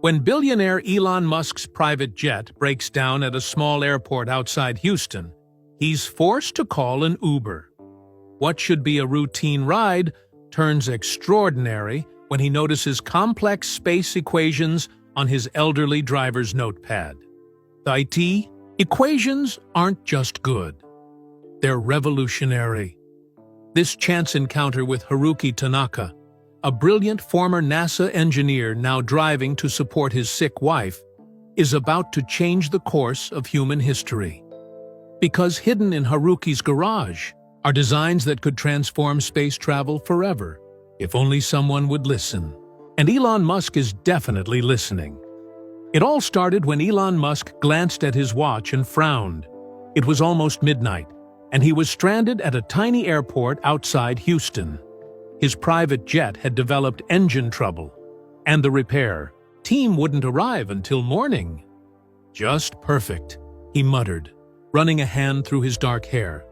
When billionaire Elon Musk's private jet breaks down at a small airport outside Houston, he's forced to call an Uber. What should be a routine ride turns extraordinary when he notices complex space equations on his elderly driver's notepad. The IT equations aren't just good. They're revolutionary. This chance encounter with Haruki Tanaka, a brilliant former NASA engineer now driving to support his sick wife, is about to change the course of human history. Because hidden in Haruki's garage are designs that could transform space travel forever, if only someone would listen. And Elon Musk is definitely listening. It all started when Elon Musk glanced at his watch and frowned. It was almost midnight, and he was stranded at a tiny airport outside Houston. His private jet had developed engine trouble, and the repair team wouldn't arrive until morning. Just perfect, he muttered, running a hand through his dark hair.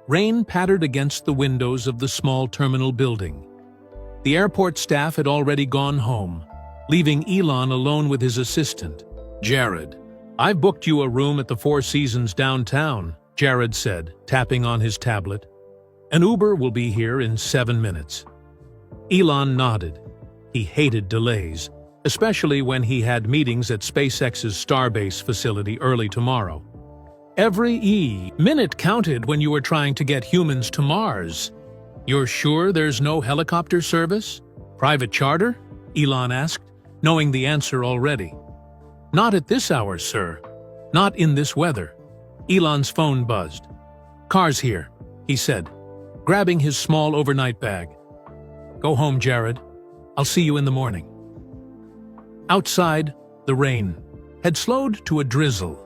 Rain pattered against the windows of the small terminal building. The airport staff had already gone home, leaving Elon alone with his assistant, Jared. "I've booked you a room at the Four Seasons downtown," Jared said, tapping on his tablet. "An Uber will be here in 7 minutes." Elon nodded. He hated delays, especially when he had meetings at SpaceX's Starbase facility early tomorrow. Every minute counted when you were trying to get humans to Mars. "You're sure there's no helicopter service? Private charter?" Elon asked, knowing the answer already. "Not at this hour, sir. Not in this weather." Elon's phone buzzed. "Car's here," he said, grabbing his small overnight bag. "Go home, Jared. I'll see you in the morning." Outside, the rain had slowed to a drizzle.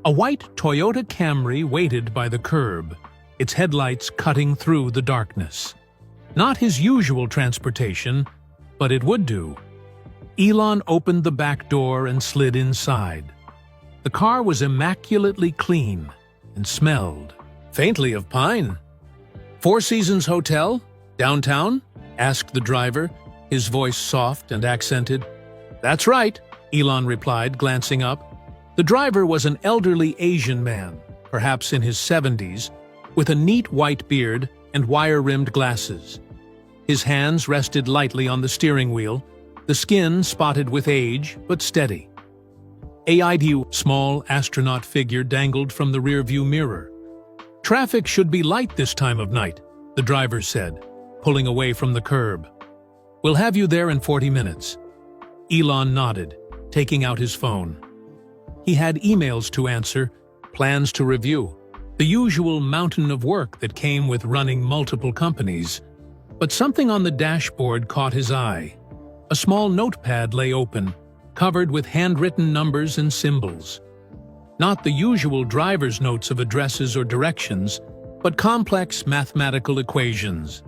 A white Toyota Camry waited by the curb, its headlights cutting through the darkness. Not his usual transportation, but it would do. Elon opened the back door and slid inside. The car was immaculately clean and smelled faintly of pine. "Four Seasons Hotel, downtown?" asked the driver, his voice soft and accented. "That's right," Elon replied, glancing up. The driver was an elderly Asian man, perhaps in his 70s, with a neat white beard and wire-rimmed glasses. His hands rested lightly on the steering wheel, the skin spotted with age but steady. A small astronaut figure dangled from the rearview mirror. "Traffic should be light this time of night," the driver said, pulling away from the curb. "We'll have you there in 40 minutes." Elon nodded, taking out his phone. He had emails to answer, plans to review, the usual mountain of work that came with running multiple companies. But something on the dashboard caught his eye. A small notepad lay open, covered with handwritten numbers and symbols. Not the usual driver's notes of addresses or directions, but complex mathematical equations.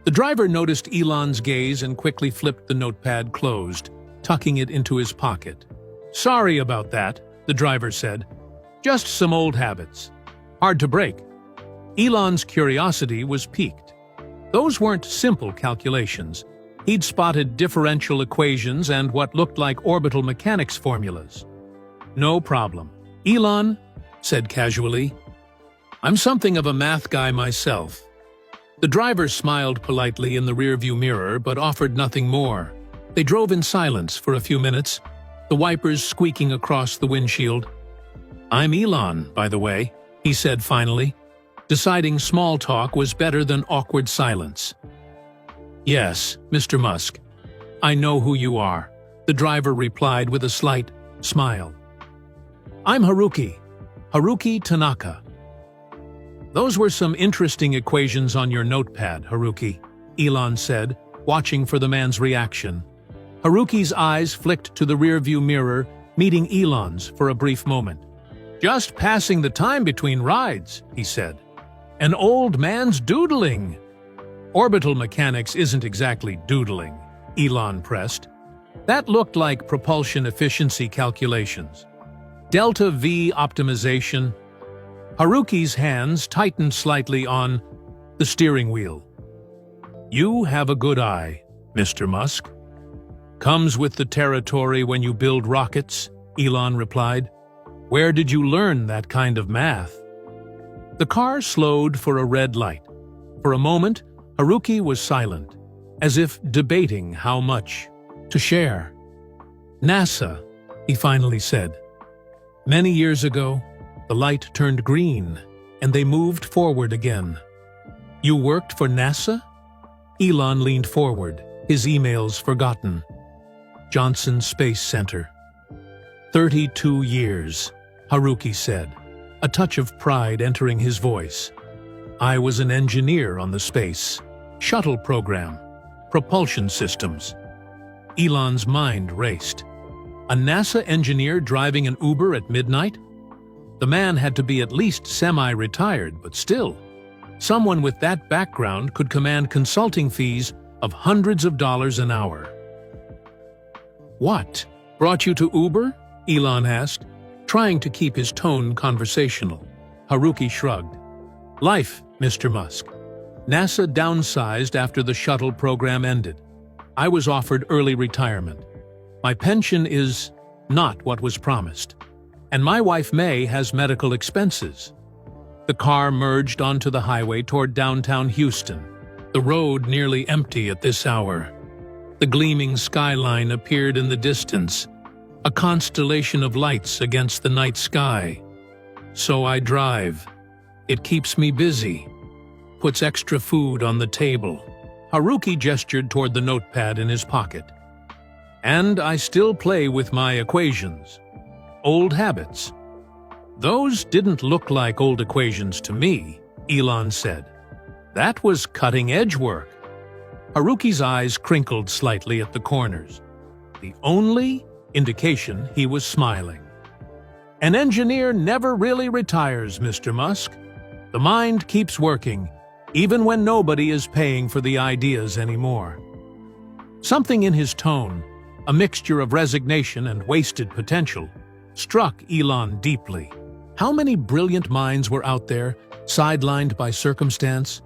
The driver noticed Elon's gaze and quickly flipped the notepad closed, tucking it into his pocket. "Sorry about that," the driver said. "Just some old habits. Hard to break." Elon's curiosity was piqued. Those weren't simple calculations. He'd spotted differential equations and what looked like orbital mechanics formulas. "No problem," Elon said casually. "I'm something of a math guy myself." The driver smiled politely in the rearview mirror but offered nothing more. They drove in silence for a few minutes, the wipers squeaking across the windshield. "I'm Elon, by the way," he said finally, deciding small talk was better than awkward silence. "Yes, Mr. Musk. I know who you are," the driver replied with a slight smile. "I'm Haruki Tanaka." "Those were some interesting equations on your notepad, Haruki," Elon said, watching for the man's reaction. Haruki's eyes flicked to the rearview mirror, meeting Elon's for a brief moment. "Just passing the time between rides," he said. "An old man's doodling." "Orbital mechanics isn't exactly doodling," Elon pressed. "That looked like propulsion efficiency calculations. Delta V optimization." Haruki's hands tightened slightly on the steering wheel. "You have a good eye, Mr. Musk." "Comes with the territory when you build rockets," Elon replied. "Where did you learn that kind of math?" The car slowed for a red light. For a moment, Haruki was silent, as if debating how much to share. "NASA," he finally said. "Many years ago, the light turned green, and they moved forward again." "You worked for NASA?" Elon leaned forward, his emails forgotten. "Johnson Space Center." 32 years, Haruki said, a touch of pride entering his voice. "I was an engineer on the space shuttle program, propulsion systems." Elon's mind raced. A NASA engineer driving an Uber at midnight? The man had to be at least semi-retired, but still, someone with that background could command consulting fees of hundreds of dollars an hour. "What brought you to Uber?" Elon asked, trying to keep his tone conversational. Haruki shrugged. "Life, Mr. Musk. NASA downsized after the shuttle program ended. I was offered early retirement. My pension is not what was promised. And my wife May has medical expenses." The car merged onto the highway toward downtown Houston, the road nearly empty at this hour. The gleaming skyline appeared in the distance, a constellation of lights against the night sky. "So I drive. It keeps me busy. Puts extra food on the table." Haruki gestured toward the notepad in his pocket. "And I still play with my equations. Old habits." "Those didn't look like old equations to me," Elon said. "That was cutting-edge work." Haruki's eyes crinkled slightly at the corners, the only indication he was smiling. "An engineer never really retires, Mr. Musk. The mind keeps working, even when nobody is paying for the ideas anymore." Something in his tone, a mixture of resignation and wasted potential, struck Elon deeply. How many brilliant minds were out there, sidelined by circumstance?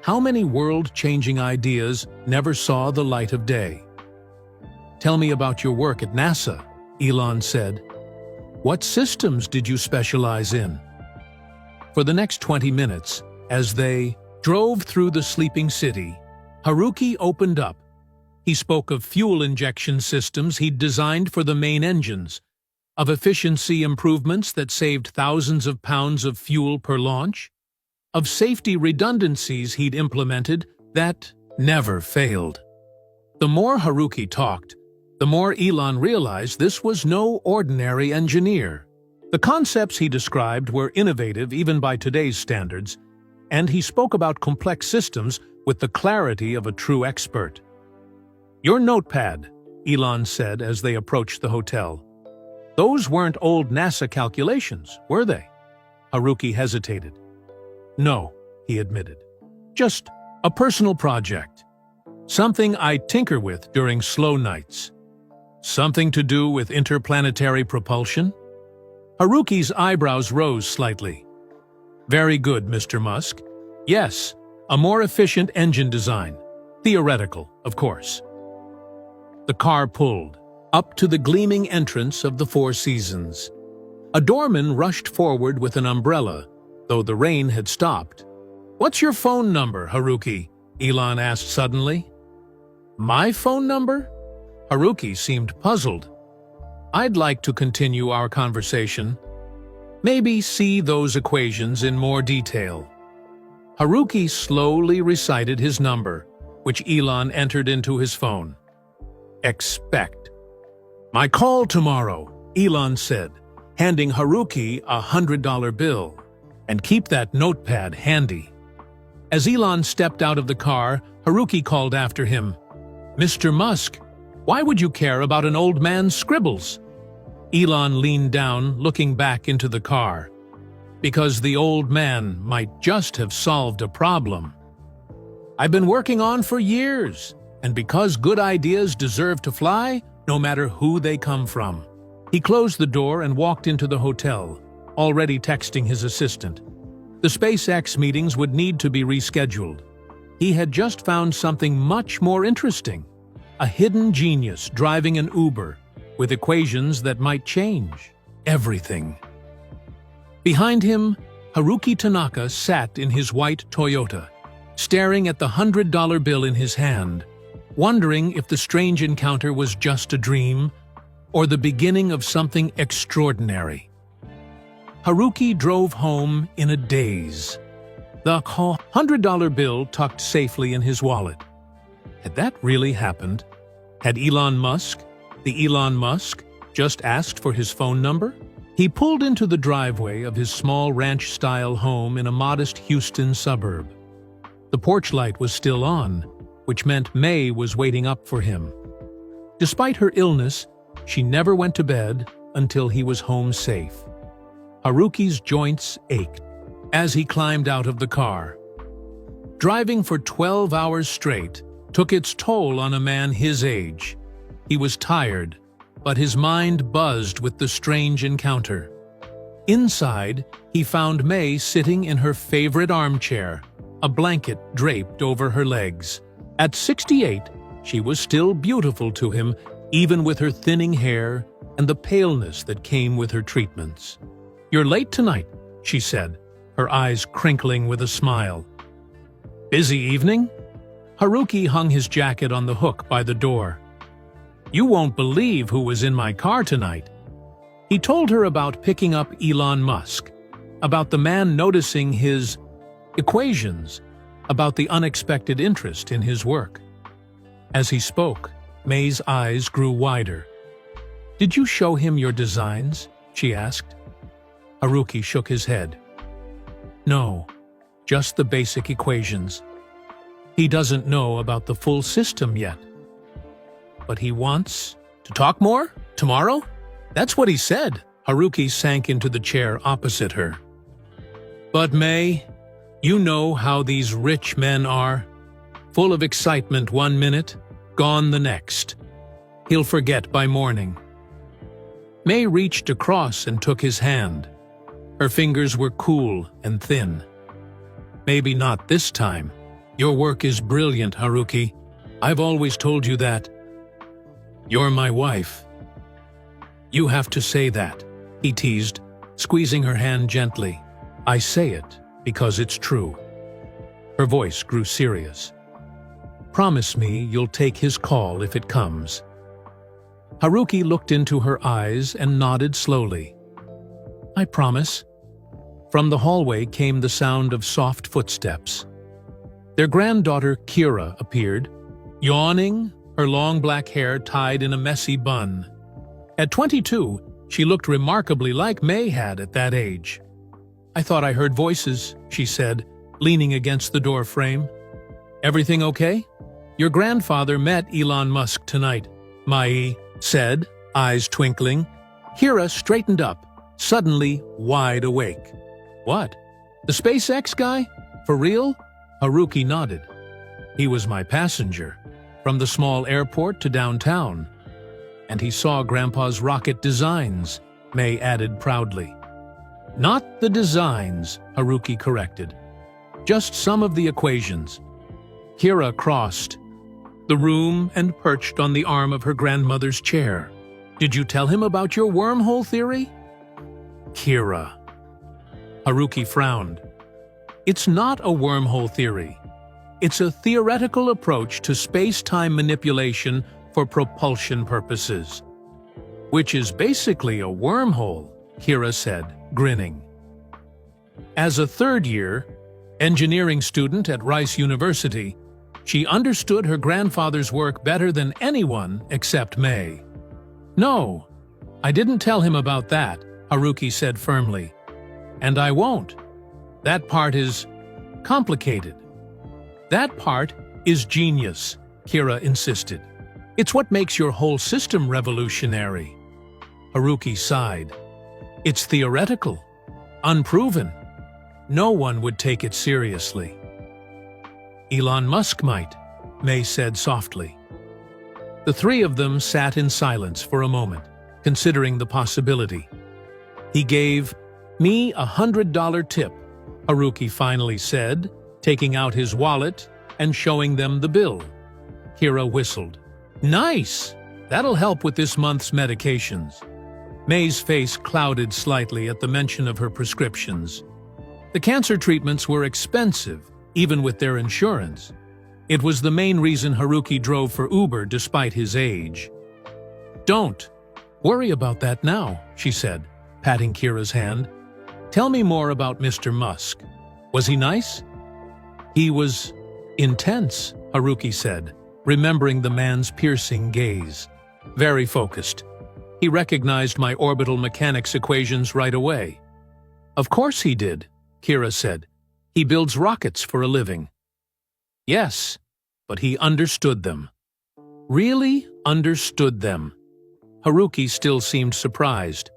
How many world-changing ideas never saw the light of day? "Tell me about your work at NASA," Elon said. "What systems did you specialize in?" For the next 20 minutes, as they drove through the sleeping city, Haruki opened up. He spoke of fuel injection systems he'd designed for the main engines, of efficiency improvements that saved thousands of pounds of fuel per launch, of safety redundancies he'd implemented that never failed. The more Haruki talked, the more Elon realized this was no ordinary engineer. The concepts he described were innovative even by today's standards, and he spoke about complex systems with the clarity of a true expert. "Your notepad," Elon said as they approached the hotel. "Those weren't old NASA calculations, were they?" Haruki hesitated. "No," he admitted. "Just a personal project. Something I tinker with during slow nights." "Something to do with interplanetary propulsion?" Haruki's eyebrows rose slightly. "Very good, Mr. Musk. Yes, a more efficient engine design. Theoretical, of course." The car pulled up to the gleaming entrance of the Four Seasons. A doorman rushed forward with an umbrella, though the rain had stopped. "What's your phone number, Haruki?" Elon asked suddenly. "My phone number?" Haruki seemed puzzled. "I'd like to continue our conversation. Maybe see those equations in more detail." Haruki slowly recited his number, which Elon entered into his phone. "Expect." "My call tomorrow," Elon said, handing Haruki a $100 bill. "And keep that notepad handy." As Elon stepped out of the car, Haruki called after him. "Mr. Musk, why would you care about an old man's scribbles?" Elon leaned down, looking back into the car. "Because the old man might just have solved a problem I've been working on for years, and because good ideas deserve to fly, no matter who they come from." He closed the door and walked into the hotel, already texting his assistant. The SpaceX meetings would need to be rescheduled. He had just found something much more interesting: a hidden genius driving an Uber with equations that might change everything. Behind him, Haruki Tanaka sat in his white Toyota, staring at the $100 bill in his hand, wondering if the strange encounter was just a dream or the beginning of something extraordinary. Haruki drove home in a daze, the $100 bill tucked safely in his wallet. Had that really happened? Had Elon Musk, just asked for his phone number? He pulled into the driveway of his small ranch-style home in a modest Houston suburb. The porch light was still on, which meant May was waiting up for him. Despite her illness, she never went to bed until he was home safe. Haruki's joints ached as he climbed out of the car. Driving for 12 hours straight took its toll on a man his age. He was tired, but his mind buzzed with the strange encounter. Inside, he found May sitting in her favorite armchair, a blanket draped over her legs. At 68, she was still beautiful to him, even with her thinning hair and the paleness that came with her treatments. "You're late tonight," she said, her eyes crinkling with a smile. "Busy evening?" Haruki hung his jacket on the hook by the door. "You won't believe who was in my car tonight." He told her about picking up Elon Musk, about the man noticing his equations, about the unexpected interest in his work. As he spoke, May's eyes grew wider. "Did you show him your designs?" she asked. Haruki shook his head. "No, just the basic equations. He doesn't know about the full system yet. But he wants to talk more? Tomorrow?" "That's what he said." Haruki sank into the chair opposite her. "But May, you know how these rich men are. Full of excitement one minute, gone the next. He'll forget by morning." May reached across and took his hand. Her fingers were cool and thin. "Maybe not this time. Your work is brilliant, Haruki. I've always told you that. You're my wife." "You have to say that," he teased, squeezing her hand gently. "I say it because it's true." Her voice grew serious. "Promise me you'll take his call if it comes." Haruki looked into her eyes and nodded slowly. "I promise." From the hallway came the sound of soft footsteps. Their granddaughter Kira appeared, yawning, her long black hair tied in a messy bun. At 22, she looked remarkably like May had at that age. "I thought I heard voices," she said, leaning against the door frame. "Everything okay?" "Your grandfather met Elon Musk tonight," Mai said, eyes twinkling. Kira straightened up, suddenly wide awake. "What? The SpaceX guy? For real?" Haruki nodded. "He was my passenger, from the small airport to downtown. And he saw Grandpa's rocket designs," May added proudly. "Not the designs," Haruki corrected. "Just some of the equations." Kira crossed the room and perched on the arm of her grandmother's chair. "Did you tell him about your wormhole theory?" "Kira." Haruki frowned. "It's not a wormhole theory. It's a theoretical approach to space-time manipulation for propulsion purposes." "Which is basically a wormhole," Kira said, grinning. As a third-year engineering student at Rice University, she understood her grandfather's work better than anyone except May. "No, I didn't tell him about that," Haruki said firmly. "And I won't. That part is complicated." "That part is genius," Kira insisted. "It's what makes your whole system revolutionary." Haruki sighed. "It's theoretical, unproven. No one would take it seriously." "Elon Musk might," May said softly. The three of them sat in silence for a moment, considering the possibility. "He gave me a $100 tip," Haruki finally said, taking out his wallet and showing them the bill. Kira whistled. Nice! That'll help with this month's medications. May's face clouded slightly at the mention of her prescriptions. The cancer treatments were expensive, even with their insurance. It was the main reason Haruki drove for Uber despite his age. "Don't worry about that now," she said, patting Kira's hand. "Tell me more about Mr. Musk. Was he nice?" "He was intense," Haruki said, remembering the man's piercing gaze. "Very focused. He recognized my orbital mechanics equations right away." "Of course he did," Kira said. "He builds rockets for a living." "Yes, but he understood them." "Really understood them?" Haruki still seemed surprised.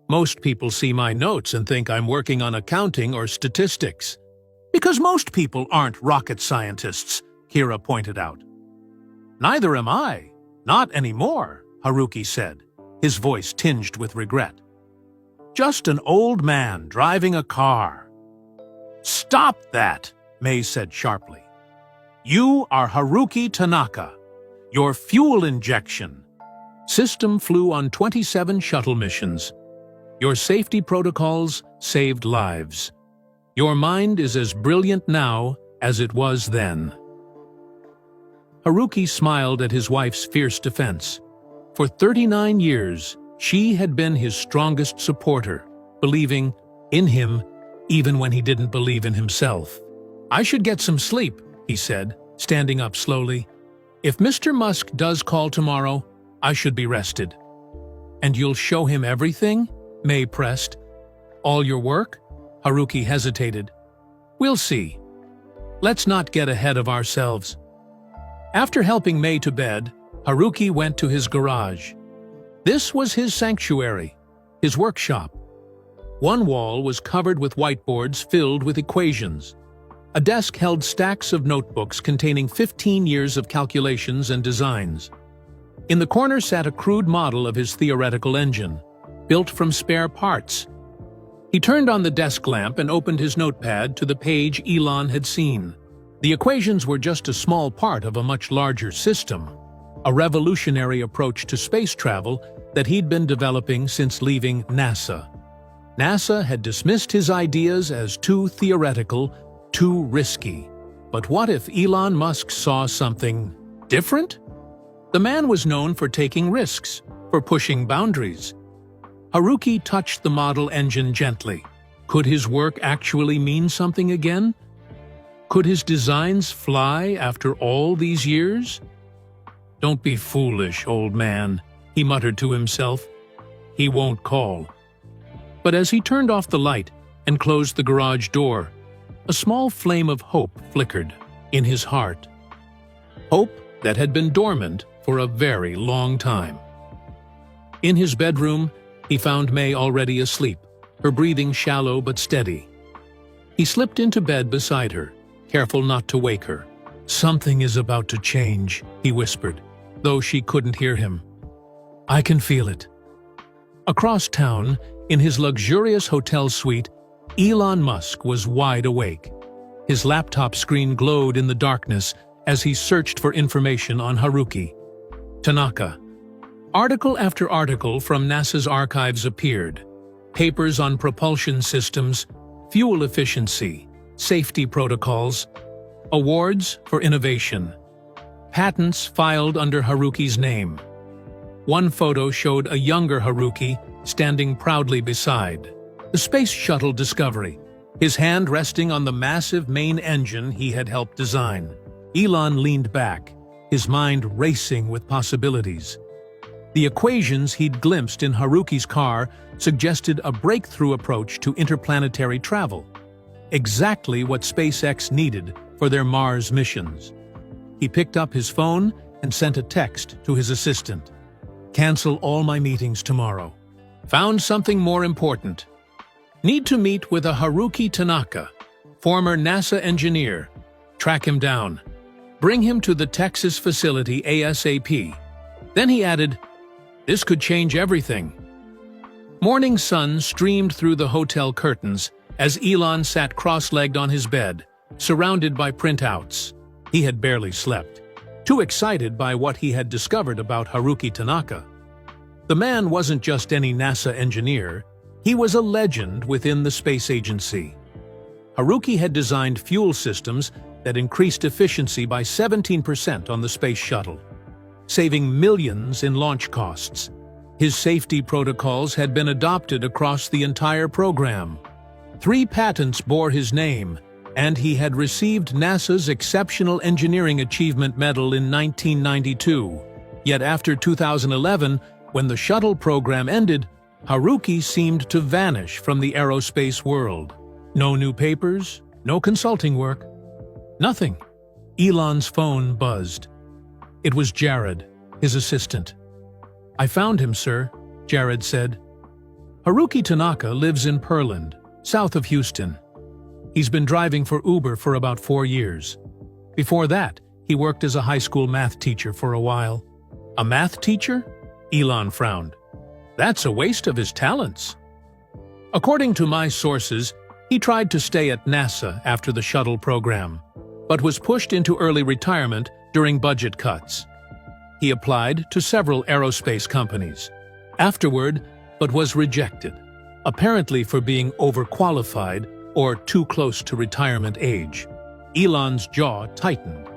"Most people see my notes and think I'm working on accounting or statistics." "Because most people aren't rocket scientists," Kira pointed out. "Neither am I. Not anymore," Haruki said, his voice tinged with regret. "Just an old man driving a car." "Stop that," May said sharply. "You are Haruki Tanaka. Your fuel injection system flew on 27 shuttle missions. Your safety protocols saved lives. Your mind is as brilliant now as it was then." Haruki smiled at his wife's fierce defense. For 39 years, she had been his strongest supporter, believing in him even when he didn't believe in himself. "I should get some sleep," he said, standing up slowly. "If Mr. Musk does call tomorrow, I should be rested." "And you'll show him everything?" May pressed. "All your work?" Haruki hesitated. "We'll see. Let's not get ahead of ourselves." After helping May to bed, Haruki went to his garage. This was his sanctuary, his workshop. One wall was covered with whiteboards filled with equations. A desk held stacks of notebooks containing 15 years of calculations and designs. In the corner sat a crude model of his theoretical engine, built from spare parts. He turned on the desk lamp and opened his notepad to the page Elon had seen. The equations were just a small part of a much larger system, a revolutionary approach to space travel that he'd been developing since leaving NASA. NASA had dismissed his ideas as too theoretical, too risky. But what if Elon Musk saw something different? The man was known for taking risks, for pushing boundaries. Haruki touched the model engine gently. Could his work actually mean something again? Could his designs fly after all these years? "Don't be foolish, old man," he muttered to himself. "He won't call." But as he turned off the light and closed the garage door, a small flame of hope flickered in his heart. Hope that had been dormant for a very long time. In his bedroom, he found May already asleep, her breathing shallow but steady. He slipped into bed beside her, careful not to wake her. "Something is about to change," he whispered, though she couldn't hear him. "I can feel it." Across town, in his luxurious hotel suite, Elon Musk was wide awake. His laptop screen glowed in the darkness as he searched for information on Haruki Tanaka. Article after article from NASA's archives appeared. Papers on propulsion systems, fuel efficiency, safety protocols, awards for innovation, patents filed under Haruki's name. One photo showed a younger Haruki standing proudly beside the Space Shuttle Discovery, his hand resting on the massive main engine he had helped design. Elon leaned back, his mind racing with possibilities. The equations he'd glimpsed in Haruki's car suggested a breakthrough approach to interplanetary travel, exactly what SpaceX needed for their Mars missions. He picked up his phone and sent a text to his assistant. "Cancel all my meetings tomorrow. Found something more important. Need to meet with a Haruki Tanaka, former NASA engineer. Track him down. Bring him to the Texas facility ASAP." Then he added, "This could change everything." Morning sun streamed through the hotel curtains as Elon sat cross-legged on his bed, surrounded by printouts. He had barely slept. too excited by what he had discovered about Haruki Tanaka. The man wasn't just any NASA engineer, he was a legend within the space agency. Haruki had designed fuel systems that increased efficiency by 17% on the space shuttle, saving millions in launch costs. His safety protocols had been adopted across the entire program. 3 patents bore his name, and he had received NASA's Exceptional Engineering Achievement Medal in 1992. Yet after 2011, when the shuttle program ended, Haruki seemed to vanish from the aerospace world. No new papers, no consulting work, nothing. Elon's phone buzzed. It was Jared, his assistant. "I found him, sir," Jared said. Haruki Tanaka lives in Pearland, south of Houston. He's been driving for Uber for about 4 years. Before that, he worked as a high school math teacher for a while. "A math teacher?" Elon frowned. "That's a waste of his talents." According to my sources, he tried to stay at NASA after the shuttle program, but was pushed into early retirement during budget cuts. He applied to several aerospace companies afterward, but was rejected, apparently for being overqualified or too close to retirement age. Elon's jaw tightened.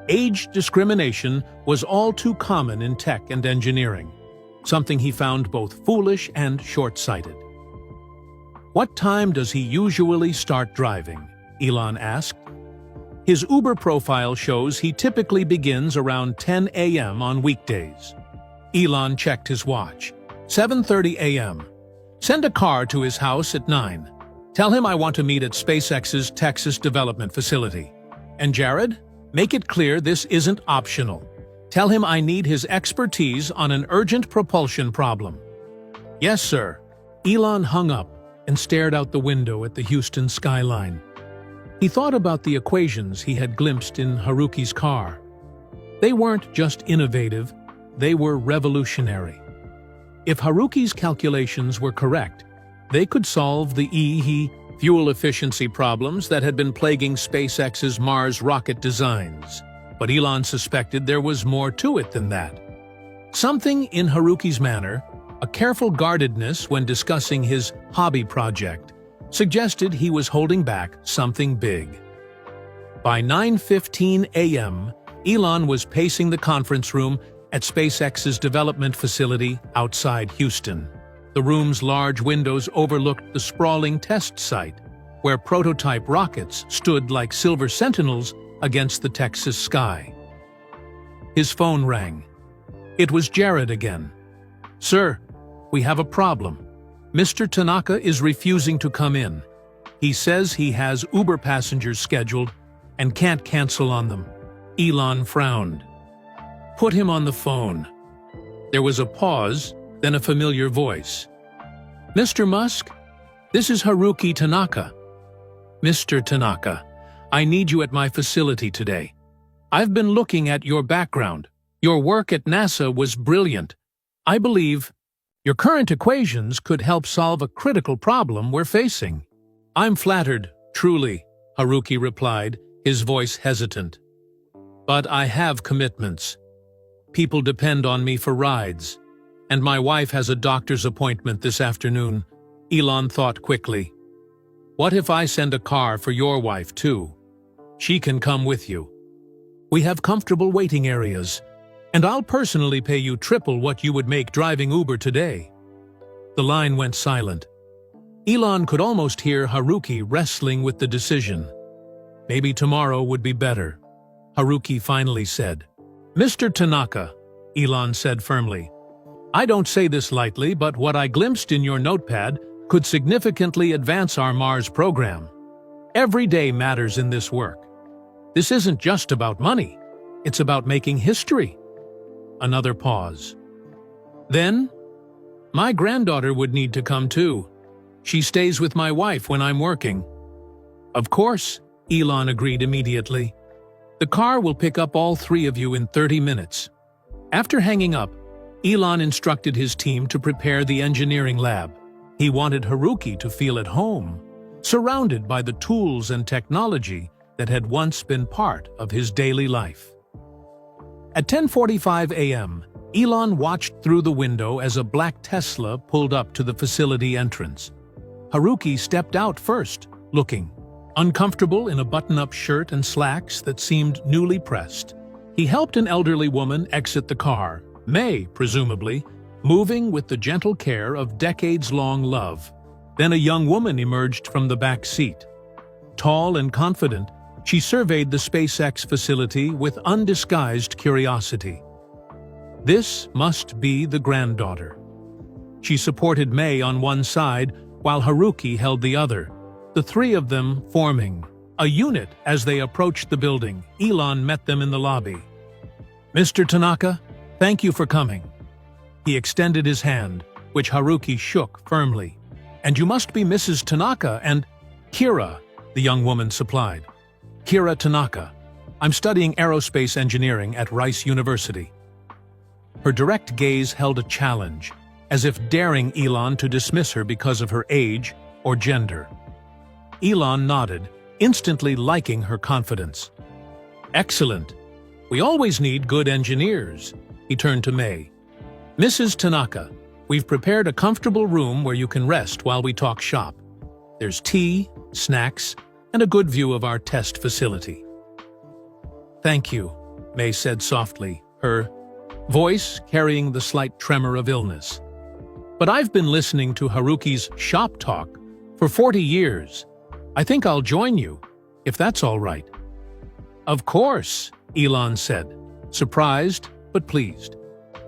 Age discrimination was all too common in tech and engineering, something he found both foolish and short-sighted. "What time does he usually start driving?" Elon asked. His Uber profile shows he typically begins around 10 a.m. on weekdays. Elon checked his watch. 7:30 a.m. "Send a car to his house at 9. Tell him I want to meet at SpaceX's Texas development facility. And Jared, make it clear this isn't optional. Tell him I need his expertise on an urgent propulsion problem." "Yes, sir." Elon hung up and stared out the window at the Houston skyline. He thought about the equations he had glimpsed in Haruki's car. They weren't just innovative, they were revolutionary. If Haruki's calculations were correct, they could solve the fuel efficiency problems that had been plaguing SpaceX's Mars rocket designs. But Elon suspected there was more to it than that. Something in Haruki's manner, a careful guardedness when discussing his hobby project, suggested he was holding back something big. By 9:15 a.m., Elon was pacing the conference room at SpaceX's development facility outside Houston. The room's large windows overlooked the sprawling test site, where prototype rockets stood like silver sentinels against the Texas sky. His phone rang. It was Jared again. "Sir, we have a problem. Mr. Tanaka is refusing to come in. He says he has Uber passengers scheduled and can't cancel on them." Elon frowned. "Put him on the phone." There was a pause, then a familiar voice. "Mr. Musk, this is Haruki Tanaka." "Mr. Tanaka, I need you at my facility today. I've been looking at your background. Your work at NASA was brilliant. I believe your current equations could help solve a critical problem we're facing." "I'm flattered, truly," Haruki replied, his voice hesitant. "But I have commitments. People depend on me for rides, and my wife has a doctor's appointment this afternoon." Elon thought quickly. "What if I send a car for your wife, too? She can come with you. We have comfortable waiting areas, and I'll personally pay you triple what you would make driving Uber today." The line went silent. Elon could almost hear Haruki wrestling with the decision. "Maybe tomorrow would be better," Haruki finally said. "Mr. Tanaka," Elon said firmly, "I don't say this lightly, but what I glimpsed in your notepad could significantly advance our Mars program. Every day matters in this work. This isn't just about money, it's about making history." Another pause. "Then, my granddaughter would need to come too. She stays with my wife when I'm working." "Of course," Elon agreed immediately. "The car will pick up all 3 of you in 30 minutes. After hanging up, Elon instructed his team to prepare the engineering lab. He wanted Haruki to feel at home, surrounded by the tools and technology that had once been part of his daily life. At 10:45 a.m., Elon watched through the window as a black Tesla pulled up to the facility entrance. Haruki stepped out first, looking uncomfortable in a button-up shirt and slacks that seemed newly pressed. He helped an elderly woman exit the car, May, presumably, moving with the gentle care of decades-long love. Then a young woman emerged from the back seat. Tall and confident, she surveyed the SpaceX facility with undisguised curiosity. This must be the granddaughter. She supported May on one side while Haruki held the other, the three of them forming a unit. As they approached the building, Elon met them in the lobby. "Mr. Tanaka, thank you for coming." He extended his hand, which Haruki shook firmly. "And you must be Mrs. Tanaka and—" "Kira," the young woman supplied. "Kira Tanaka. I'm studying aerospace engineering at Rice University." Her direct gaze held a challenge, as if daring Elon to dismiss her because of her age or gender. Elon nodded, instantly liking her confidence. "Excellent. We always need good engineers." He turned to May. "Mrs. Tanaka, we've prepared a comfortable room where you can rest while we talk shop. There's tea, snacks, and a good view of our test facility." "Thank you," May said softly, her voice carrying the slight tremor of illness. "But I've been listening to Haruki's shop talk for 40 years. I think I'll join you, if that's all right." "Of course," Elon said, surprised but pleased.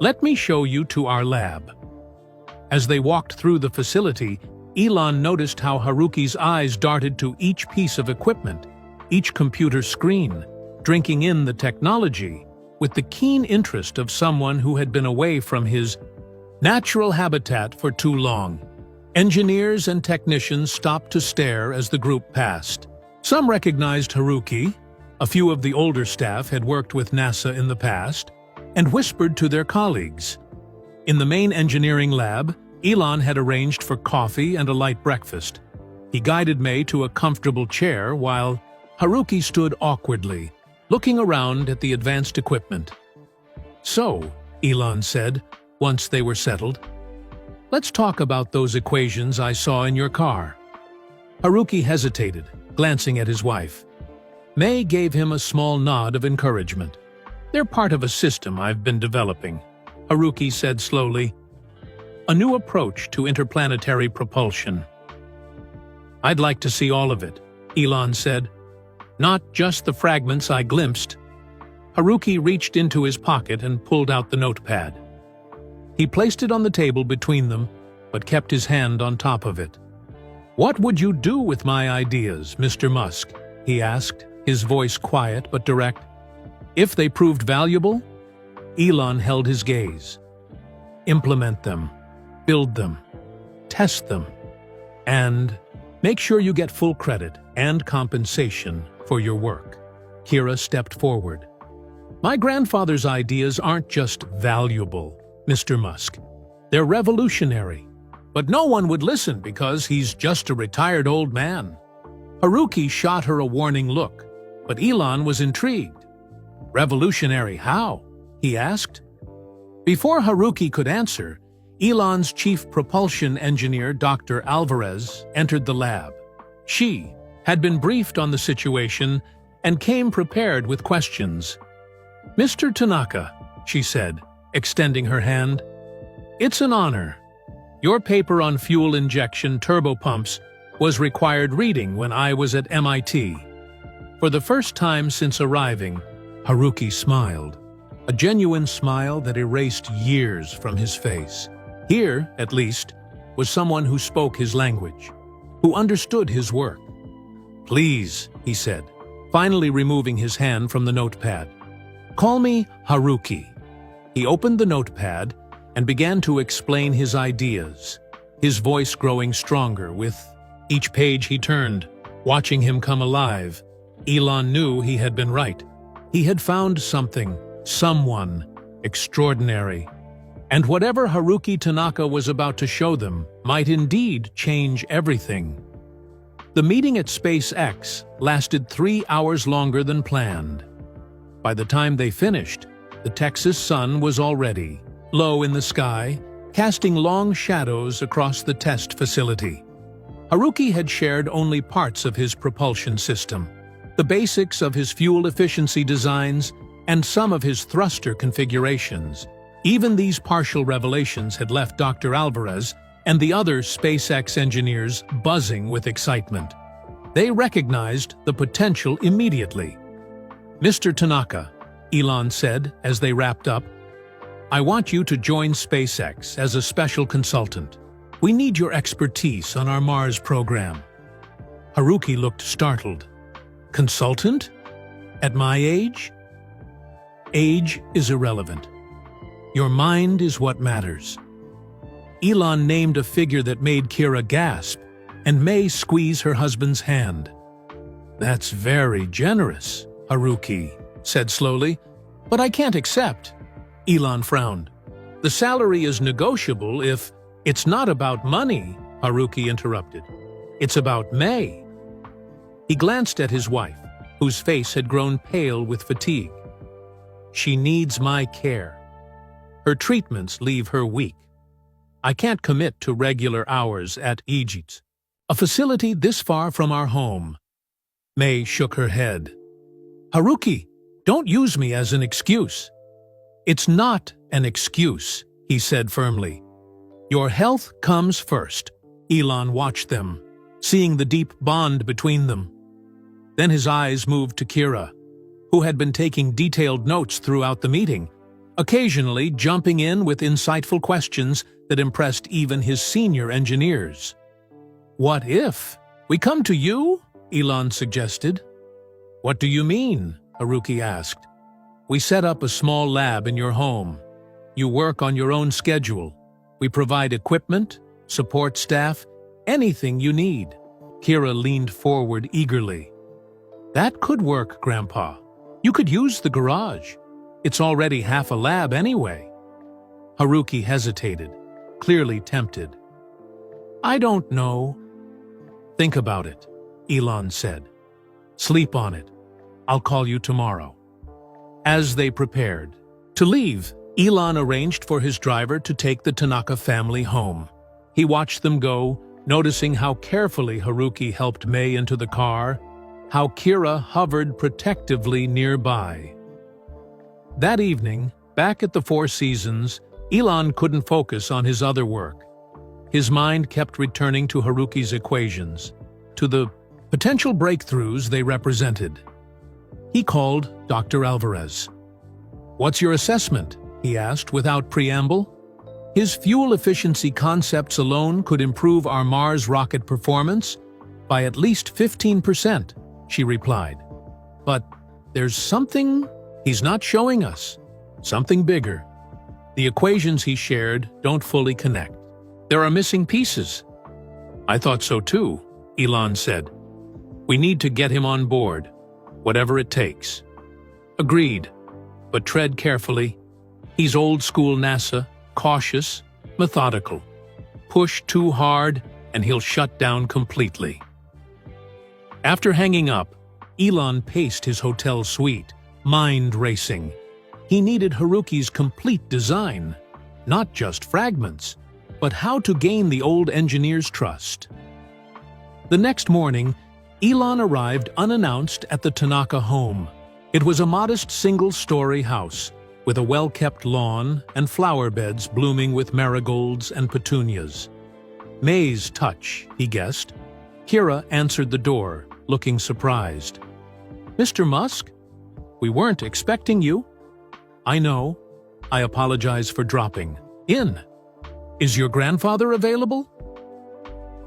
"Let me show you to our lab." As they walked through the facility, Elon noticed how Haruki's eyes darted to each piece of equipment, each computer screen, drinking in the technology with the keen interest of someone who had been away from his natural habitat for too long. Engineers and technicians stopped to stare as the group passed. Some recognized Haruki. A few of the older staff had worked with NASA in the past and whispered to their colleagues. In the main engineering lab, Elon had arranged for coffee and a light breakfast. He guided May to a comfortable chair while Haruki stood awkwardly, looking around at the advanced equipment. "So," Elon said, once they were settled, "let's talk about those equations I saw in your car." Haruki hesitated, glancing at his wife. May gave him a small nod of encouragement. "They're part of a system I've been developing," Haruki said slowly. "A new approach to interplanetary propulsion." "I'd like to see all of it," Elon said. "Not just the fragments I glimpsed." Haruki reached into his pocket and pulled out the notepad. He placed it on the table between them, but kept his hand on top of it. "What would you do with my ideas, Mr. Musk?" he asked, his voice quiet but direct. "If they proved valuable?" Elon held his gaze. "Implement them, build them, test them, and make sure you get full credit and compensation for your work." Kira stepped forward. "My grandfather's ideas aren't just valuable, Mr. Musk. They're revolutionary. But no one would listen because he's just a retired old man." Haruki shot her a warning look, but Elon was intrigued. "Revolutionary how?" he asked. Before Haruki could answer, Elon's chief propulsion engineer, Dr. Alvarez, entered the lab. She had been briefed on the situation and came prepared with questions. "Mr. Tanaka," she said, extending her hand, "it's an honor. Your paper on fuel injection turbopumps was required reading when I was at MIT." For the first time since arriving, Haruki smiled, a genuine smile that erased years from his face. Here, at least, was someone who spoke his language, who understood his work. "Please," he said, finally removing his hand from the notepad. "Call me Haruki." He opened the notepad and began to explain his ideas, his voice growing stronger with each page he turned. Watching him come alive, Elon knew he had been right. He had found something, someone, extraordinary. And whatever Haruki Tanaka was about to show them might indeed change everything. The meeting at SpaceX lasted 3 hours longer than planned. By the time they finished, The Texas sun was already low in the sky, casting long shadows across the test facility. Haruki had shared only parts of his propulsion system, the basics of his fuel efficiency designs, and some of his thruster configurations. Even these partial revelations had left Dr. Alvarez and the other SpaceX engineers buzzing with excitement. They recognized the potential immediately. "Mr. Tanaka," Elon said as they wrapped up, "I want you to join SpaceX as a special consultant. We need your expertise on our Mars program." Haruki looked startled. "Consultant? At my age?" "Age is irrelevant. Your mind is what matters." Elon named a figure that made Kira gasp, and May squeeze her husband's hand. "That's very generous," Haruki said slowly, "but I can't accept." Elon frowned. "The salary is negotiable if—" "It's not about money," Haruki interrupted. "It's about May." He glanced at his wife, whose face had grown pale with fatigue. "She needs my care. Her treatments leave her weak. I can't commit to regular hours at Egypt, a facility this far from our home." May shook her head. "Haruki, don't use me as an excuse." "It's not an excuse," he said firmly. "Your health comes first." Elon watched them, seeing the deep bond between them. Then his eyes moved to Kira, who had been taking detailed notes throughout the meeting, occasionally jumping in with insightful questions that impressed even his senior engineers. "What if we come to you?" Elon suggested. "What do you mean?" Haruki asked. "We set up a small lab in your home. You work on your own schedule. We provide equipment, support staff, anything you need." Kira leaned forward eagerly. "That could work, Grandpa. You could use the garage. It's already half a lab anyway." Haruki hesitated, clearly tempted. "I don't know." "Think about it," Elon said. "Sleep on it. I'll call you tomorrow." As they prepared to leave, Elon arranged for his driver to take the Tanaka family home. He watched them go, noticing how carefully Haruki helped May into the car, how Kira hovered protectively nearby. That evening, back at the Four Seasons, Elon couldn't focus on his other work. His mind kept returning to Haruki's equations, to the potential breakthroughs they represented. He called Dr. Alvarez. "What's your assessment?" he asked without preamble. "His fuel efficiency concepts alone could improve our Mars rocket performance by at least 15%, she replied. "But there's something he's not showing us, something bigger. The equations he shared don't fully connect. There are missing pieces." "I thought so too," Elon said. "We need to get him on board, whatever it takes." "Agreed, but tread carefully. He's old-school NASA, cautious, methodical. Push too hard, and he'll shut down completely." After hanging up, Elon paced his hotel suite, mind racing. He needed Haruki's complete design, not just fragments, but how to gain the old engineer's trust. The next morning, Elon arrived unannounced at the Tanaka home. It was a modest single-story house, with a well-kept lawn and flower beds blooming with marigolds and petunias. May's touch, he guessed. Kira answered the door, looking surprised. "Mr. Musk? We weren't expecting you." "I know. I apologize for dropping in. Is your grandfather available?"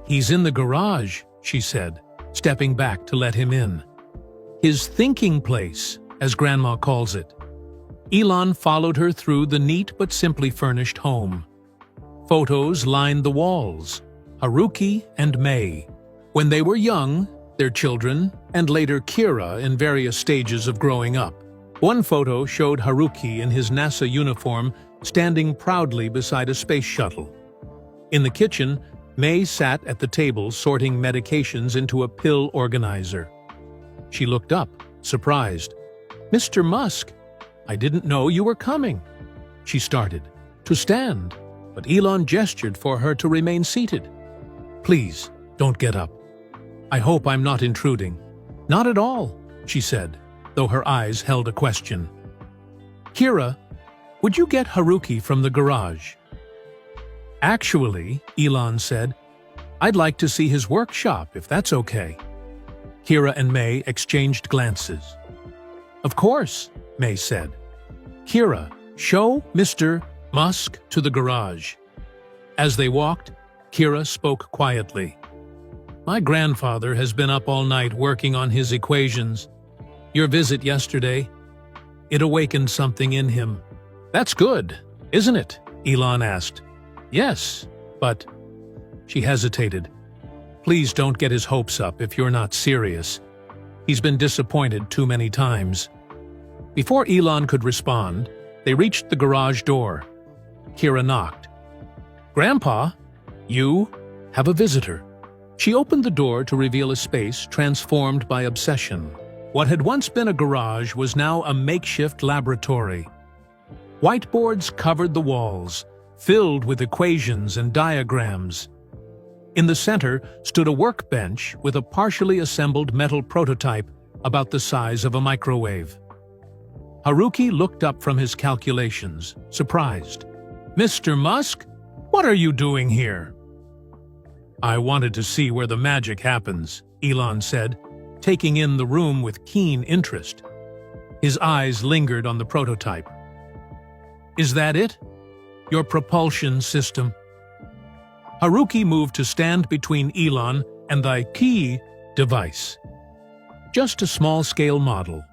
"He's in the garage," she said, stepping back to let him in. "His thinking place, as Grandma calls it." Elon followed her through the neat but simply furnished home. Photos lined the walls. Haruki and May, when they were young, their children, and later Kira in various stages of growing up. One photo showed Haruki in his NASA uniform standing proudly beside a space shuttle. In the kitchen, May sat at the table sorting medications into a pill organizer. She looked up, surprised. "Mr. Musk, I didn't know you were coming." She started to stand, but Elon gestured for her to remain seated. "Please, don't get up. I hope I'm not intruding." "Not at all," she said, though her eyes held a question. "Kira, would you get Haruki from the garage?" "Actually," Elon said, "I'd like to see his workshop, if that's okay." Kira and May exchanged glances. "Of course," May said. "Kira, show Mr. Musk to the garage." As they walked, Kira spoke quietly. "My grandfather has been up all night working on his equations. Your visit yesterday, it awakened something in him." "That's good, isn't it?" Elon asked. "Yes, but—" She hesitated. "Please don't get his hopes up if you're not serious. He's been disappointed too many times." Before Elon could respond, they reached the garage door. Kira knocked. "Grandpa, you have a visitor." She opened the door to reveal a space transformed by obsession. What had once been a garage was now a makeshift laboratory. Whiteboards covered the walls, filled with equations and diagrams. In the center stood a workbench with a partially assembled metal prototype about the size of a microwave. Haruki looked up from his calculations, surprised. "Mr. Musk, what are you doing here?" "I wanted to see where the magic happens," Elon said, taking in the room with keen interest. His eyes lingered on the prototype. "Is that it? Your propulsion system?" Haruki moved to stand between Elon and the key device. "Just a small-scale model.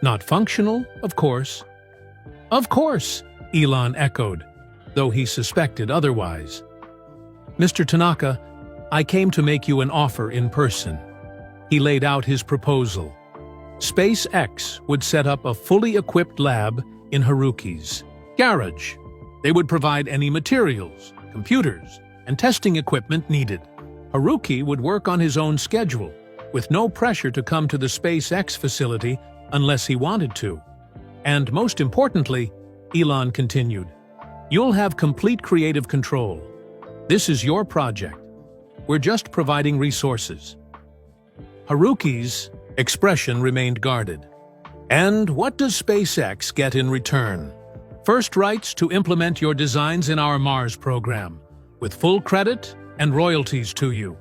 Not functional, of course." "Of course," Elon echoed, though he suspected otherwise. "Mr. Tanaka, I came to make you an offer in person." He laid out his proposal. SpaceX would set up a fully equipped lab in Haruki's garage. They would provide any materials, computers, and testing equipment needed. Haruki would work on his own schedule, with no pressure to come to the SpaceX facility unless he wanted to. And most importantly, Elon continued, "You'll have complete creative control. This is your project. We're just providing resources." Haruki's expression remained guarded. "And what does SpaceX get in return?" "First rights to implement your designs in our Mars program, with full credit and royalties to you."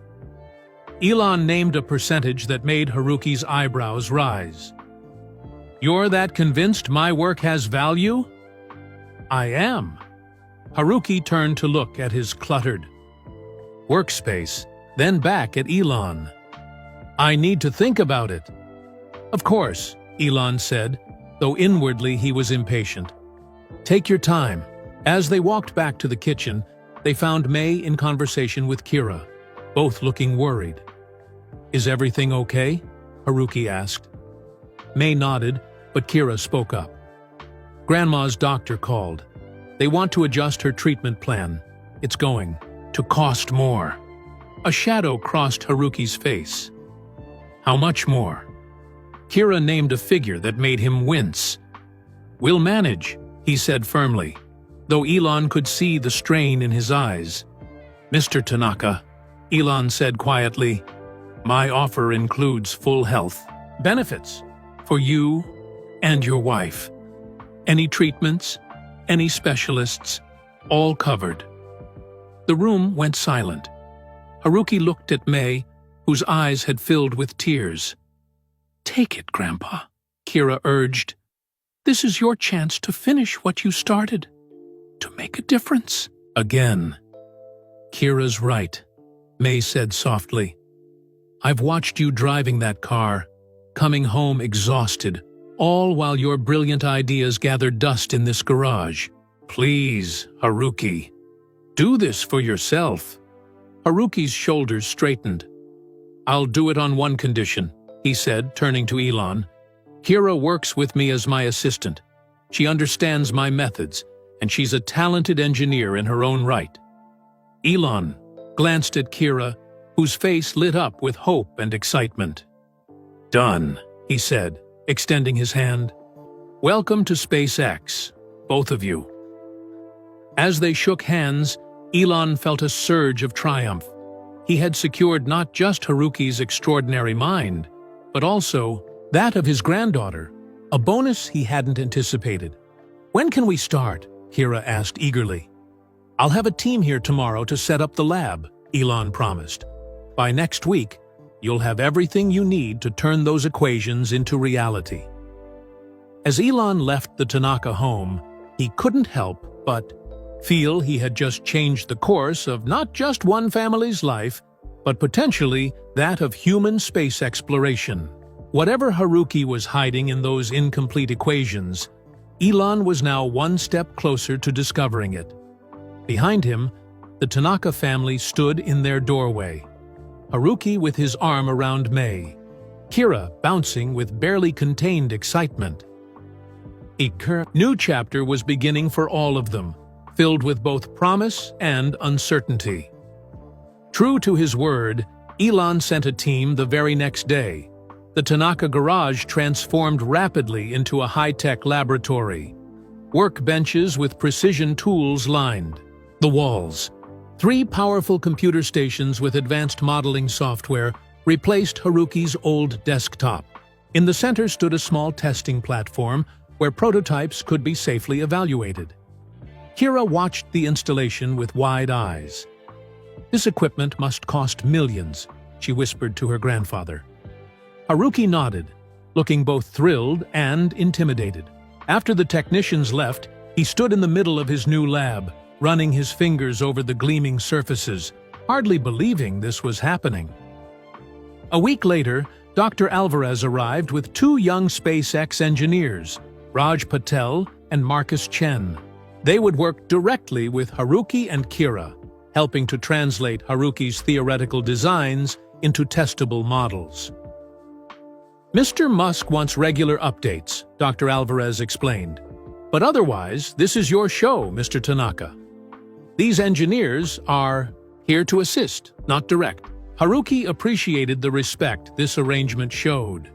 Elon named a percentage that made Haruki's eyebrows rise. "You're that convinced my work has value?" "I am." Haruki turned to look at his cluttered workspace, then back at Elon. "I need to think about it." "Of course," Elon said, though inwardly he was impatient. "Take your time." As they walked back to the kitchen, they found May in conversation with Kira, both looking worried. "Is everything okay?" Haruki asked. May nodded, but Kira spoke up. "Grandma's doctor called. They want to adjust her treatment plan. It's going to cost more." A shadow crossed Haruki's face. "How much more?" Kira named a figure that made him wince. "We'll manage," he said firmly, though Elon could see the strain in his eyes. "Mr. Tanaka," Elon said quietly, "my offer includes full health benefits for you and your wife. Any treatments, any specialists, all covered." The room went silent. Haruki looked at May, whose eyes had filled with tears. "Take it, Grandpa," Kira urged. "This is your chance to finish what you started, to make a difference." Again. "Kira's right," May said softly. "I've watched you driving that car, coming home exhausted, all while your brilliant ideas gathered dust in this garage. Please, Haruki, do this for yourself." Haruki's shoulders straightened. "I'll do it on one condition," he said, turning to Elon. "Kira works with me as my assistant. She understands my methods, and she's a talented engineer in her own right." Elon glanced at Kira, whose face lit up with hope and excitement. "Done," he said, extending his hand. Welcome to SpaceX, both of you." As they shook hands, Elon felt a surge of triumph. He had secured not just Haruki's extraordinary mind, but also that of his granddaughter, a bonus he hadn't anticipated. "When can we start?" Kira asked eagerly. "I'll have a team here tomorrow to set up the lab," Elon promised. "By next week, you'll have everything you need to turn those equations into reality." As Elon left the Tanaka home, he couldn't help but feel he had just changed the course of not just one family's life, but potentially that of human space exploration. Whatever Haruki was hiding in those incomplete equations, Elon was now one step closer to discovering it. Behind him, the Tanaka family stood in their doorway. Haruki with his arm around Mei, Kira bouncing with barely contained excitement. A new chapter was beginning for all of them, filled with both promise and uncertainty. True to his word, Elon sent a team the very next day. The Tanaka garage transformed rapidly into a high-tech laboratory. Workbenches with precision tools lined the walls. 3 powerful computer stations with advanced modeling software replaced Haruki's old desktop. In the center stood a small testing platform where prototypes could be safely evaluated. Kira watched the installation with wide eyes. "This equipment must cost millions," she whispered to her grandfather. Haruki nodded, looking both thrilled and intimidated. After the technicians left, he stood in the middle of his new lab, running his fingers over the gleaming surfaces, hardly believing this was happening. A week later, Dr. Alvarez arrived with 2 young SpaceX engineers, Raj Patel and Marcus Chen. They would work directly with Haruki and Kira, helping to translate Haruki's theoretical designs into testable models. "Mr. Musk wants regular updates," Dr. Alvarez explained. "But otherwise, this is your show, Mr. Tanaka. These engineers are here to assist, not direct." Haruki appreciated the respect this arrangement showed.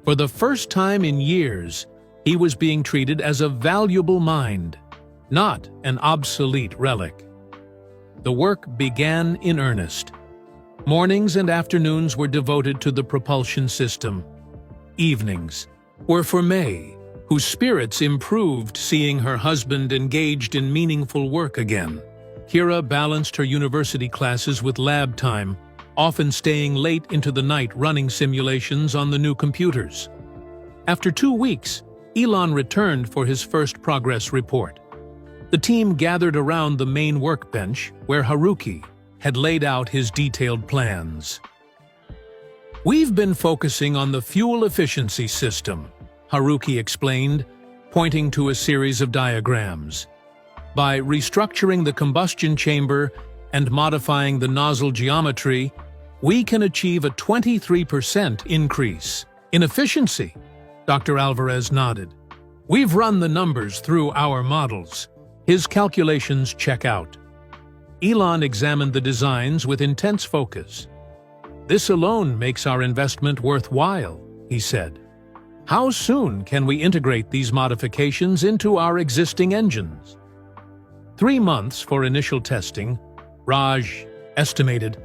For the first time in years, he was being treated as a valuable mind, not an obsolete relic. The work began in earnest. Mornings and afternoons were devoted to the propulsion system. Evenings were for Mei, whose spirits improved seeing her husband engaged in meaningful work again. Kira balanced her university classes with lab time, often staying late into the night running simulations on the new computers. After 2 weeks, Elon returned for his first progress report. The team gathered around the main workbench where Haruki had laid out his detailed plans. "We've been focusing on the fuel efficiency system," Haruki explained, pointing to a series of diagrams. "By restructuring the combustion chamber and modifying the nozzle geometry, we can achieve a 23% increase in efficiency." Dr. Alvarez nodded. "We've run the numbers through our models. His calculations check out." Elon examined the designs with intense focus. "This alone makes our investment worthwhile," he said. "How soon can we integrate these modifications into our existing engines?" 3 months for initial testing, Raj estimated.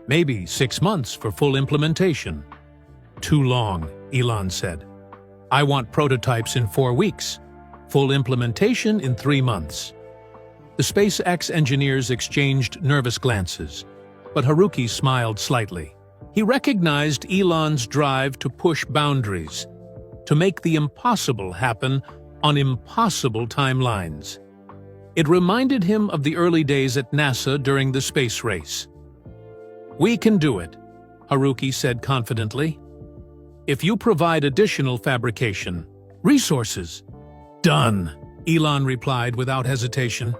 "Maybe 6 months for full implementation." "Too long," Elon said. "I want prototypes in 4 weeks, full implementation in 3 months." The SpaceX engineers exchanged nervous glances, but Haruki smiled slightly. He recognized Elon's drive to push boundaries, to make the impossible happen on impossible timelines. It reminded him of the early days at NASA during the space race. "We can do it," Haruki said confidently. "If you provide additional fabrication, resources." "Done," Elon replied without hesitation.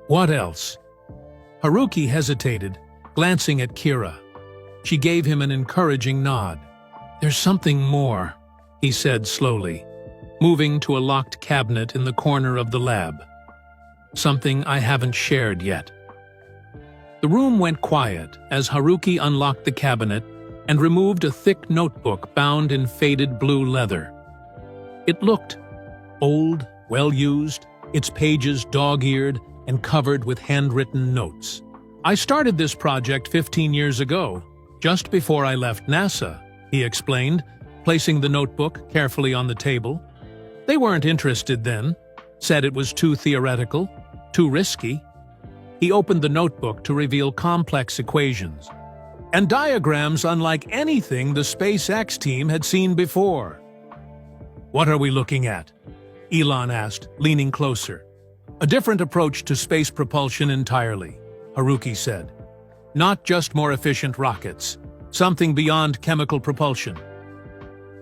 "What else?" Haruki hesitated, glancing at Kira. She gave him an encouraging nod. "There's something more," he said slowly, moving to a locked cabinet in the corner of the lab. "Something I haven't shared yet." The room went quiet as Haruki unlocked the cabinet and removed a thick notebook bound in faded blue leather. It looked old, well-used, its pages dog-eared and covered with handwritten notes. "I started this project 15 years ago, just before I left NASA," he explained, placing the notebook carefully on the table. "They weren't interested then, said it was too theoretical, too risky." He opened the notebook to reveal complex equations and diagrams unlike anything the SpaceX team had seen before. "What are we looking at?" Elon asked, leaning closer. "A different approach to space propulsion entirely," Haruki said. "Not just more efficient rockets, something beyond chemical propulsion."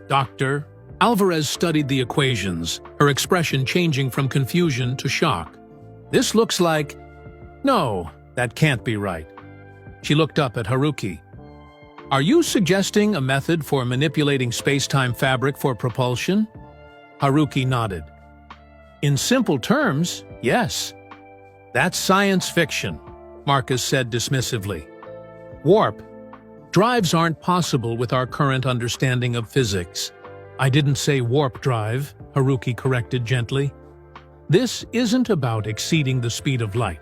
Dr. Alvarez studied the equations, her expression changing from confusion to shock. "This looks like... No, that can't be right." She looked up at Haruki. "Are you suggesting a method for manipulating space-time fabric for propulsion?" Haruki nodded. "In simple terms, yes." "That's science fiction," Marcus said dismissively. "Warp drives aren't possible with our current understanding of physics." "I didn't say warp drive," Haruki corrected gently. "This isn't about exceeding the speed of light.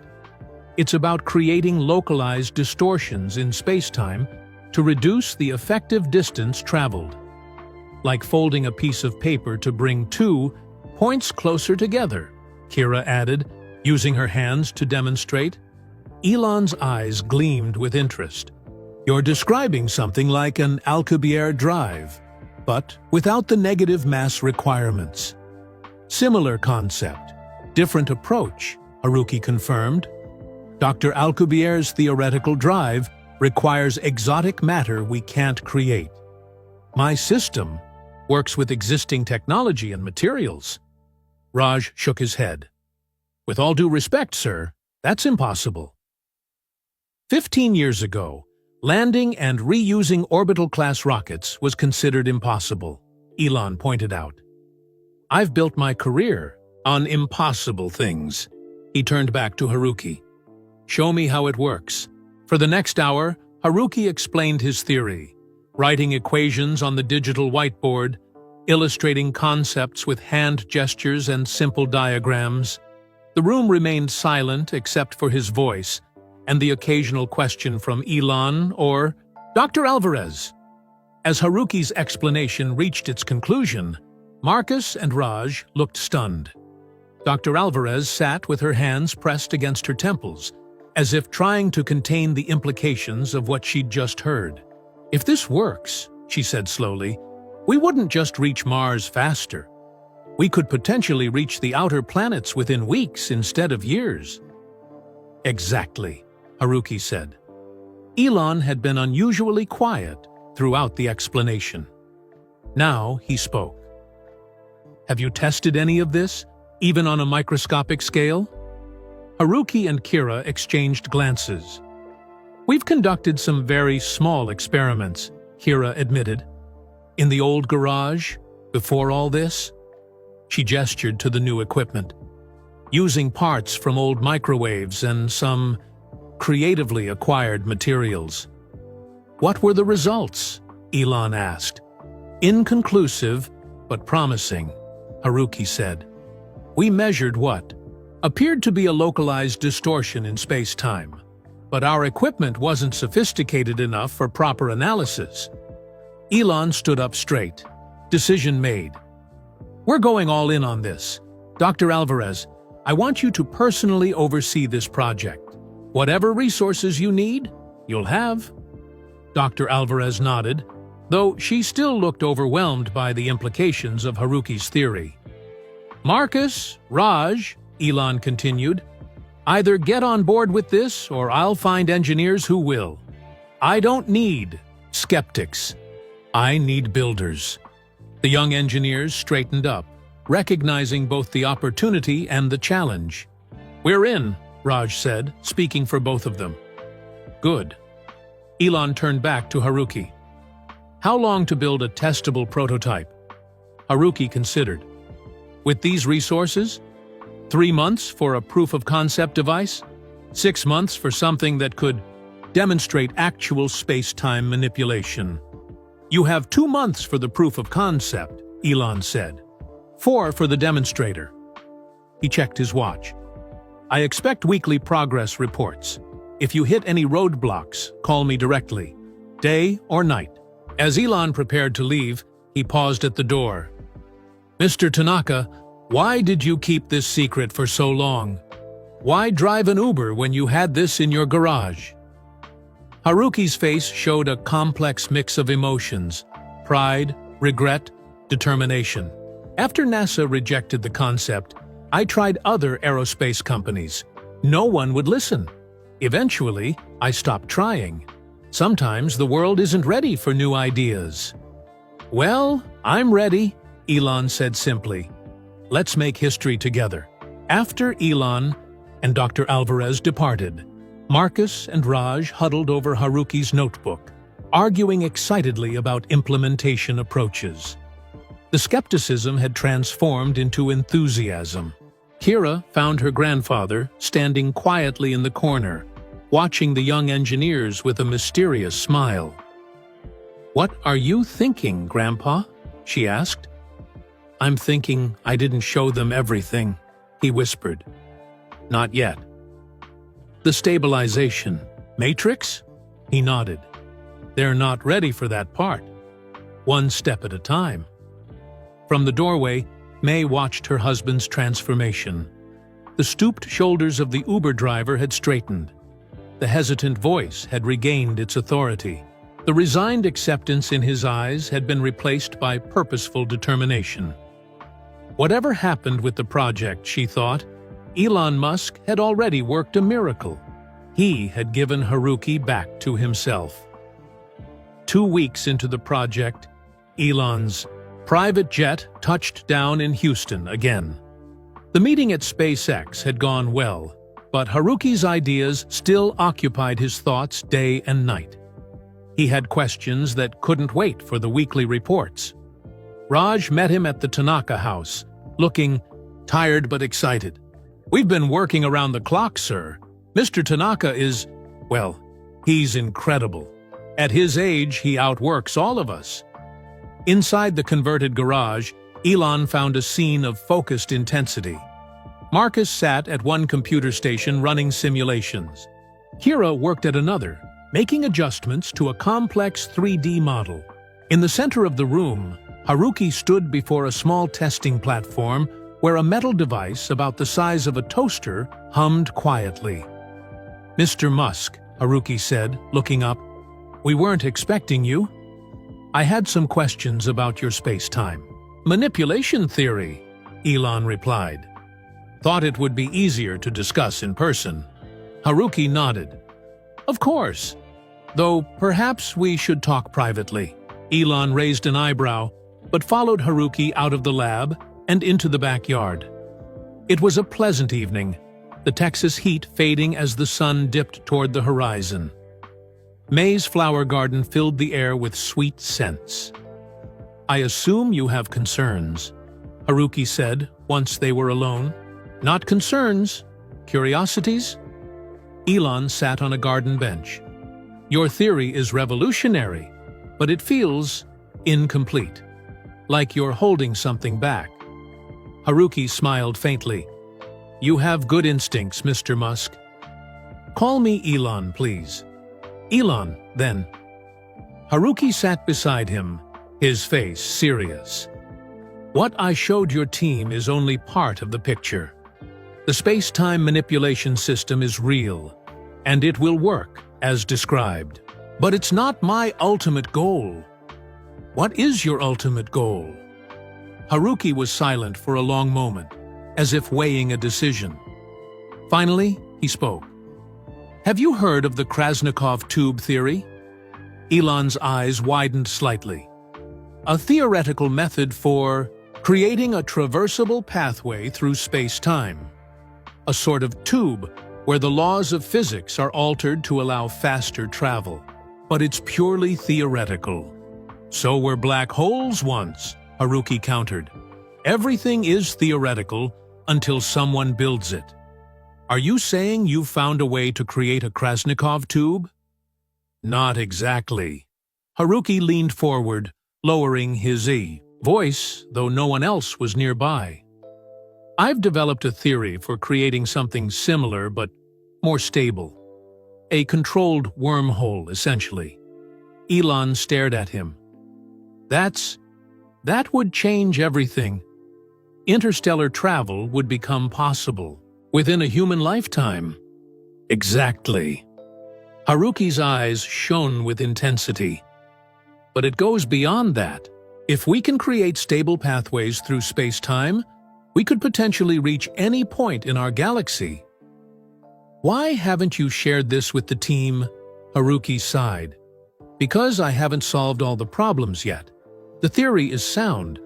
It's about creating localized distortions in space-time to reduce the effective distance traveled. Like folding a piece of paper to bring 2 points closer together," Kira added, using her hands to demonstrate. Elon's eyes gleamed with interest. "You're describing something like an Alcubierre drive, but without the negative mass requirements." "Similar concept, different approach," Haruki confirmed. "Dr. Alcubierre's theoretical drive requires exotic matter we can't create. My system works with existing technology and materials." Raj shook his head. "With all due respect, sir, that's impossible." 15 years ago, landing and reusing orbital-class rockets was considered impossible, Elon pointed out. "I've built my career on impossible things." He turned back to Haruki. "Show me how it works." For the next hour, Haruki explained his theory, writing equations on the digital whiteboard, illustrating concepts with hand gestures and simple diagrams. The room remained silent except for his voice and the occasional question from Elon or Dr. Alvarez. As Haruki's explanation reached its conclusion, Marcus and Raj looked stunned. Dr. Alvarez sat with her hands pressed against her temples, as if trying to contain the implications of what she'd just heard. "If this works," she said slowly, "we wouldn't just reach Mars faster. We could potentially reach the outer planets within weeks instead of years." "Exactly," Haruki said. Elon had been unusually quiet throughout the explanation. Now he spoke. "Have you tested any of this, even on a microscopic scale?" Haruki and Kira exchanged glances. "We've conducted some very small experiments," Kira admitted. "In the old garage, before all this?" She gestured to the new equipment. "Using parts from old microwaves and some creatively acquired materials." "What were the results?" Elon asked. "Inconclusive, but promising," Haruki said. "We measured what appeared to be a localized distortion in space-time, but our equipment wasn't sophisticated enough for proper analysis." Elon stood up straight. Decision made. "We're going all in on this. Dr. Alvarez, I want you to personally oversee this project. Whatever resources you need, you'll have." Dr. Alvarez nodded, though she still looked overwhelmed by the implications of Haruki's theory. "Marcus, Raj," Elon continued, "either get on board with this or I'll find engineers who will. I don't need skeptics. I need builders." The young engineers straightened up, recognizing both the opportunity and the challenge. "We're in," Raj said, speaking for both of them. "Good." Elon turned back to Haruki. "How long to build a testable prototype?" Haruki considered. "With these resources? 3 months for a proof-of-concept device? 6 months for something that could demonstrate actual space-time manipulation." "You have 2 months for the proof of concept," Elon said. 4 for the demonstrator. He checked his watch. I expect weekly progress reports. If you hit any roadblocks, call me directly, day or night. As Elon prepared to leave, he paused at the door. Mr. Tanaka, why did you keep this secret for so long? Why drive an Uber when you had this in your garage? Haruki's face showed a complex mix of emotions: pride, regret, determination. After NASA rejected the concept, I tried other aerospace companies. No one would listen. Eventually, I stopped trying. Sometimes the world isn't ready for new ideas. Well, I'm ready, Elon said simply. Let's make history together. After Elon and Dr. Alvarez departed, Marcus and Raj huddled over Haruki's notebook, arguing excitedly about implementation approaches. The skepticism had transformed into enthusiasm. Kira found her grandfather standing quietly in the corner, watching the young engineers with a mysterious smile. "What are you thinking, Grandpa?" she asked. "I'm thinking I didn't show them everything," he whispered. "Not yet." "The stabilization matrix?" He nodded. "They're not ready for that part. One step at a time." From the doorway, May watched her husband's transformation. The stooped shoulders of the Uber driver had straightened. The hesitant voice had regained its authority. The resigned acceptance in his eyes had been replaced by purposeful determination. Whatever happened with the project, she thought, Elon Musk had already worked a miracle. He had given Haruki back to himself. 2 weeks into the project, Elon's private jet touched down in Houston again. The meeting at SpaceX had gone well, but Haruki's ideas still occupied his thoughts day and night. He had questions that couldn't wait for the weekly reports. Raj met him at the Tanaka house, looking tired but excited. "We've been working around the clock, sir. Mr. Tanaka is, well, he's incredible. At his age, he outworks all of us." Inside the converted garage, Elon found a scene of focused intensity. Marcus sat at one computer station running simulations. Kira worked at another, making adjustments to a complex 3D model. In the center of the room, Haruki stood before a small testing platform where a metal device about the size of a toaster hummed quietly. "Mr. Musk," Haruki said, looking up, "we weren't expecting you. I had some questions about your space-time." "Manipulation theory," Elon replied. "Thought it would be easier to discuss in person." Haruki nodded. "Of course. Though perhaps we should talk privately." Elon raised an eyebrow, but followed Haruki out of the lab and into the backyard. It was a pleasant evening, the Texas heat fading as the sun dipped toward the horizon. May's flower garden filled the air with sweet scents. "I assume you have concerns," Haruki said once they were alone. "Not concerns, curiosities?" Elon sat on a garden bench. "Your theory is revolutionary, but it feels incomplete, like you're holding something back." Haruki smiled faintly. "You have good instincts, Mr. Musk." "Call me Elon, please." "Elon, then." Haruki sat beside him, his face serious. "What I showed your team is only part of the picture. The space-time manipulation system is real, and it will work as described. But it's not my ultimate goal." "What is your ultimate goal?" Haruki was silent for a long moment, as if weighing a decision. Finally, he spoke. "Have you heard of the Krasnikov tube theory?" Elon's eyes widened slightly. "A theoretical method for creating a traversable pathway through space-time. A sort of tube where the laws of physics are altered to allow faster travel. But it's purely theoretical." "So were black holes once," Haruki countered. "Everything is theoretical until someone builds it. Are you saying you've found a way to create a Krasnikov tube?" "Not exactly." Haruki leaned forward, lowering his E. voice, though no one else was nearby. I've developed a theory for creating something similar but more stable. A controlled wormhole, essentially. Elon stared at him. That would change everything. Interstellar travel would become possible within a human lifetime. Exactly. Haruki's eyes shone with intensity. But it goes beyond that. If we can create stable pathways through space-time, we could potentially reach any point in our galaxy. Why haven't you shared this with the team? Haruki sighed. Because I haven't solved all the problems yet. The theory is sound,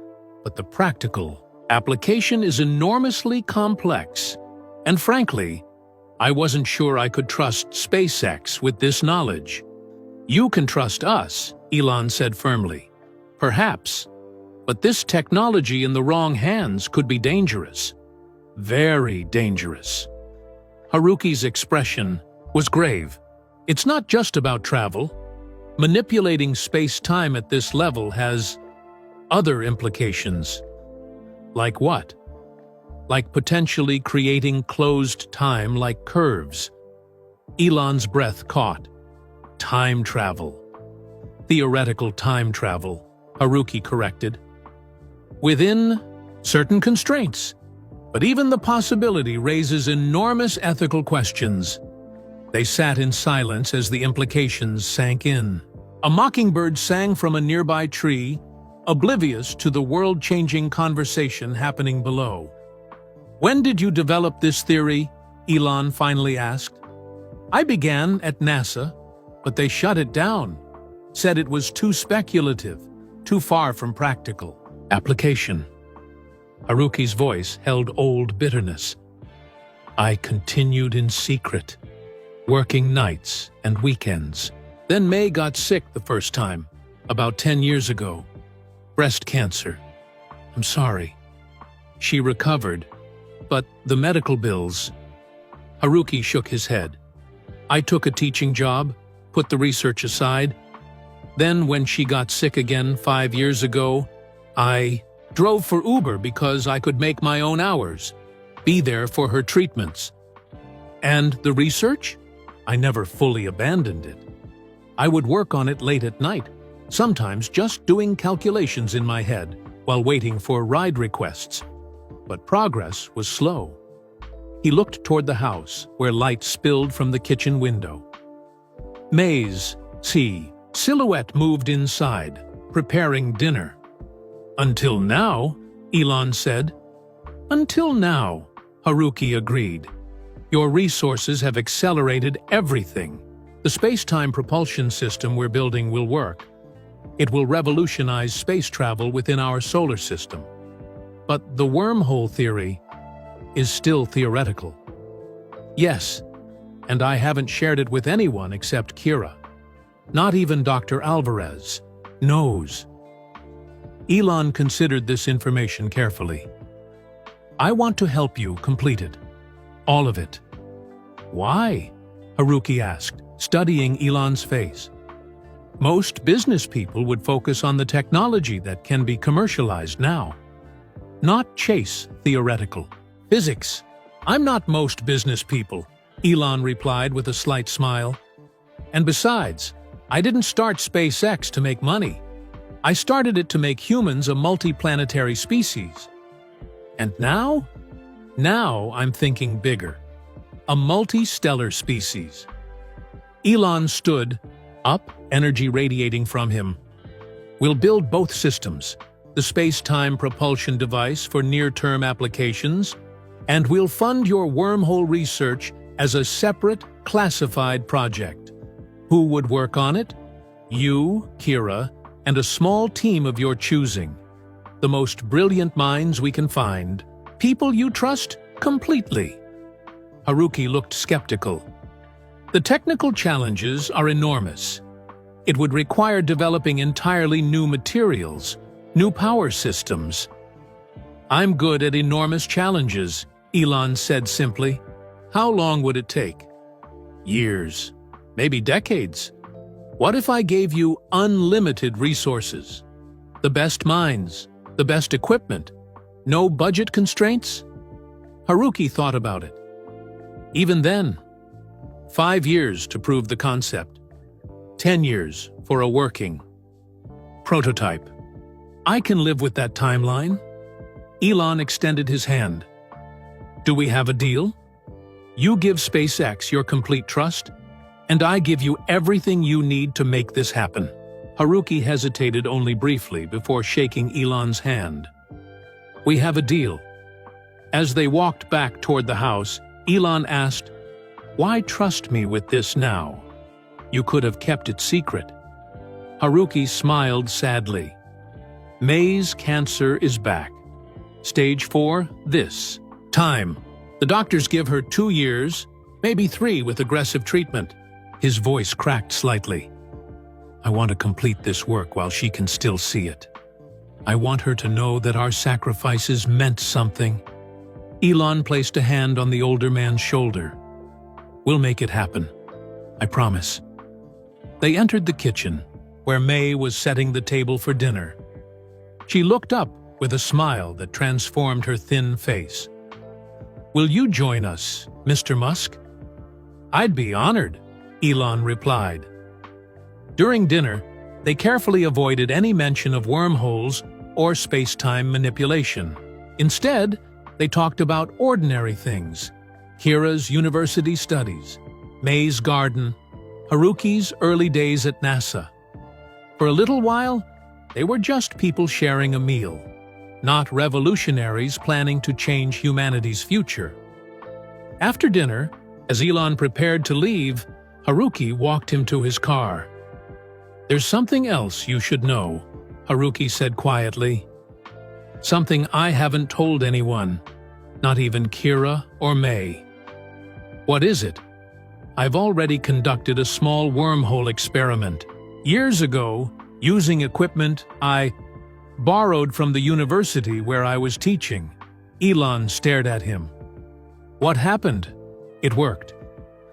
but the practical application is enormously complex. And frankly, I wasn't sure I could trust SpaceX with this knowledge. You can trust us, Elon said firmly. Perhaps, but this technology in the wrong hands could be dangerous. Very dangerous. Haruki's expression was grave. It's not just about travel. Manipulating space-time at this level has other implications. Like what? Like potentially creating closed time like curves. Elon's breath caught. Time travel. Theoretical time travel, Haruki corrected. Within certain constraints. But even the possibility raises enormous ethical questions. They sat in silence as the implications sank in. A mockingbird sang from a nearby tree, oblivious to the world-changing conversation happening below. When did you develop this theory? Elon finally asked. I began at NASA, but they shut it down. Said it was too speculative, too far from practical application. Haruki's voice held old bitterness. I continued in secret, working nights and weekends. Then May got sick the first time, about 10 years ago. Breast cancer. I'm sorry. She recovered, but the medical bills. Haruki shook his head. I took a teaching job, put the research aside. Then when she got sick again 5 years ago, I drove for Uber because I could make my own hours, be there for her treatments. And the research? I never fully abandoned it. I would work on it late at night, sometimes just doing calculations in my head while waiting for ride requests. But progress was slow. He looked toward the house, where light spilled from the kitchen window. May's silhouette moved inside, preparing dinner. Until now, Elon said. Until now, Haruki agreed. Your resources have accelerated everything. The space-time propulsion system we're building will work. It will revolutionize space travel within our solar system. But the wormhole theory is still theoretical. Yes, and I haven't shared it with anyone except Kira. Not even Dr. Alvarez knows. Elon considered this information carefully. I want to help you complete it. All of it. Why? Haruki asked, studying Elon's face. Most business people would focus on the technology that can be commercialized now. Not chase theoretical physics. I'm not most business people, Elon replied with a slight smile. And besides, I didn't start SpaceX to make money. I started it to make humans a multi-planetary species. And now? Now I'm thinking bigger. A multi-stellar species. Elon stood up, energy radiating from him. We'll build both systems, the space-time propulsion device for near-term applications, and we'll fund your wormhole research as a separate, classified project. Who would work on it? You, Kira, and a small team of your choosing. The most brilliant minds we can find. People you trust completely. Haruki looked skeptical. The technical challenges are enormous. It would require developing entirely new materials, new power systems. I'm good at enormous challenges, Elon said simply. How long would it take? Years, maybe decades. What if I gave you unlimited resources? The best minds, The best equipment? No budget constraints? Haruki thought about it. Even then, 5 years to prove the concept. 10 years for a working prototype. I can live with that timeline. Elon extended his hand. Do we have a deal? You give SpaceX your complete trust, and I give you everything you need to make this happen. Haruki hesitated only briefly before shaking Elon's hand. We have a deal. As they walked back toward the house, Elon asked, Why trust me with this now? You could have kept it secret. Haruki smiled sadly. May's cancer is back. Stage 4, this. Time. The doctors give her 2 years, maybe 3 with aggressive treatment. His voice cracked slightly. I want to complete this work while she can still see it. I want her to know that our sacrifices meant something. Elon placed a hand on the older man's shoulder. We'll make it happen. I promise. They entered the kitchen, where May was setting the table for dinner. She looked up with a smile that transformed her thin face. Will you join us, Mr. Musk? I'd be honored, Elon replied. During dinner, they carefully avoided any mention of wormholes or space-time manipulation. Instead, they talked about ordinary things: Kira's university studies, May's garden, Haruki's early days at NASA. For a little while, they were just people sharing a meal, not revolutionaries planning to change humanity's future. After dinner, as Elon prepared to leave, Haruki walked him to his car. There's something else you should know, Haruki said quietly. Something I haven't told anyone, not even Kira or May. What is it? I've already conducted a small wormhole experiment. Years ago, using equipment I borrowed from the university where I was teaching. Elon stared at him. What happened? It worked.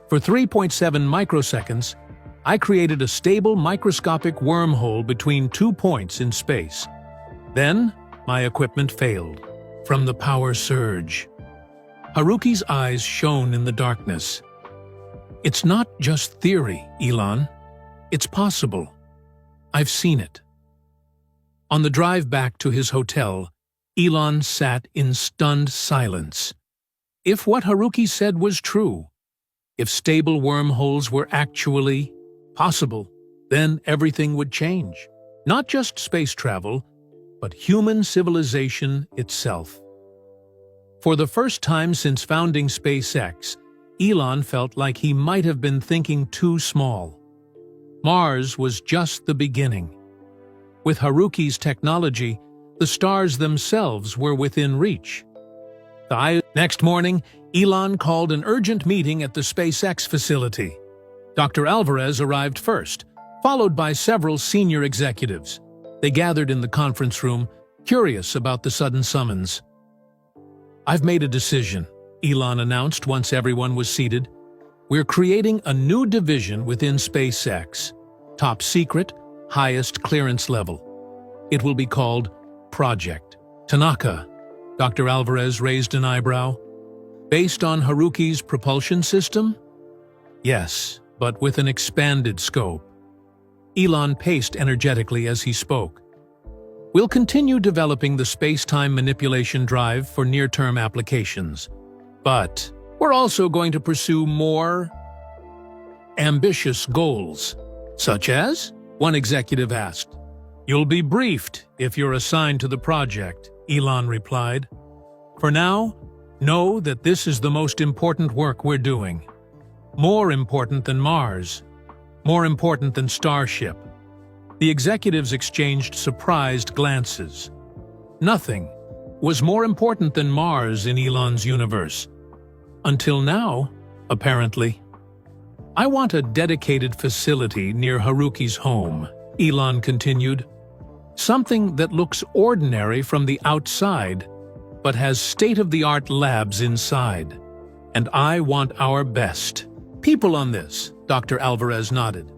For 3.7 microseconds, I created a stable microscopic wormhole between 2 points in space. Then, my equipment failed from the power surge. Haruki's eyes shone in the darkness. It's not just theory, Elon. It's possible. I've seen it. On the drive back to his hotel, Elon sat in stunned silence. If what Haruki said was true, if stable wormholes were actually possible, then everything would change. Not just space travel, but human civilization itself. For the first time since founding SpaceX, Elon felt like he might have been thinking too small. Mars was just the beginning. With Haruki's technology, the stars themselves were within reach. Next morning, Elon called an urgent meeting at the SpaceX facility. Dr. Alvarez arrived first, followed by several senior executives. They gathered in the conference room, curious about the sudden summons. I've made a decision, Elon announced once everyone was seated. We're creating a new division within SpaceX. Top secret, highest clearance level. It will be called Project Tanaka. Dr. Alvarez raised an eyebrow. Based on Haruki's propulsion system? Yes, but with an expanded scope. Elon paced energetically as he spoke. We'll continue developing the space-time manipulation drive for near-term applications. But we're also going to pursue more ambitious goals. Such as? One executive asked. You'll be briefed if you're assigned to the project, Elon replied. For now, know that this is the most important work we're doing. More important than Mars. More important than Starship. The executives exchanged surprised glances. Nothing was more important than Mars in Elon's universe. Until now, apparently. I want a dedicated facility near Haruki's home, Elon continued. Something that looks ordinary from the outside, but has state-of-the-art labs inside. And I want our best people on this, Dr. Alvarez nodded.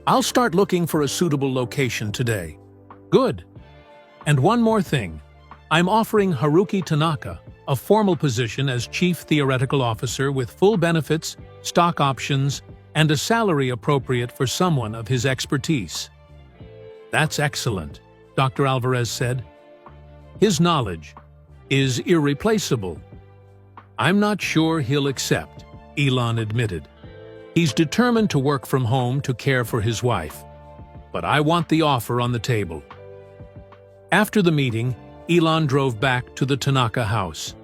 I'll start looking for a suitable location today. Good. And one more thing. I'm offering Haruki Tanaka a formal position as Chief Theoretical Officer with full benefits, stock options, and a salary appropriate for someone of his expertise. That's excellent, Dr. Alvarez said. His knowledge is irreplaceable. I'm not sure he'll accept, Elon admitted. He's determined to work from home to care for his wife. But I want the offer on the table. After the meeting, Elon drove back to the Tanaka house.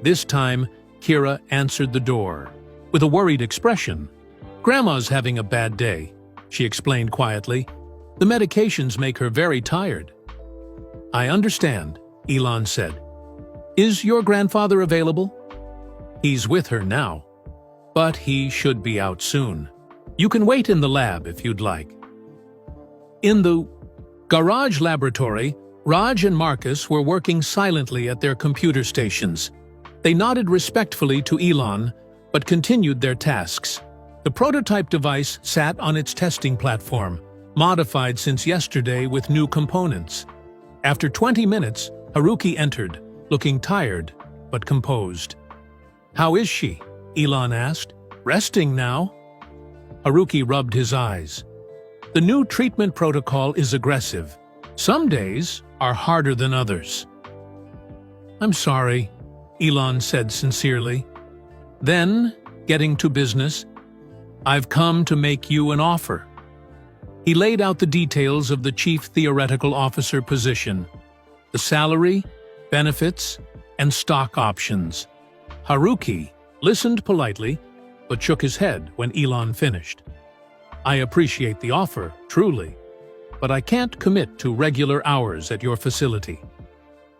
This time, Kira answered the door with a worried expression. "Grandma's having a bad day," she explained quietly. "The medications make her very tired." "I understand," Elon said. "Is your grandfather available?" "He's with her now, but he should be out soon. You can wait in the lab if you'd like." In the garage laboratory, Raj and Marcus were working silently at their computer stations. They nodded respectfully to Elon, but continued their tasks. The prototype device sat on its testing platform, modified since yesterday with new components. After 20 minutes, Haruki entered, looking tired but composed. "How is she?" Elon asked. "Resting now?" Haruki rubbed his eyes. "The new treatment protocol is aggressive. Some days are harder than others." "I'm sorry," Elon said sincerely. Then, getting to business, "I've come to make you an offer." He laid out the details of the Chief Theoretical Officer position, the salary, benefits, and stock options. Haruki listened politely, but shook his head when Elon finished. "I appreciate the offer, truly, but I can't commit to regular hours at your facility.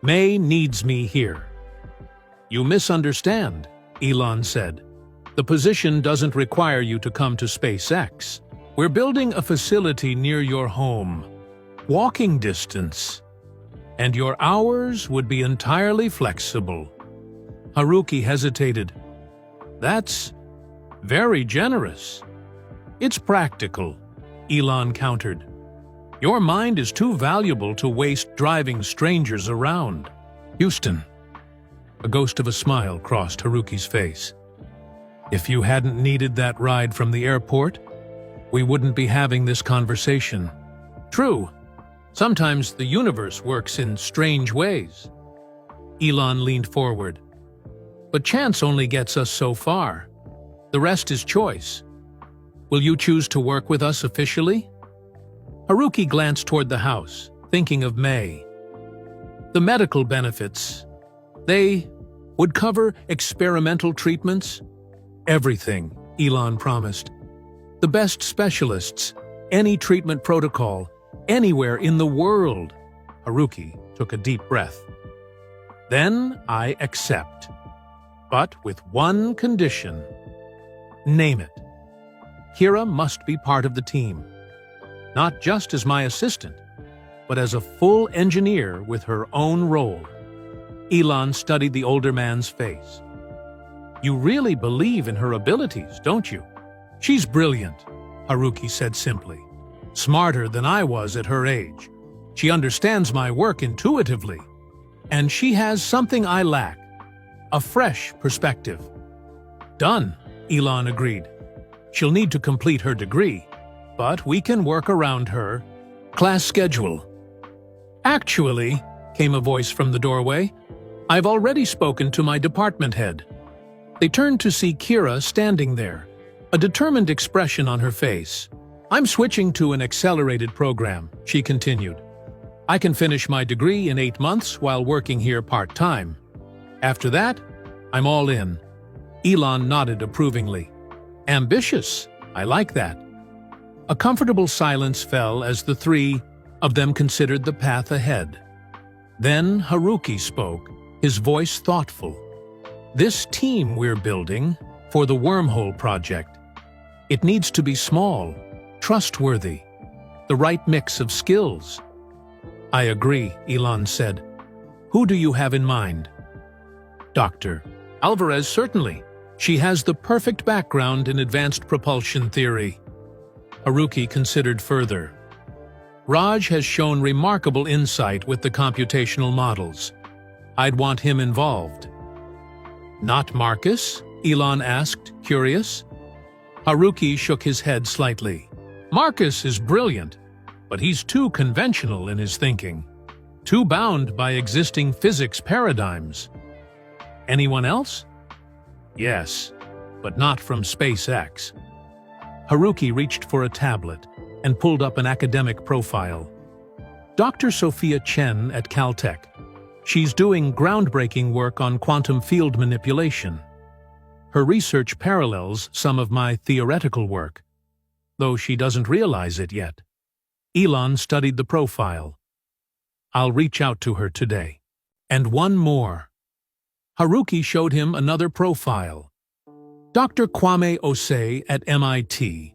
May needs me here." "You misunderstand," Elon said. "The position doesn't require you to come to SpaceX. We're building a facility near your home, walking distance, and your hours would be entirely flexible." Haruki hesitated. "That's very generous." "It's practical," Elon countered. "Your mind is too valuable to waste driving strangers around." "Houston." A ghost of a smile crossed Haruki's face. "If you hadn't needed that ride from the airport, we wouldn't be having this conversation." "True. Sometimes the universe works in strange ways." Elon leaned forward. "But chance only gets us so far. The rest is choice. Will you choose to work with us officially?" Haruki glanced toward the house, thinking of May. "The medical benefits. They would cover experimental treatments." "Everything," Elon promised. "The best specialists, any treatment protocol, anywhere in the world." Haruki took a deep breath. "Then I accept. But with one condition." "Name it." "Kira must be part of the team. Not just as my assistant, but as a full engineer with her own role." Elon studied the older man's face. "You really believe in her abilities, don't you?" "She's brilliant," Haruki said simply. "Smarter than I was at her age. She understands my work intuitively. And she has something I lack, a fresh perspective." "Done," Elon agreed. "She'll need to complete her degree, but we can work around her class schedule." "Actually," came a voice from the doorway, "I've already spoken to my department head." They turned to see Kira standing there, a determined expression on her face. "I'm switching to an accelerated program," she continued. "I can finish my degree in 8 months while working here part-time. After that, I'm all in." Elon nodded approvingly. "Ambitious. I like that." A comfortable silence fell as the three of them considered the path ahead. Then Haruki spoke, his voice thoughtful. "This team we're building for the Wormhole Project, it needs to be small, trustworthy, the right mix of skills." "I agree," Elon said. "Who do you have in mind?" "Dr. Alvarez, certainly. She has the perfect background in advanced propulsion theory." Haruki considered further. Raj has shown remarkable insight with the computational models. I'd want him involved." "Not Marcus?" Elon asked, curious. Haruki shook his head slightly. "Marcus is brilliant, but he's too conventional in his thinking, too bound by existing physics paradigms." "Anyone else?" "Yes, but not from SpaceX." Haruki reached for a tablet and pulled up an academic profile. Dr. Sophia Chen at Caltech. She's doing groundbreaking work on quantum field manipulation. Her research parallels some of my theoretical work, though she doesn't realize it yet. Elon studied the profile. "I'll reach out to her today." And one more. Haruki showed him another profile. Dr. Kwame Osei at MIT.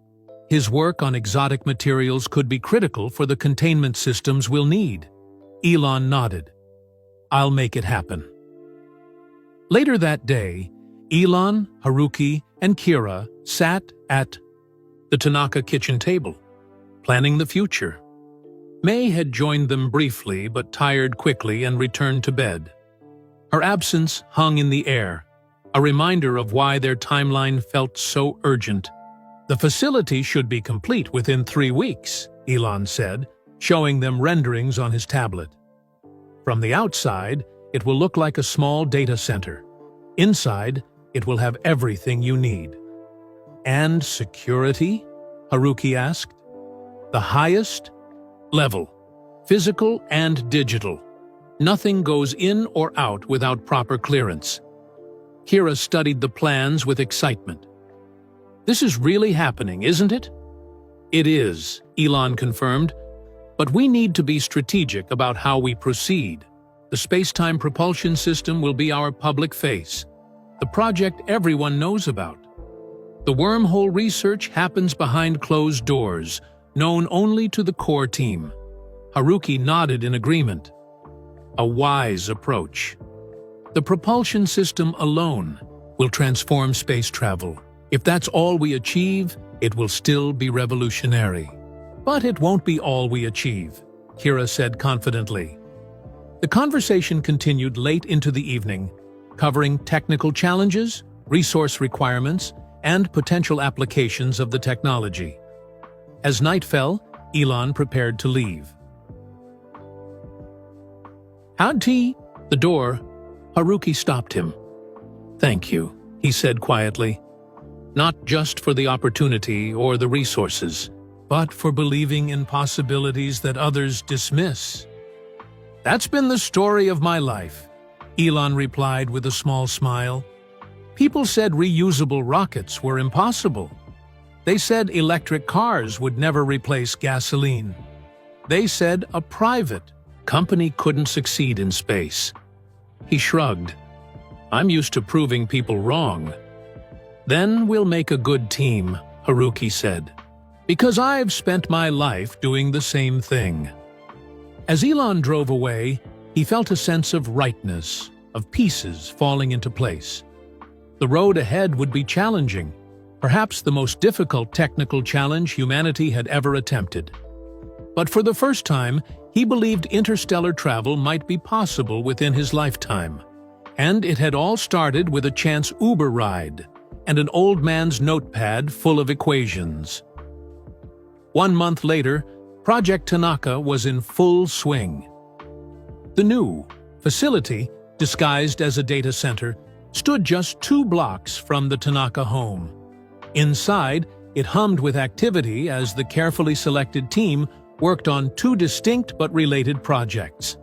His work on exotic materials could be critical for the containment systems we'll need. Elon nodded. "I'll make it happen." Later that day, Elon, Haruki, and Kira sat at the Tanaka kitchen table, planning the future. May had joined them briefly but tired quickly and returned to bed. Her absence hung in the air, a reminder of why their timeline felt so urgent. "The facility should be complete within 3 weeks," Elon said, showing them renderings on his tablet. "From the outside, it will look like a small data center. Inside, it will have everything you need." "And security?" Haruki asked. "The highest level, physical and digital. Nothing goes in or out without proper clearance." Kira studied the plans with excitement. "This is really happening, isn't it?" "It is," Elon confirmed, "but we need to be strategic about how we proceed. The space-time propulsion system will be our public face, the project everyone knows about. The wormhole research happens behind closed doors, known only to the core team." Haruki nodded in agreement. "A wise approach. The propulsion system alone will transform space travel. If that's all we achieve, it will still be revolutionary." "But it won't be all we achieve," Kira said confidently. The conversation continued late into the evening, covering technical challenges, resource requirements, and potential applications of the technology. As night fell, Elon prepared to leave. "How'd the door?" Haruki stopped him. "Thank you," he said quietly. "Not just for the opportunity or the resources, but for believing in possibilities that others dismiss." "That's been the story of my life," Elon replied with a small smile. "People said reusable rockets were impossible. They said electric cars would never replace gasoline. They said a private company couldn't succeed in space." He shrugged. "I'm used to proving people wrong." "Then we'll make a good team," Haruki said, "because I've spent my life doing the same thing." As Elon drove away, he felt a sense of rightness, of pieces falling into place. The road ahead would be challenging, perhaps the most difficult technical challenge humanity had ever attempted. But for the first time, he believed interstellar travel might be possible within his lifetime. And it had all started with a chance Uber ride and an old man's notepad full of equations. 1 month later, Project Tanaka was in full swing. The new facility, disguised as a data center, stood just 2 blocks from the Tanaka home. Inside, it hummed with activity as the carefully selected team worked on 2 distinct but related projects.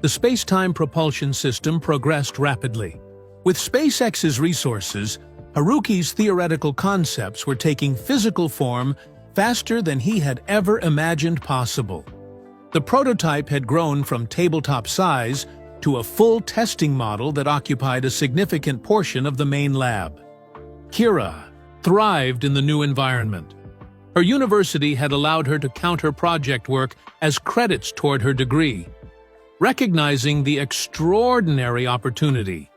The space-time propulsion system progressed rapidly. With SpaceX's resources, Haruki's theoretical concepts were taking physical form faster than he had ever imagined possible. The prototype had grown from tabletop size to a full testing model that occupied a significant portion of the main lab. Kira thrived in the new environment. Her university had allowed her to count her project work as credits toward her degree, recognizing the extraordinary opportunity.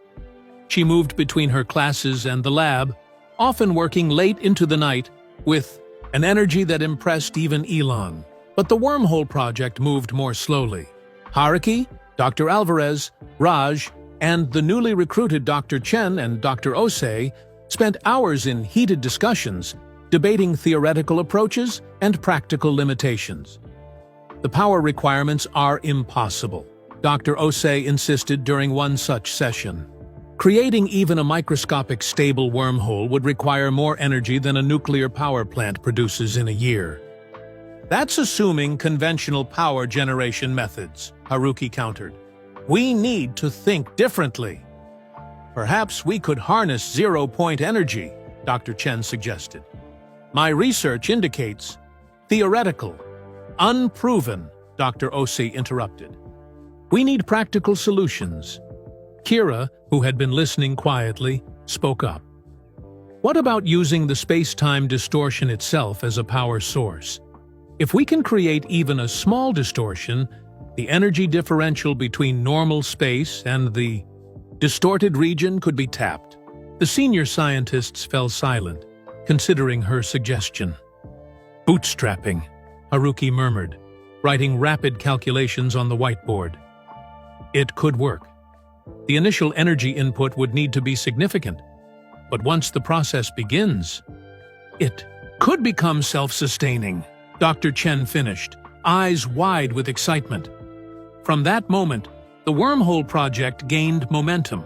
She moved between her classes and the lab, often working late into the night with an energy that impressed even Elon. But the wormhole project moved more slowly. Haruki, Dr. Alvarez, Raj, and the newly recruited Dr. Chen and Dr. Osei spent hours in heated discussions, debating theoretical approaches and practical limitations. The power requirements are impossible, Dr. Osei insisted during one such session. Creating even a microscopic stable wormhole would require more energy than a nuclear power plant produces in a year. That's assuming conventional power generation methods, Haruki countered. We need to think differently. Perhaps we could harness zero-point energy, Dr. Chen suggested. My research indicates theoretical, unproven, Dr. Osei interrupted. We need practical solutions. Kira, who had been listening quietly, spoke up. What about using the space-time distortion itself as a power source? If we can create even a small distortion, the energy differential between normal space and the distorted region could be tapped. The senior scientists fell silent, considering her suggestion. Bootstrapping, Haruki murmured, writing rapid calculations on the whiteboard. It could work. The initial energy input would need to be significant, but once the process begins, it could become self-sustaining. Dr. Chen finished, eyes wide with excitement. From that moment, the wormhole project gained momentum.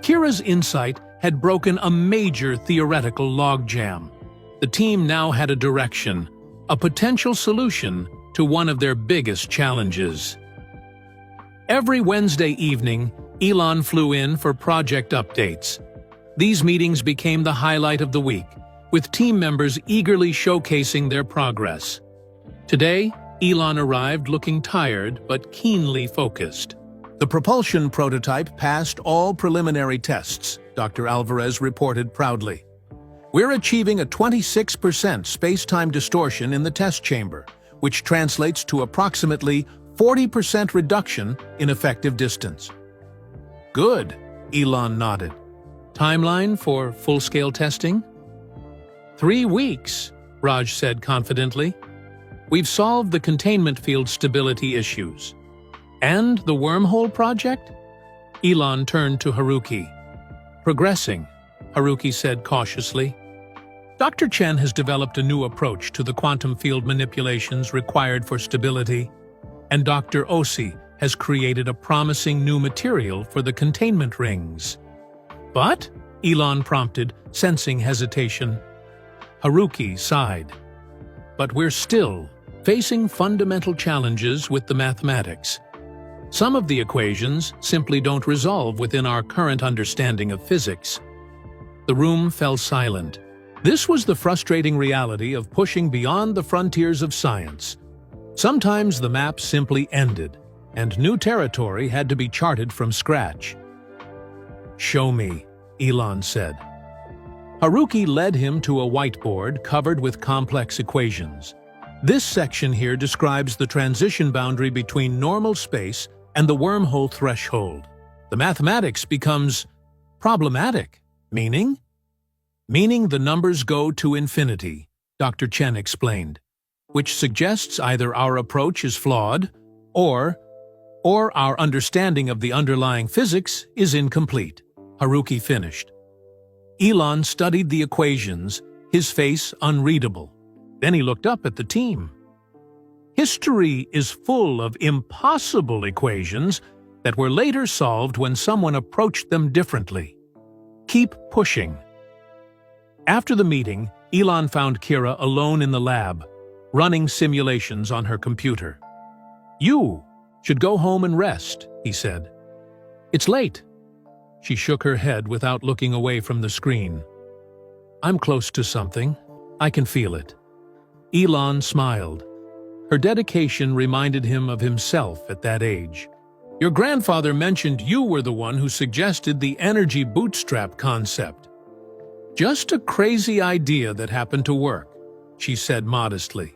Kira's insight had broken a major theoretical logjam. The team now had a direction, a potential solution to one of their biggest challenges. Every Wednesday evening, Elon flew in for project updates. These meetings became the highlight of the week, with team members eagerly showcasing their progress. Today, Elon arrived looking tired but keenly focused. The propulsion prototype passed all preliminary tests, Dr. Alvarez reported proudly. We're achieving a 26% space-time distortion in the test chamber, which translates to approximately 40% reduction in effective distance. Good, Elon nodded. Timeline for full-scale testing? 3 weeks, Raj said confidently. We've solved the containment field stability issues. And the wormhole project? Elon turned to Haruki. Progressing, Haruki said cautiously. Dr. Chen has developed a new approach to the quantum field manipulations required for stability, and Dr. Osei has created a promising new material for the containment rings. But? Elon prompted, sensing hesitation. Haruki sighed. But we're still facing fundamental challenges with the mathematics. Some of the equations simply don't resolve within our current understanding of physics. The room fell silent. This was the frustrating reality of pushing beyond the frontiers of science. Sometimes the map simply ended, and new territory had to be charted from scratch. Show me, Elon said. Haruki led him to a whiteboard covered with complex equations. This section here describes the transition boundary between normal space and the wormhole threshold. The mathematics becomes problematic, meaning the numbers go to infinity, Dr. Chen explained, which suggests either our approach is flawed or our understanding of the underlying physics is incomplete. Haruki finished. Elon studied the equations, his face unreadable. Then he looked up at the team. History is full of impossible equations that were later solved when someone approached them differently. Keep pushing. After the meeting, Elon found Kira alone in the lab, running simulations on her computer. You should go home and rest, he said. It's late. She shook her head without looking away from the screen. I'm close to something. I can feel it. Elon smiled. Her dedication reminded him of himself at that age. Your grandfather mentioned you were the one who suggested the energy bootstrap concept. Just a crazy idea that happened to work, she said modestly.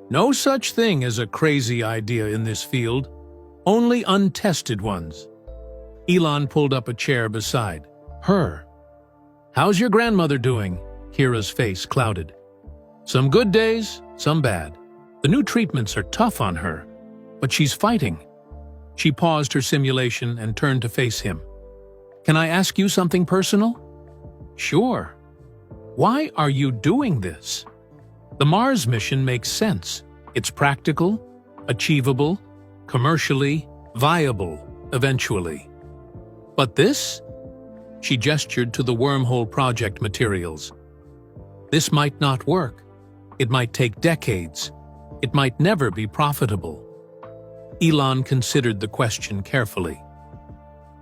No such thing as a crazy idea in this field, only untested ones. Elon pulled up a chair beside her. How's your grandmother doing? Kira's face clouded. Some good days, some bad. The new treatments are tough on her, but she's fighting. She paused her simulation and turned to face him. Can I ask you something personal? Sure. Why are you doing this? The Mars mission makes sense. It's practical, achievable, commercially viable, eventually. But this? She gestured to the wormhole project materials. This might not work. It might take decades. It might never be profitable. Elon considered the question carefully.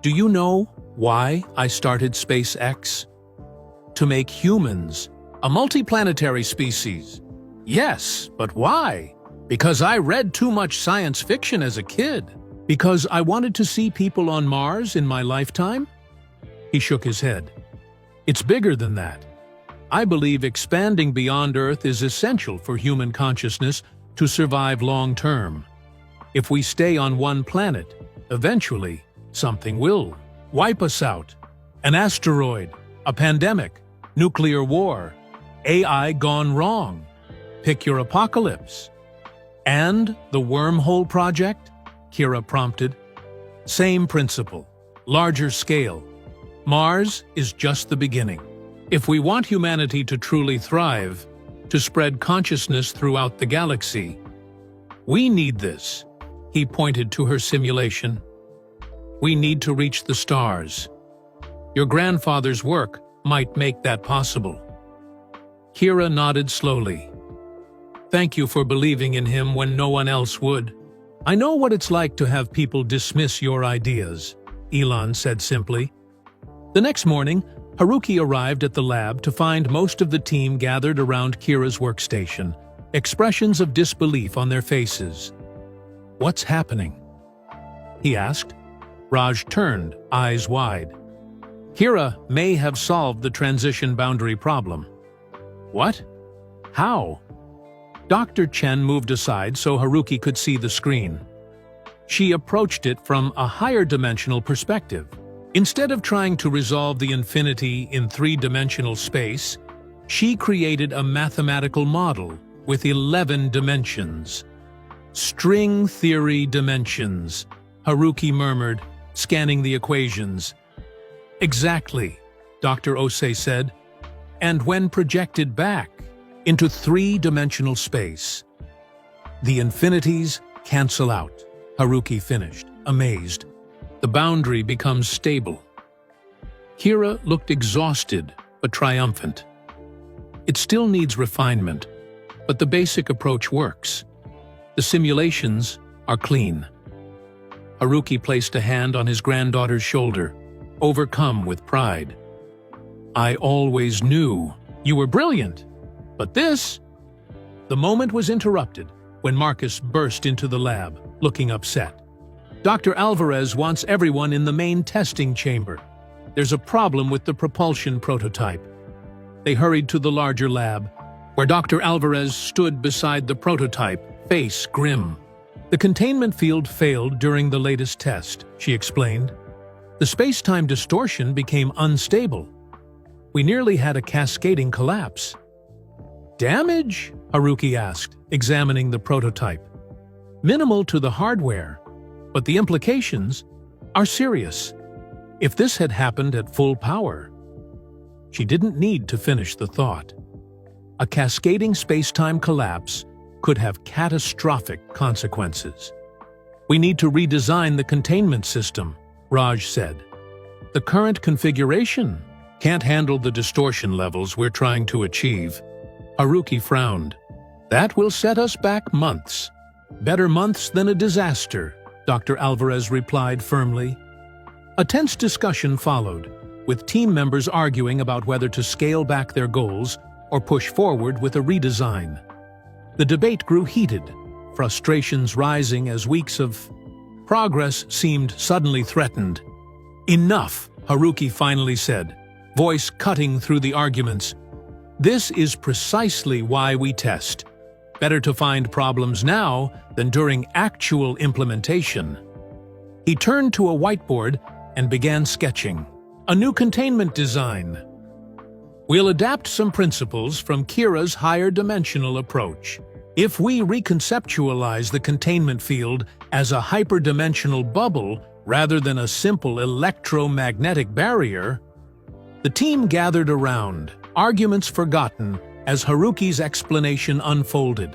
Do you know why I started SpaceX? To make humans a multiplanetary species. Yes, but why? Because I read too much science fiction as a kid. Because I wanted to see people on Mars in my lifetime? He shook his head. It's bigger than that. I believe expanding beyond Earth is essential for human consciousness to survive long-term. If we stay on one planet, eventually, something will wipe us out. An asteroid, a pandemic, nuclear war, AI gone wrong. Pick your apocalypse. And the wormhole project? Kira prompted. Same principle, larger scale. Mars is just the beginning. If we want humanity to truly thrive, to spread consciousness throughout the galaxy, we need this. He pointed to her simulation. We need to reach the stars. Your grandfather's work might make that possible. Kira nodded slowly. Thank you for believing in him when no one else would. I know what it's like to have people dismiss your ideas, Elon said simply. The next morning, Haruki arrived at the lab to find most of the team gathered around Kira's workstation, expressions of disbelief on their faces. What's happening? He asked. Raj turned, eyes wide. Kira may have solved the transition boundary problem. What? How? Dr. Chen moved aside so Haruki could see the screen. She approached it from a higher dimensional perspective. Instead of trying to resolve the infinity in three-dimensional space, she created a mathematical model with 11 dimensions. String theory dimensions, Haruki murmured, scanning the equations. Exactly, Dr. Osei said. And when projected back into three-dimensional space, the infinities cancel out, Haruki finished, amazed. The boundary becomes stable. Kira looked exhausted but triumphant. It still needs refinement, but the basic approach works. The simulations are clean. Haruki placed a hand on his granddaughter's shoulder, overcome with pride. I always knew you were brilliant, but this... The moment was interrupted when Marcus burst into the lab, looking upset. Dr. Alvarez wants everyone in the main testing chamber. There's a problem with the propulsion prototype. They hurried to the larger lab, where Dr. Alvarez stood beside the prototype, face grim. The containment field failed during the latest test, she explained. The space-time distortion became unstable. We nearly had a cascading collapse. Damage? Haruki asked, examining the prototype. Minimal to the hardware, but the implications are serious. If this had happened at full power... She didn't need to finish the thought. A cascading space-time collapse could have catastrophic consequences. We need to redesign the containment system, Raj said. The current configuration can't handle the distortion levels we're trying to achieve. Haruki frowned. That will set us back months. Better months than a disaster, Dr. Alvarez replied firmly. A tense discussion followed, with team members arguing about whether to scale back their goals or push forward with a redesign. The debate grew heated, frustrations rising as weeks of progress seemed suddenly threatened. Enough, Haruki finally said, voice cutting through the arguments. This is precisely why we test. Better to find problems now than during actual implementation. He turned to a whiteboard and began sketching. A new containment design. We'll adapt some principles from Kira's higher dimensional approach. If we reconceptualize the containment field as a hyperdimensional bubble rather than a simple electromagnetic barrier, the team gathered around, arguments forgotten, as Haruki's explanation unfolded.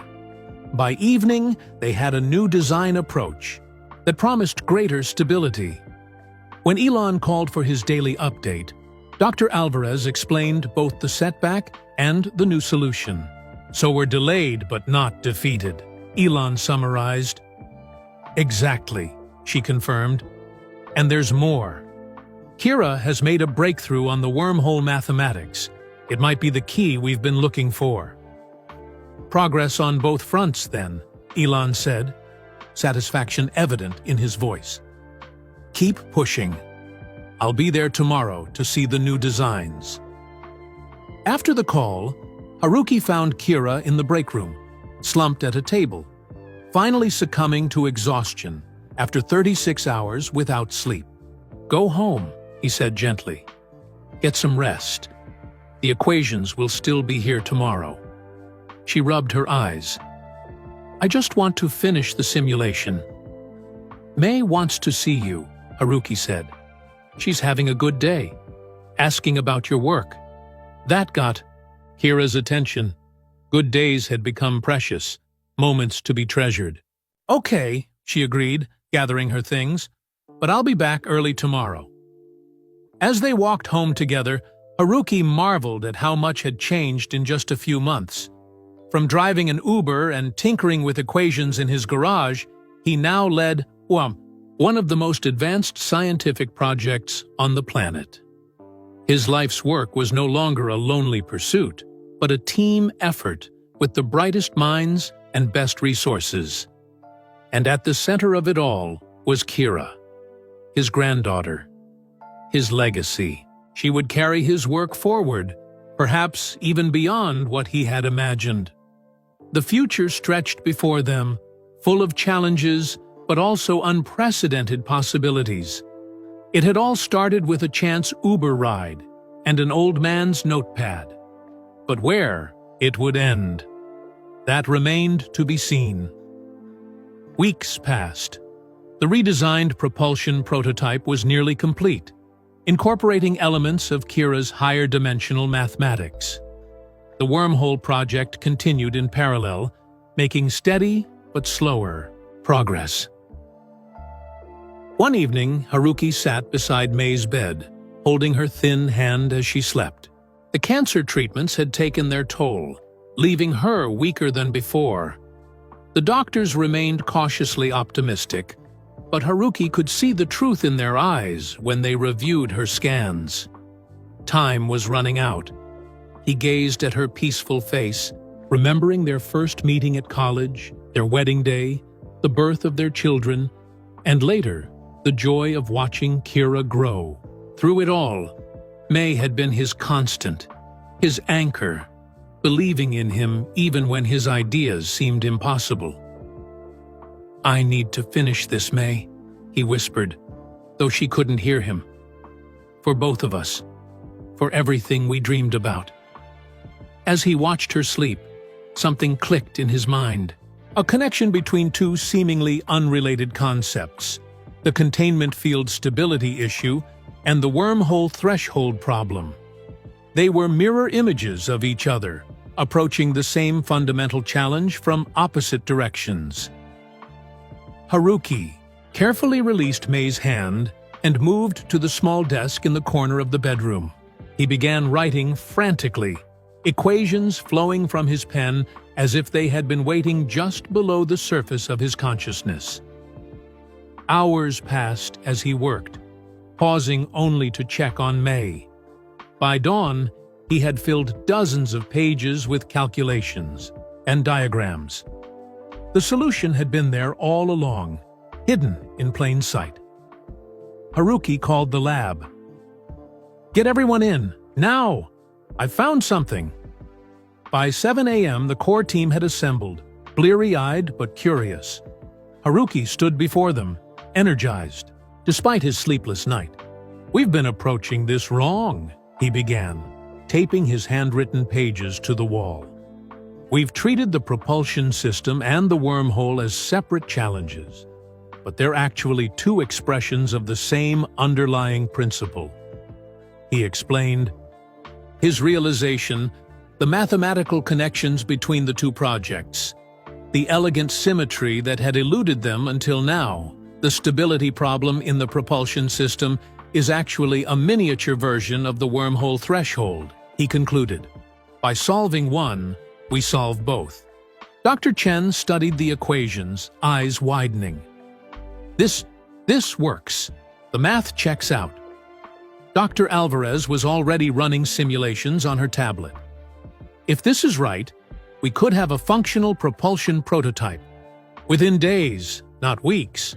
By evening, they had a new design approach that promised greater stability. When Elon called for his daily update, Dr. Alvarez explained both the setback and the new solution. "So we're delayed but not defeated," Elon summarized. "Exactly," she confirmed. "And there's more. Kira has made a breakthrough on the wormhole mathematics. It might be the key we've been looking for." "Progress on both fronts, then," Elon said, satisfaction evident in his voice. "Keep pushing. I'll be there tomorrow to see the new designs." After the call, Haruki found Kira in the break room, slumped at a table, finally succumbing to exhaustion after 36 hours without sleep. "Go home," he said gently. "Get some rest. The equations will still be here tomorrow." She rubbed her eyes. "I just want to finish the simulation." "May wants to see you," Haruki said. "She's having a good day, asking about your work." That got Kira's attention. Good days had become precious, moments to be treasured. "Okay," she agreed, gathering her things, "but I'll be back early tomorrow." As they walked home together, Haruki marveled at how much had changed in just a few months. From driving an Uber and tinkering with equations in his garage, he now led, one of the most advanced scientific projects on the planet. His life's work was no longer a lonely pursuit, but a team effort with the brightest minds and best resources. And at the center of it all was Kira, his granddaughter, his legacy. She would carry his work forward, perhaps even beyond what he had imagined. The future stretched before them, full of challenges, but also unprecedented possibilities. It had all started with a chance Uber ride and an old man's notepad. But where it would end, that remained to be seen. Weeks passed. The redesigned propulsion prototype was nearly complete, incorporating elements of Kira's higher dimensional mathematics. The wormhole project continued in parallel, making steady but slower progress. One evening, Haruki sat beside May's bed, holding her thin hand as she slept. The cancer treatments had taken their toll, leaving her weaker than before. The doctors remained cautiously optimistic, but Haruki could see the truth in their eyes when they reviewed her scans. Time was running out. He gazed at her peaceful face, remembering their first meeting at college, their wedding day, the birth of their children, and later, the joy of watching Kira grow. Through it all, May had been his constant, his anchor, believing in him even when his ideas seemed impossible. "I need to finish this, May," he whispered, though she couldn't hear him. "For both of us, for everything we dreamed about." As he watched her sleep, something clicked in his mind. A connection between two seemingly unrelated concepts: the containment field stability issue and the wormhole threshold problem. They were mirror images of each other, approaching the same fundamental challenge from opposite directions. Haruki carefully released May's hand and moved to the small desk in the corner of the bedroom. He began writing frantically, equations flowing from his pen as if they had been waiting just below the surface of his consciousness. Hours passed as he worked, pausing only to check on May. By dawn, he had filled dozens of pages with calculations and diagrams. The solution had been there all along, hidden in plain sight. Haruki called the lab. "Get everyone in, now! I've found something!" By 7 a.m., the core team had assembled, bleary-eyed but curious. Haruki stood before them, energized, despite his sleepless night. "We've been approaching this wrong," he began, taping his handwritten pages to the wall. We've treated the propulsion system and the wormhole as separate challenges, but they're actually two expressions of the same underlying principle. He explained. His realization, the mathematical connections between the two projects, the elegant symmetry that had eluded them until now. The stability problem in the propulsion system is actually a miniature version of the wormhole threshold, he concluded. By solving one, we solve both. Dr. Chen studied the equations, eyes widening. This works. The math checks out. Dr. Alvarez was already running simulations on her tablet. If this is right, we could have a functional propulsion prototype. Within days, not weeks.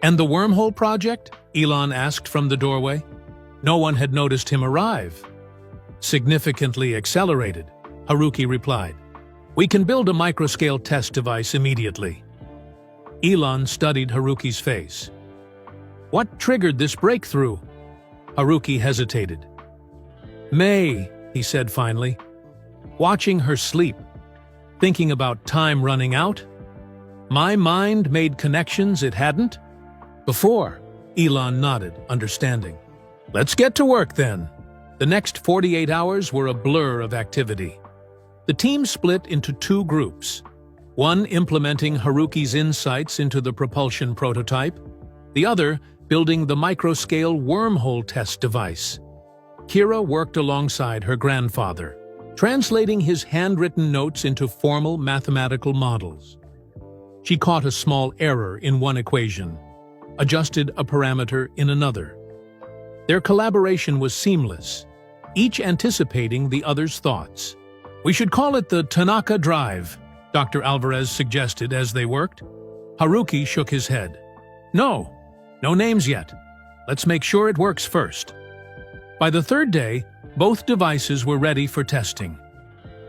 And the wormhole project? Elon asked from the doorway. No one had noticed him arrive. Significantly accelerated, Haruki replied. We can build a microscale test device immediately. Elon studied Haruki's face. What triggered this breakthrough? Haruki hesitated. May, he said finally. Watching her sleep, thinking about time running out. My mind made connections it hadn't? Before, Elon nodded, understanding. Let's get to work then. The next 48 hours were a blur of activity. The team split into two groups, one implementing Haruki's insights into the propulsion prototype, the other building the microscale wormhole test device. Kira worked alongside her grandfather, translating his handwritten notes into formal mathematical models. She caught a small error in one equation, adjusted a parameter in another. Their collaboration was seamless, each anticipating the other's thoughts. We should call it the Tanaka Drive, Dr. Alvarez suggested as they worked. Haruki shook his head. No names yet. Let's make sure it works first. By the third day, both devices were ready for testing.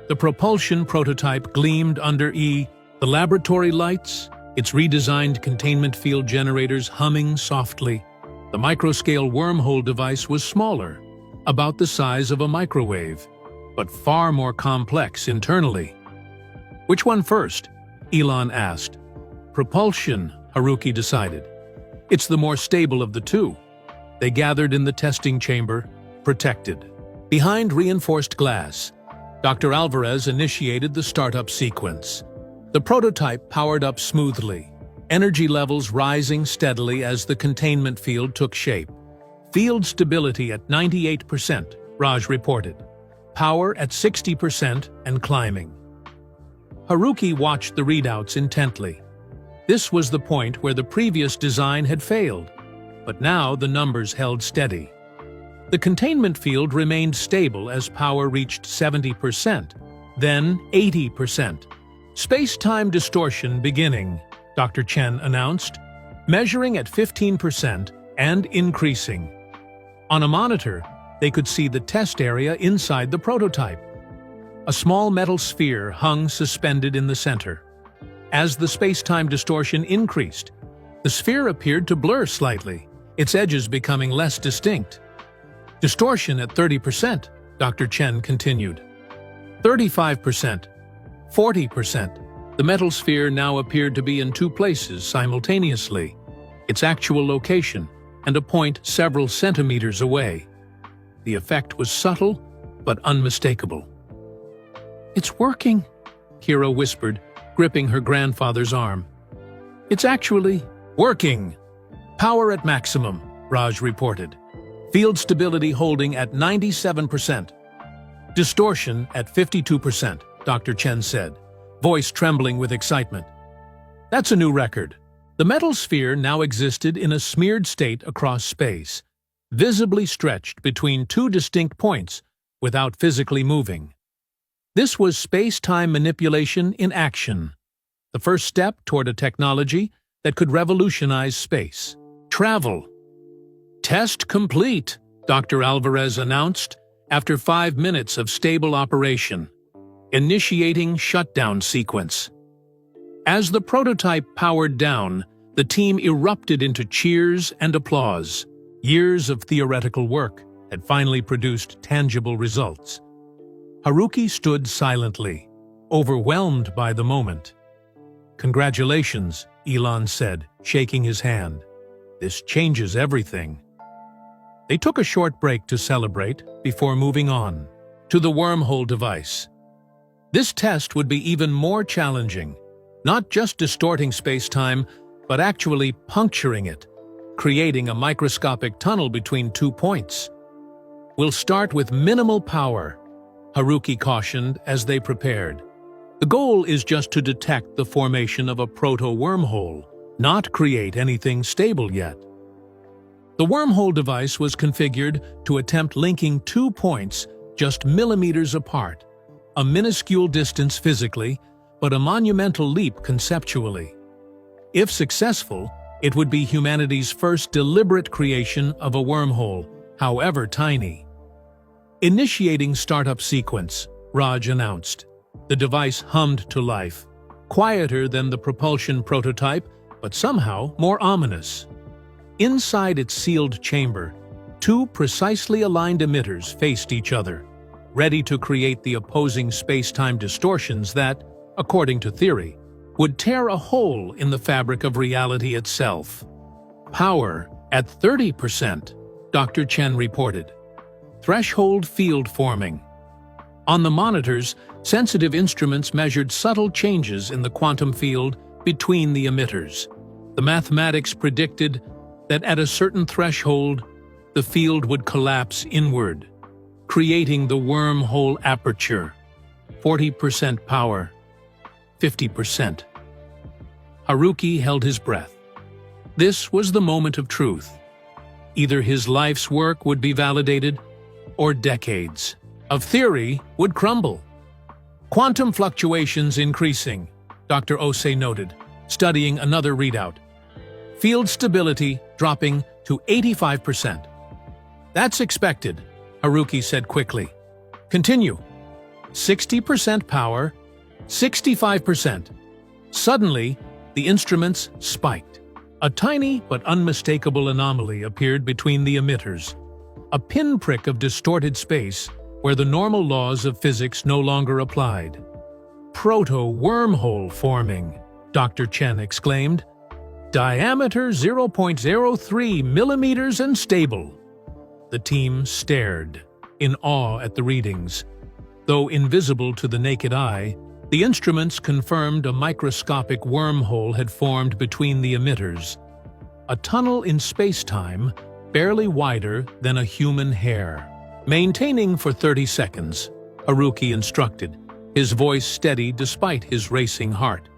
The propulsion prototype gleamed under the laboratory lights, its redesigned containment field generators humming softly. The microscale wormhole device was smaller, about the size of a microwave, but far more complex internally. Which one first? Elon asked. Propulsion, Haruki decided. It's the more stable of the two. They gathered in the testing chamber, protected. Behind reinforced glass, Dr. Alvarez initiated the startup sequence. The prototype powered up smoothly, energy levels rising steadily as the containment field took shape. Field stability at 98%, Raj reported. Power at 60% and climbing. Haruki watched the readouts intently. This was the point where the previous design had failed, but now the numbers held steady. The containment field remained stable as power reached 70%, then 80%. Space-time distortion beginning, Dr. Chen announced, measuring at 15% and increasing. On a monitor, they could see the test area inside the prototype. A small metal sphere hung suspended in the center. As the space-time distortion increased, the sphere appeared to blur slightly, its edges becoming less distinct. Distortion at 30%, Dr. Chen continued. 35%, 40%. The metal sphere now appeared to be in two places simultaneously, its actual location and a point several centimeters away. The effect was subtle but unmistakable. It's working, Kira whispered, gripping her grandfather's arm. It's actually working. Power at maximum, Raj reported. Field stability holding at 97%. Distortion at 52%, Dr. Chen said, voice trembling with excitement. That's a new record. The metal sphere now existed in a smeared state across space, visibly stretched between two distinct points without physically moving. This was space-time manipulation in action, the first step toward a technology that could revolutionize space. Travel. Test complete, Dr. Alvarez announced after 5 minutes of stable operation. Initiating shutdown sequence. As the prototype powered down, the team erupted into cheers and applause. Years of theoretical work had finally produced tangible results. Haruki stood silently, overwhelmed by the moment. "Congratulations," Elon said, shaking his hand. "This changes everything." They took a short break to celebrate before moving on to the wormhole device. This test would be even more challenging, not just distorting space-time, but actually puncturing it, creating a microscopic tunnel between 2 points. "We'll start with minimal power," Haruki cautioned as they prepared. "The goal is just to detect the formation of a proto-wormhole, not create anything stable yet." The wormhole device was configured to attempt linking 2 points just millimeters apart, a minuscule distance physically, but a monumental leap conceptually. If successful, it would be humanity's first deliberate creation of a wormhole, however tiny. "Initiating startup sequence," Raj announced. The device hummed to life, quieter than the propulsion prototype, but somehow more ominous. Inside its sealed chamber, 2 precisely aligned emitters faced each other, ready to create the opposing space-time distortions that, according to theory, would tear a hole in the fabric of reality itself. "Power at 30%, Dr. Chen reported. "Threshold field forming." On the monitors, sensitive instruments measured subtle changes in the quantum field between the emitters. The mathematics predicted that at a certain threshold, the field would collapse inward, creating the wormhole aperture. 40% power, 50%. Haruki held his breath. This was the moment of truth. Either his life's work would be validated, or decades of theory would crumble. "Quantum fluctuations increasing," Dr. Ose noted, studying another readout. "Field stability dropping to 85%. "That's expected," Haruki said quickly. "Continue." 60% power, 65%. Suddenly, the instruments spiked. A tiny but unmistakable anomaly appeared between the emitters, a pinprick of distorted space where the normal laws of physics no longer applied. "Proto-wormhole forming," Dr. Chen exclaimed. "Diameter 0.03 millimeters and stable." The team stared, in awe at the readings. Though invisible to the naked eye, the instruments confirmed a microscopic wormhole had formed between the emitters. A tunnel in space-time, barely wider than a human hair. "Maintaining for 30 seconds, Haruki instructed, his voice steady despite his racing heart.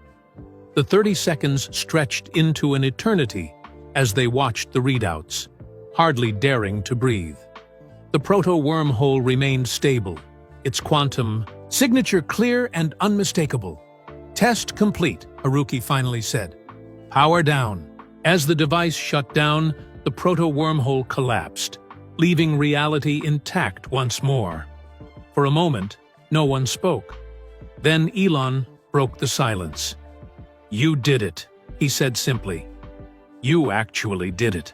The 30 seconds stretched into an eternity as they watched the readouts, hardly daring to breathe. The proto-wormhole remained stable, its quantum signature clear and unmistakable. "Test complete," Haruki finally said. "Power down." As the device shut down, the proto-wormhole collapsed, leaving reality intact once more. For a moment, no one spoke. Then Elon broke the silence. "You did it," he said simply. "You actually did it."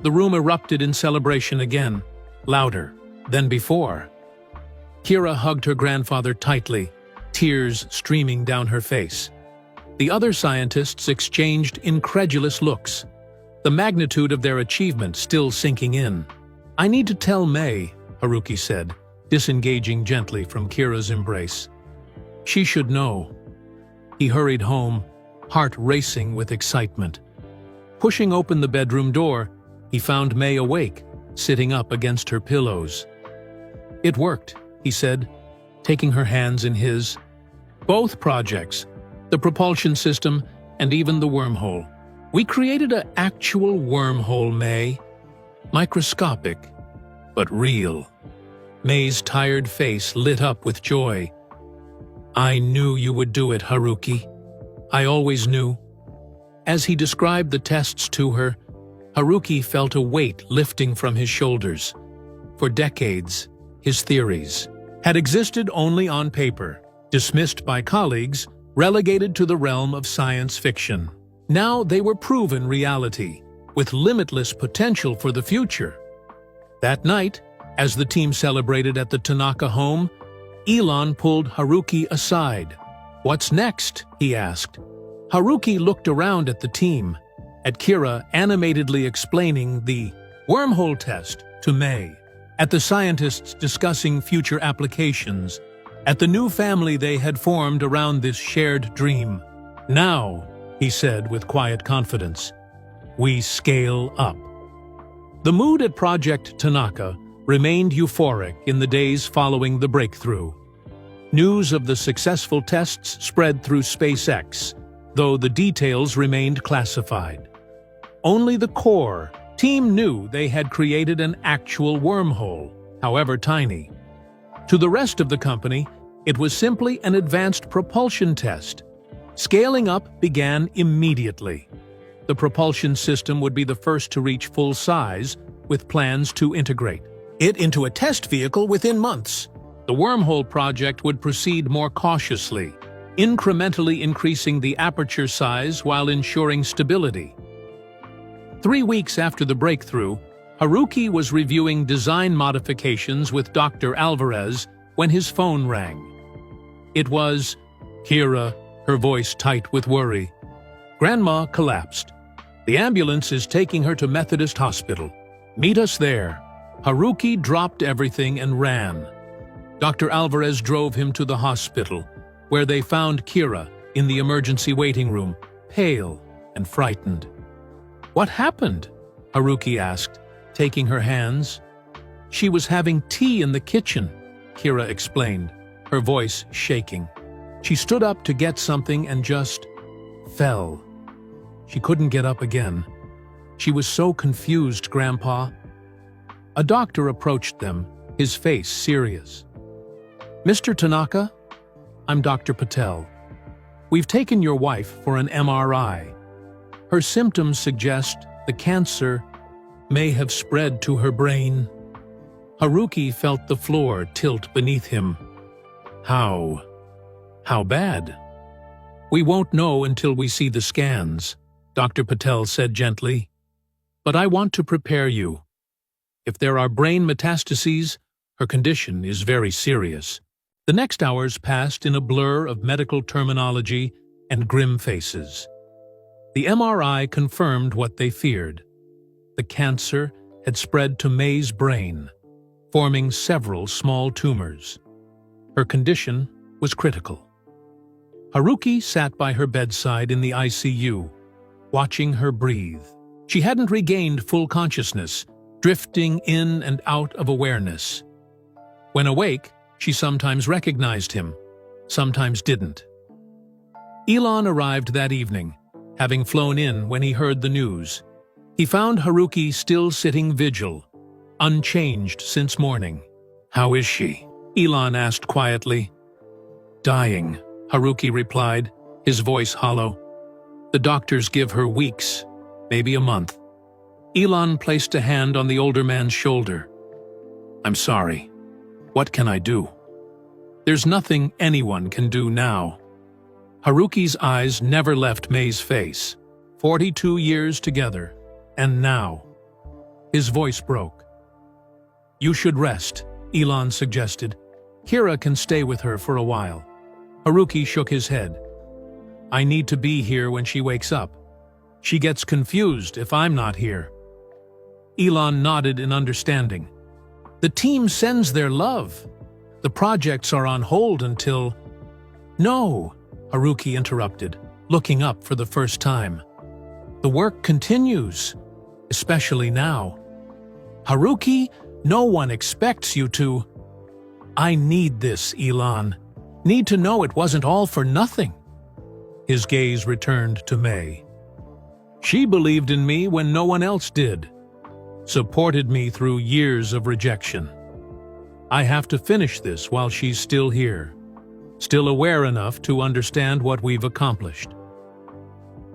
The room erupted in celebration again, louder than before. Kira hugged her grandfather tightly, tears streaming down her face. The other scientists exchanged incredulous looks, the magnitude of their achievement still sinking in. "I need to tell May," Haruki said, disengaging gently from Kira's embrace. "She should know." He hurried home, heart racing with excitement. Pushing open the bedroom door, he found May awake, sitting up against her pillows. "It worked," he said, taking her hands in his. "Both projects, the propulsion system and even the wormhole. We created an actual wormhole, May. Microscopic, but real." May's tired face lit up with joy. "I knew you would do it, Haruki. I always knew." As he described the tests to her, Haruki felt a weight lifting from his shoulders. For decades, his theories had existed only on paper, dismissed by colleagues, relegated to the realm of science fiction. Now they were proven reality, with limitless potential for the future. That night, as the team celebrated at the Tanaka home, Elon pulled Haruki aside. "What's next?" he asked. Haruki looked around at the team, at Kira animatedly explaining the wormhole test to May, at the scientists discussing future applications, at the new family they had formed around this shared dream. "Now," he said with quiet confidence, "we scale up." The mood at Project Tanaka remained euphoric in the days following the breakthrough. News of the successful tests spread through SpaceX, though the details remained classified. Only the core team knew they had created an actual wormhole, however tiny. To the rest of the company, it was simply an advanced propulsion test. Scaling up began immediately. The propulsion system would be the first to reach full size, with plans to integrate it into a test vehicle within months. The wormhole project would proceed more cautiously, incrementally increasing the aperture size while ensuring stability. 3 weeks after the breakthrough, Haruki was reviewing design modifications with Dr. Alvarez when his phone rang. It was Kira, her voice tight with worry. "Grandma collapsed. The ambulance is taking her to Methodist Hospital. Meet us there." Haruki dropped everything and ran. Dr. Alvarez drove him to the hospital, where they found Kira in the emergency waiting room, pale and frightened. "What happened?" Haruki asked, taking her hands. "She was having tea in the kitchen," Kira explained, her voice shaking. "She stood up to get something and just fell. She couldn't get up again. She was so confused, Grandpa." A doctor approached them, his face serious. "Mr. Tanaka, I'm Dr. Patel. We've taken your wife for an MRI. Her symptoms suggest the cancer may have spread to her brain." Haruki felt the floor tilt beneath him. How bad?" "We won't know until we see the scans," Dr. Patel said gently. "But I want to prepare you. If there are brain metastases, her condition is very serious." The next hours passed in a blur of medical terminology and grim faces. The MRI confirmed what they feared. The cancer had spread to May's brain, forming several small tumors. Her condition was critical. Haruki sat by her bedside in the ICU, watching her breathe. She hadn't regained full consciousness, drifting in and out of awareness. When awake, she sometimes recognized him, sometimes didn't. Elon arrived that evening, having flown in when he heard the news. He found Haruki still sitting vigil, unchanged since morning. "How is she?" Elon asked quietly. "Dying," Haruki replied, his voice hollow. "The doctors give her weeks, maybe a month." Elon placed a hand on the older man's shoulder. "I'm sorry. What can I do?" "There's nothing anyone can do now." Haruki's eyes never left May's face. 42 years together, and now. His voice broke. "You should rest," Elon suggested. "Kira can stay with her for a while." Haruki shook his head. "I need to be here when she wakes up. She gets confused if I'm not here." Elon nodded in understanding. "The team sends their love. The projects are on hold until—" "No," Haruki interrupted, looking up for the first time. "The work continues, especially now." "Haruki, no one expects you to—" "I need this, Elon. Need to know it wasn't all for nothing." His gaze returned to May. "She believed in me when no one else did. Supported me through years of rejection. I have to finish this while she's still here, still aware enough to understand what we've accomplished."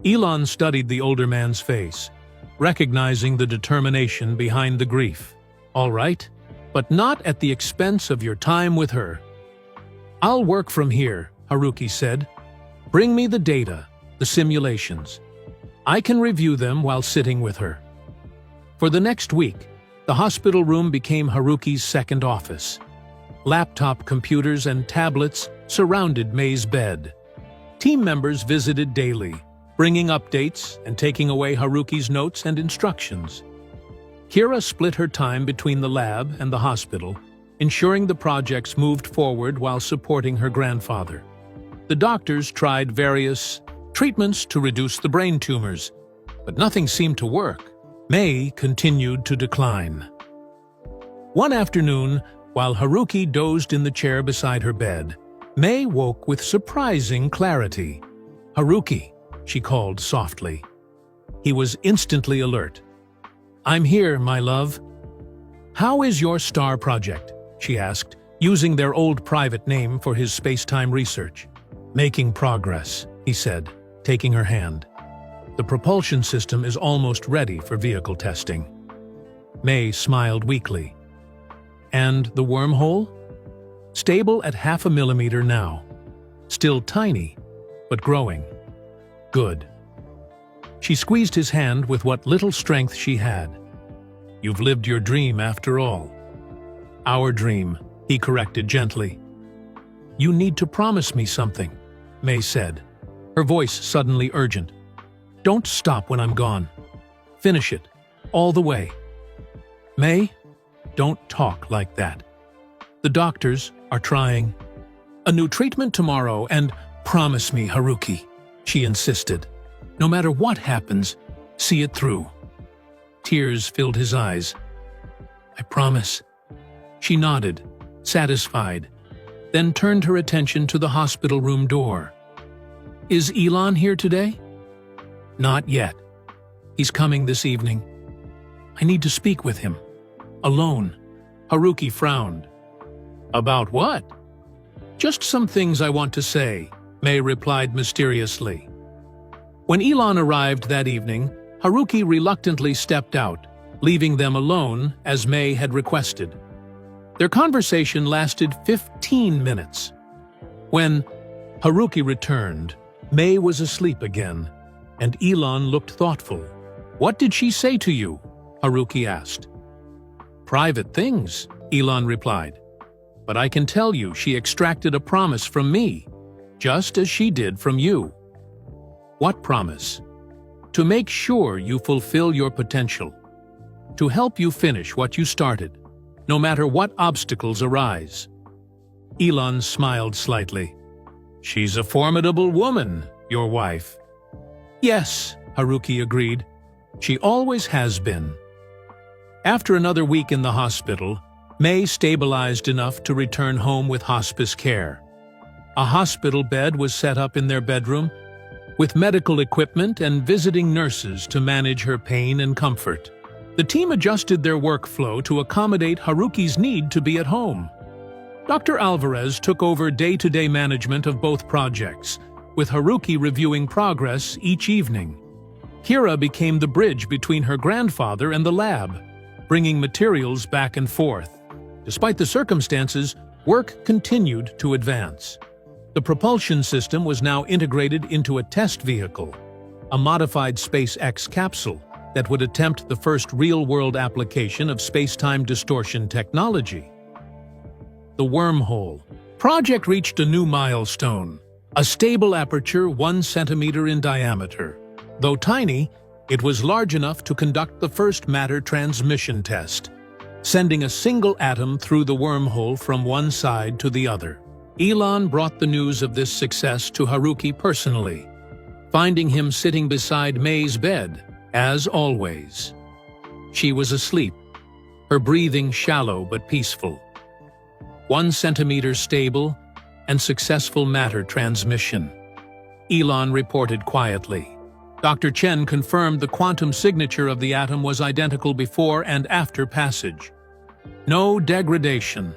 Elon studied the older man's face, recognizing the determination behind the grief. "All right, but not at the expense of your time with her." "I'll work from here," Haruki said. "Bring me the data, the simulations. I can review them while sitting with her." For the next week, the hospital room became Haruki's second office. Laptop computers and tablets surrounded May's bed. Team members visited daily, bringing updates and taking away Haruki's notes and instructions. Kira split her time between the lab and the hospital, ensuring the projects moved forward while supporting her grandfather. The doctors tried various treatments to reduce the brain tumors, but nothing seemed to work. May continued to decline. One afternoon, while Haruki dozed in the chair beside her bed, May woke with surprising clarity. "Haruki," she called softly. He was instantly alert. "I'm here, my love." "How is your star project?" she asked, using their old private name for his space-time research. "Making progress," he said, taking her hand. "The propulsion system is almost ready for vehicle testing." May smiled weakly. "And the wormhole?" "Stable at 0.5 millimeter now. Still tiny, but growing." "Good." She squeezed his hand with what little strength she had. "You've lived your dream after all." "Our dream," he corrected gently. "You need to promise me something," May said, her voice suddenly urgent. "Don't stop when I'm gone. Finish it, all the way." "May, don't talk like that. The doctors are trying. A new treatment tomorrow, and promise me, Haruki," she insisted. "No matter what happens, see it through." Tears filled his eyes. "I promise." She nodded, satisfied, then turned her attention to the hospital room door. "Is Elon here today?" "Not yet. He's coming this evening. I need to speak with him. Alone." Haruki frowned. "About what?" "Just some things I want to say," May replied mysteriously. When Elon arrived that evening, Haruki reluctantly stepped out, leaving them alone as May had requested. Their conversation lasted 15 minutes. When Haruki returned, May was asleep again, and Elon looked thoughtful. "What did she say to you?" Haruki asked. "Private things," Elon replied. "But I can tell you she extracted a promise from me, just as she did from you." "What promise?" "To make sure you fulfill your potential. To help you finish what you started, no matter what obstacles arise." Elon smiled slightly. "She's a formidable woman, your wife." "Yes," Haruki agreed. "She always has been." After another week in the hospital, May stabilized enough to return home with hospice care. A hospital bed was set up in their bedroom, with medical equipment and visiting nurses to manage her pain and comfort. The team adjusted their workflow to accommodate Haruki's need to be at home. Dr. Alvarez took over day-to-day management of both projects, with Haruki reviewing progress each evening. Kira became the bridge between her grandfather and the lab, bringing materials back and forth. Despite the circumstances, work continued to advance. The propulsion system was now integrated into a test vehicle, a modified SpaceX capsule that would attempt the first real-world application of space-time distortion technology. The wormhole project reached a new milestone, a stable aperture 1 centimeter in diameter. Though tiny, it was large enough to conduct the first matter transmission test, sending a single atom through the wormhole from one side to the other. Elon brought the news of this success to Haruki personally, finding him sitting beside May's bed, as always. She was asleep, her breathing shallow but peaceful. 1 centimeter stable and successful matter transmission. Elon reported quietly. Dr. Chen confirmed the quantum signature of the atom was identical before and after passage. No degradation.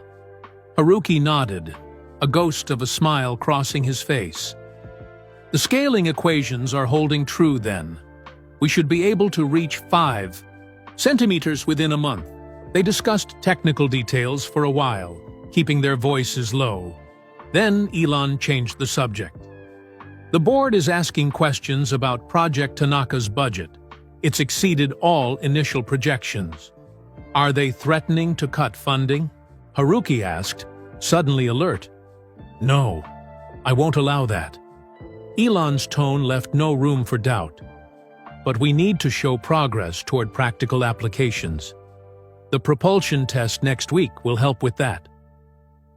Haruki nodded, a ghost of a smile crossing his face. The scaling equations are holding true then. We should be able to reach 5 centimeters within a month. They discussed technical details for a while, keeping their voices low. Then Elon changed the subject. The board is asking questions about Project Tanaka's budget. It's exceeded all initial projections. Are they threatening to cut funding? Haruki asked, suddenly alert. "No, I won't allow that." Elon's tone left no room for doubt. "But we need to show progress toward practical applications. The propulsion test next week will help with that."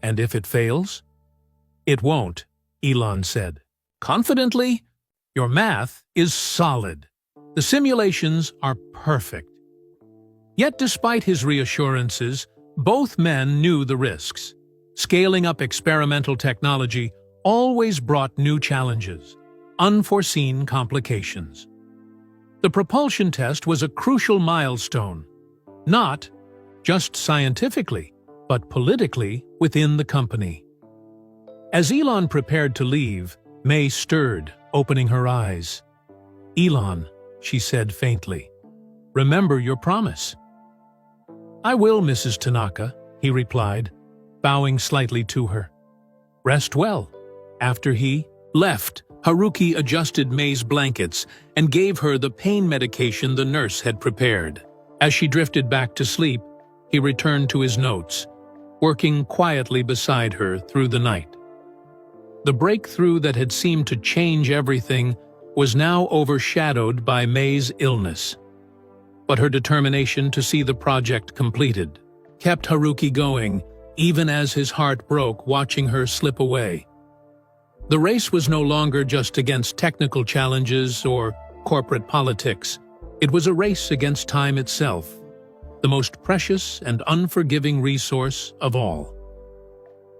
"And if it fails?" "It won't," Elon said. "Confidently, your math is solid. The simulations are perfect." Yet despite his reassurances, both men knew the risks. Scaling up experimental technology always brought new challenges, unforeseen complications. The propulsion test was a crucial milestone, not just scientifically, but politically within the company. As Elon prepared to leave, May stirred, opening her eyes. "Elon," she said faintly, "remember your promise." "I will, Mrs. Tanaka," he replied, bowing slightly to her. "Rest well." After he left, Haruki adjusted May's blankets and gave her the pain medication the nurse had prepared. As she drifted back to sleep, he returned to his notes, working quietly beside her through the night. The breakthrough that had seemed to change everything was now overshadowed by May's illness. But her determination to see the project completed kept Haruki going, even as his heart broke watching her slip away. The race was no longer just against technical challenges or corporate politics. It was a race against time itself, the most precious and unforgiving resource of all.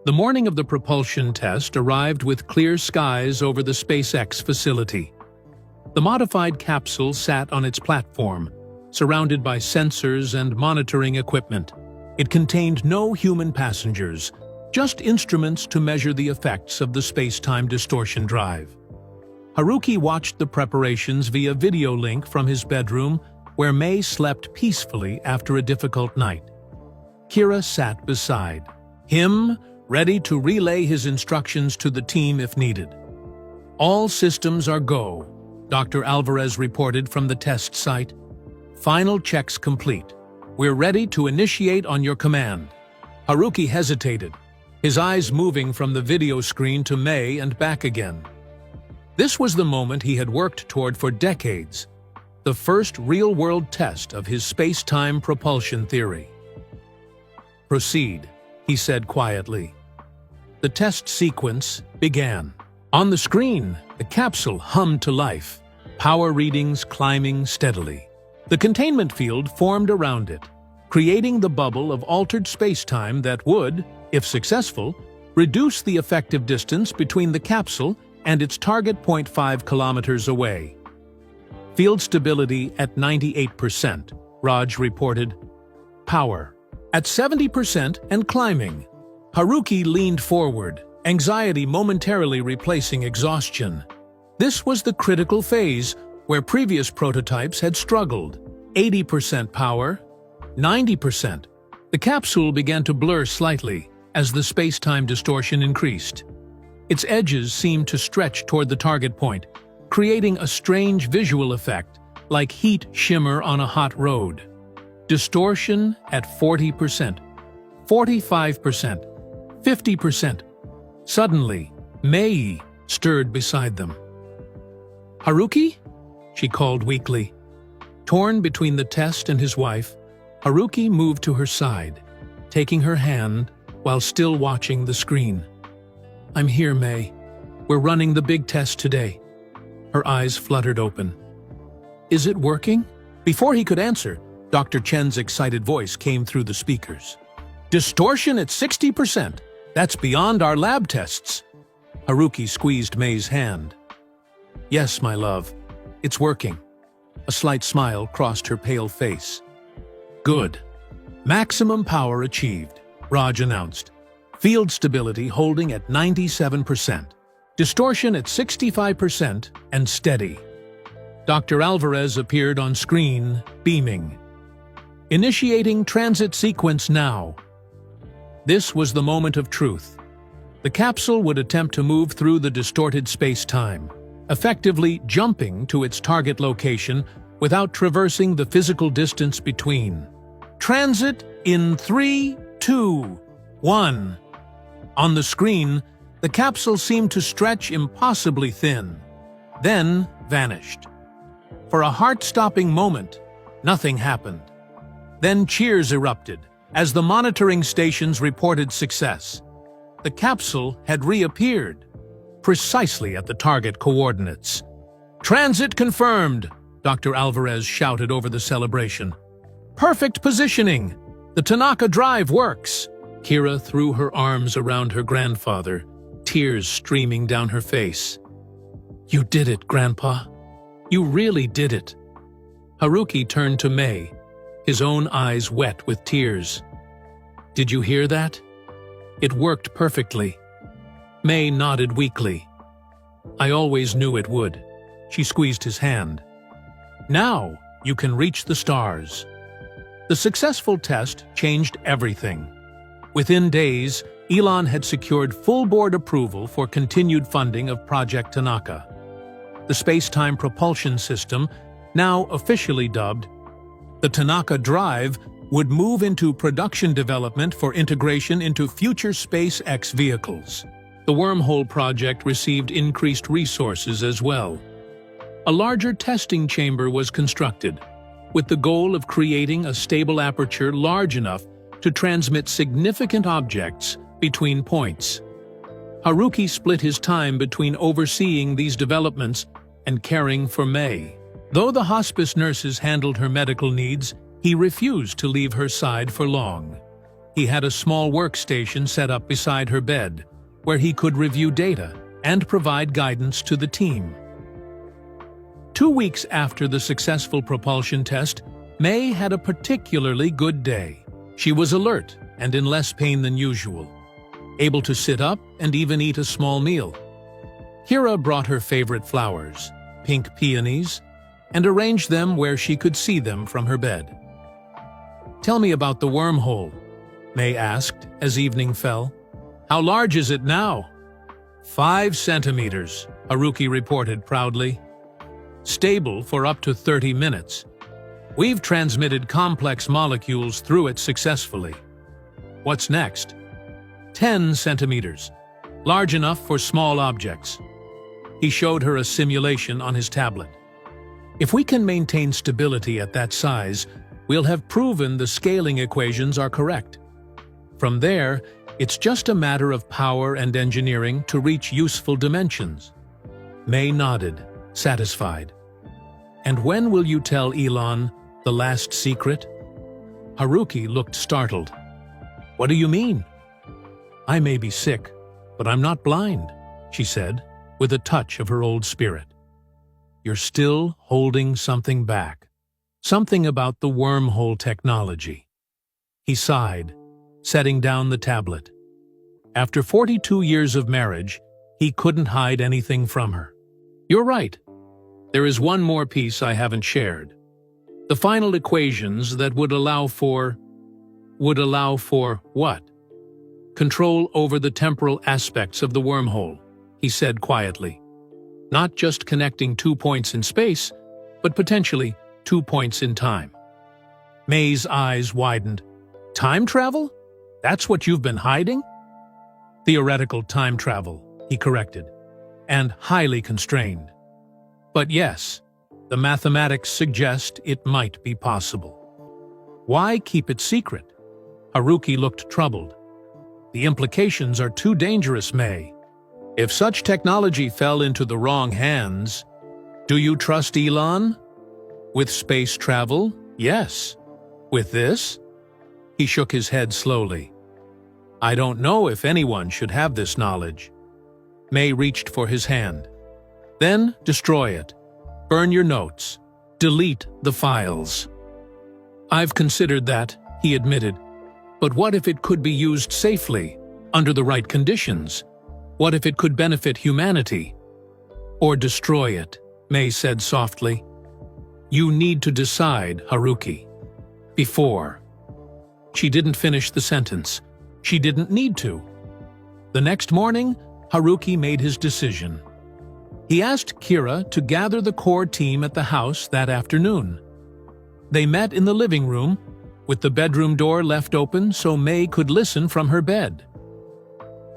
The morning of the propulsion test arrived with clear skies over the SpaceX facility. The modified capsule sat on its platform, surrounded by sensors and monitoring equipment. It contained no human passengers, just instruments to measure the effects of the space-time distortion drive. Haruki watched the preparations via video link from his bedroom, where May slept peacefully after a difficult night. Kira sat beside him, ready to relay his instructions to the team if needed. "All systems are go," Dr. Alvarez reported from the test site. "Final checks complete. We're ready to initiate on your command." Haruki hesitated, his eyes moving from the video screen to May and back again. This was the moment he had worked toward for decades, the first real-world test of his space-time propulsion theory. "Proceed," he said quietly. The test sequence began. On the screen, the capsule hummed to life, power readings climbing steadily. The containment field formed around it, creating the bubble of altered space-time that would, if successful, reduce the effective distance between the capsule and its target 0.5 kilometers away. "Field stability at 98%, Raj reported. "Power at 70% and climbing." Haruki leaned forward, anxiety momentarily replacing exhaustion. This was the critical phase where previous prototypes had struggled. 80% power, 90%. The capsule began to blur slightly as the space-time distortion increased. Its edges seemed to stretch toward the target point, creating a strange visual effect, like heat shimmer on a hot road. Distortion at 40%, 45%, 50%. Suddenly, Mei stirred beside them. "Haruki?" she called weakly. Torn between the test and his wife, Haruki moved to her side, taking her hand while still watching the screen. "I'm here, May. We're running the big test today." Her eyes fluttered open. "Is it working?" Before he could answer, Dr. Chen's excited voice came through the speakers. "Distortion at 60%. That's beyond our lab tests." Haruki squeezed May's hand. "Yes, my love. It's working." A slight smile crossed her pale face. "Good. Maximum power achieved," Raj announced. "Field stability holding at 97%. Distortion at 65% and steady." Dr. Alvarez appeared on screen, beaming. "Initiating transit sequence now." This was the moment of truth. The capsule would attempt to move through the distorted space-time, effectively jumping to its target location without traversing the physical distance between. "Transit in 3, 2, 1. On the screen, the capsule seemed to stretch impossibly thin, then vanished. For a heart-stopping moment, nothing happened. Then cheers erupted as the monitoring stations reported success. The capsule had reappeared, precisely at the target coordinates. "Transit confirmed!" Dr. Alvarez shouted over the celebration. "Perfect positioning! The Tanaka drive works!" Kira threw her arms around her grandfather, tears streaming down her face. "You did it, Grandpa. You really did it." Haruki turned to Mei, his own eyes wet with tears. "Did you hear that? It worked perfectly." Mei nodded weakly. "I always knew it would." She squeezed his hand. "Now you can reach the stars." The successful test changed everything. Within days, Elon had secured full board approval for continued funding of Project Tanaka. The space-time propulsion system, now officially dubbed the Tanaka Drive, would move into production development for integration into future SpaceX vehicles. The wormhole project received increased resources as well. A larger testing chamber was constructed, with the goal of creating a stable aperture large enough to transmit significant objects between points. Haruki split his time between overseeing these developments and caring for Mei. Though the hospice nurses handled her medical needs, he refused to leave her side for long. He had a small workstation set up beside her bed, where he could review data and provide guidance to the team. 2 weeks after the successful propulsion test, Mei had a particularly good day. She was alert and in less pain than usual, able to sit up and even eat a small meal. Kira brought her favorite flowers, pink peonies, and arranged them where she could see them from her bed. "Tell me about the wormhole," Mei asked as evening fell. "How large is it now?" 5 centimeters, Haruki reported proudly. "Stable for up to 30 minutes. We've transmitted complex molecules through it successfully." "What's next?" 10 centimeters, large enough for small objects. He showed her a simulation on his tablet. "If we can maintain stability at that size, we'll have proven the scaling equations are correct. From there, it's just a matter of power and engineering to reach useful dimensions." Mei nodded, satisfied. "And when will you tell Elon the last secret?" Haruki looked startled. "What do you mean?" "I may be sick, but I'm not blind," she said, with a touch of her old spirit. "You're still holding something back. Something about the wormhole technology." He sighed, setting down the tablet. After 42 years of marriage, he couldn't hide anything from her. "You're right. There is one more piece I haven't shared. The final equations that would allow for what? Control over the temporal aspects of the wormhole," he said quietly. "Not just connecting 2 points in space, but potentially 2 points in time." Mei's eyes widened. "Time travel? That's what you've been hiding?" "Theoretical time travel," he corrected, "and highly constrained. But yes, the mathematics suggest it might be possible." "Why keep it secret?" Haruki looked troubled. "The implications are too dangerous, Mei. If such technology fell into the wrong hands..." "Do you trust Elon?" "With space travel, yes. With this?" He shook his head slowly. "I don't know if anyone should have this knowledge." Mei reached for his hand. "Then destroy it. Burn your notes. Delete the files." "I've considered that," he admitted. "But what if it could be used safely, under the right conditions? What if it could benefit humanity?" "Or destroy it," Mei said softly. "You need to decide, Haruki. Before." She didn't finish the sentence. She didn't need to. The next morning, Haruki made his decision. He asked Kira to gather the core team at the house that afternoon. They met in the living room, with the bedroom door left open so Mei could listen from her bed.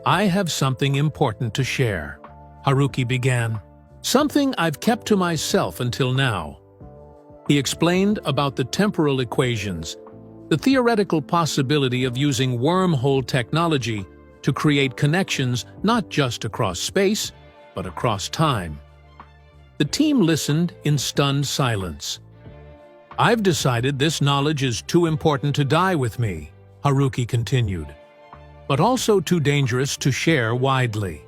I have something important to share, Haruki began. Something I've kept to myself until now. He explained about the temporal equations, the theoretical possibility of using wormhole technology to create connections not just across space, but across time. The team listened in stunned silence. I've decided this knowledge is too important to die with me, Haruki continued, but also too dangerous to share widely.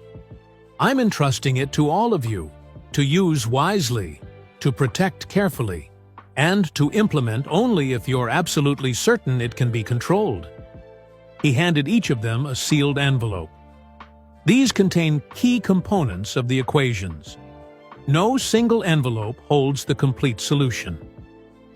I'm entrusting it to all of you, to use wisely, to protect carefully, and to implement only if you're absolutely certain it can be controlled. He handed each of them a sealed envelope. These contain key components of the equations. No single envelope holds the complete solution.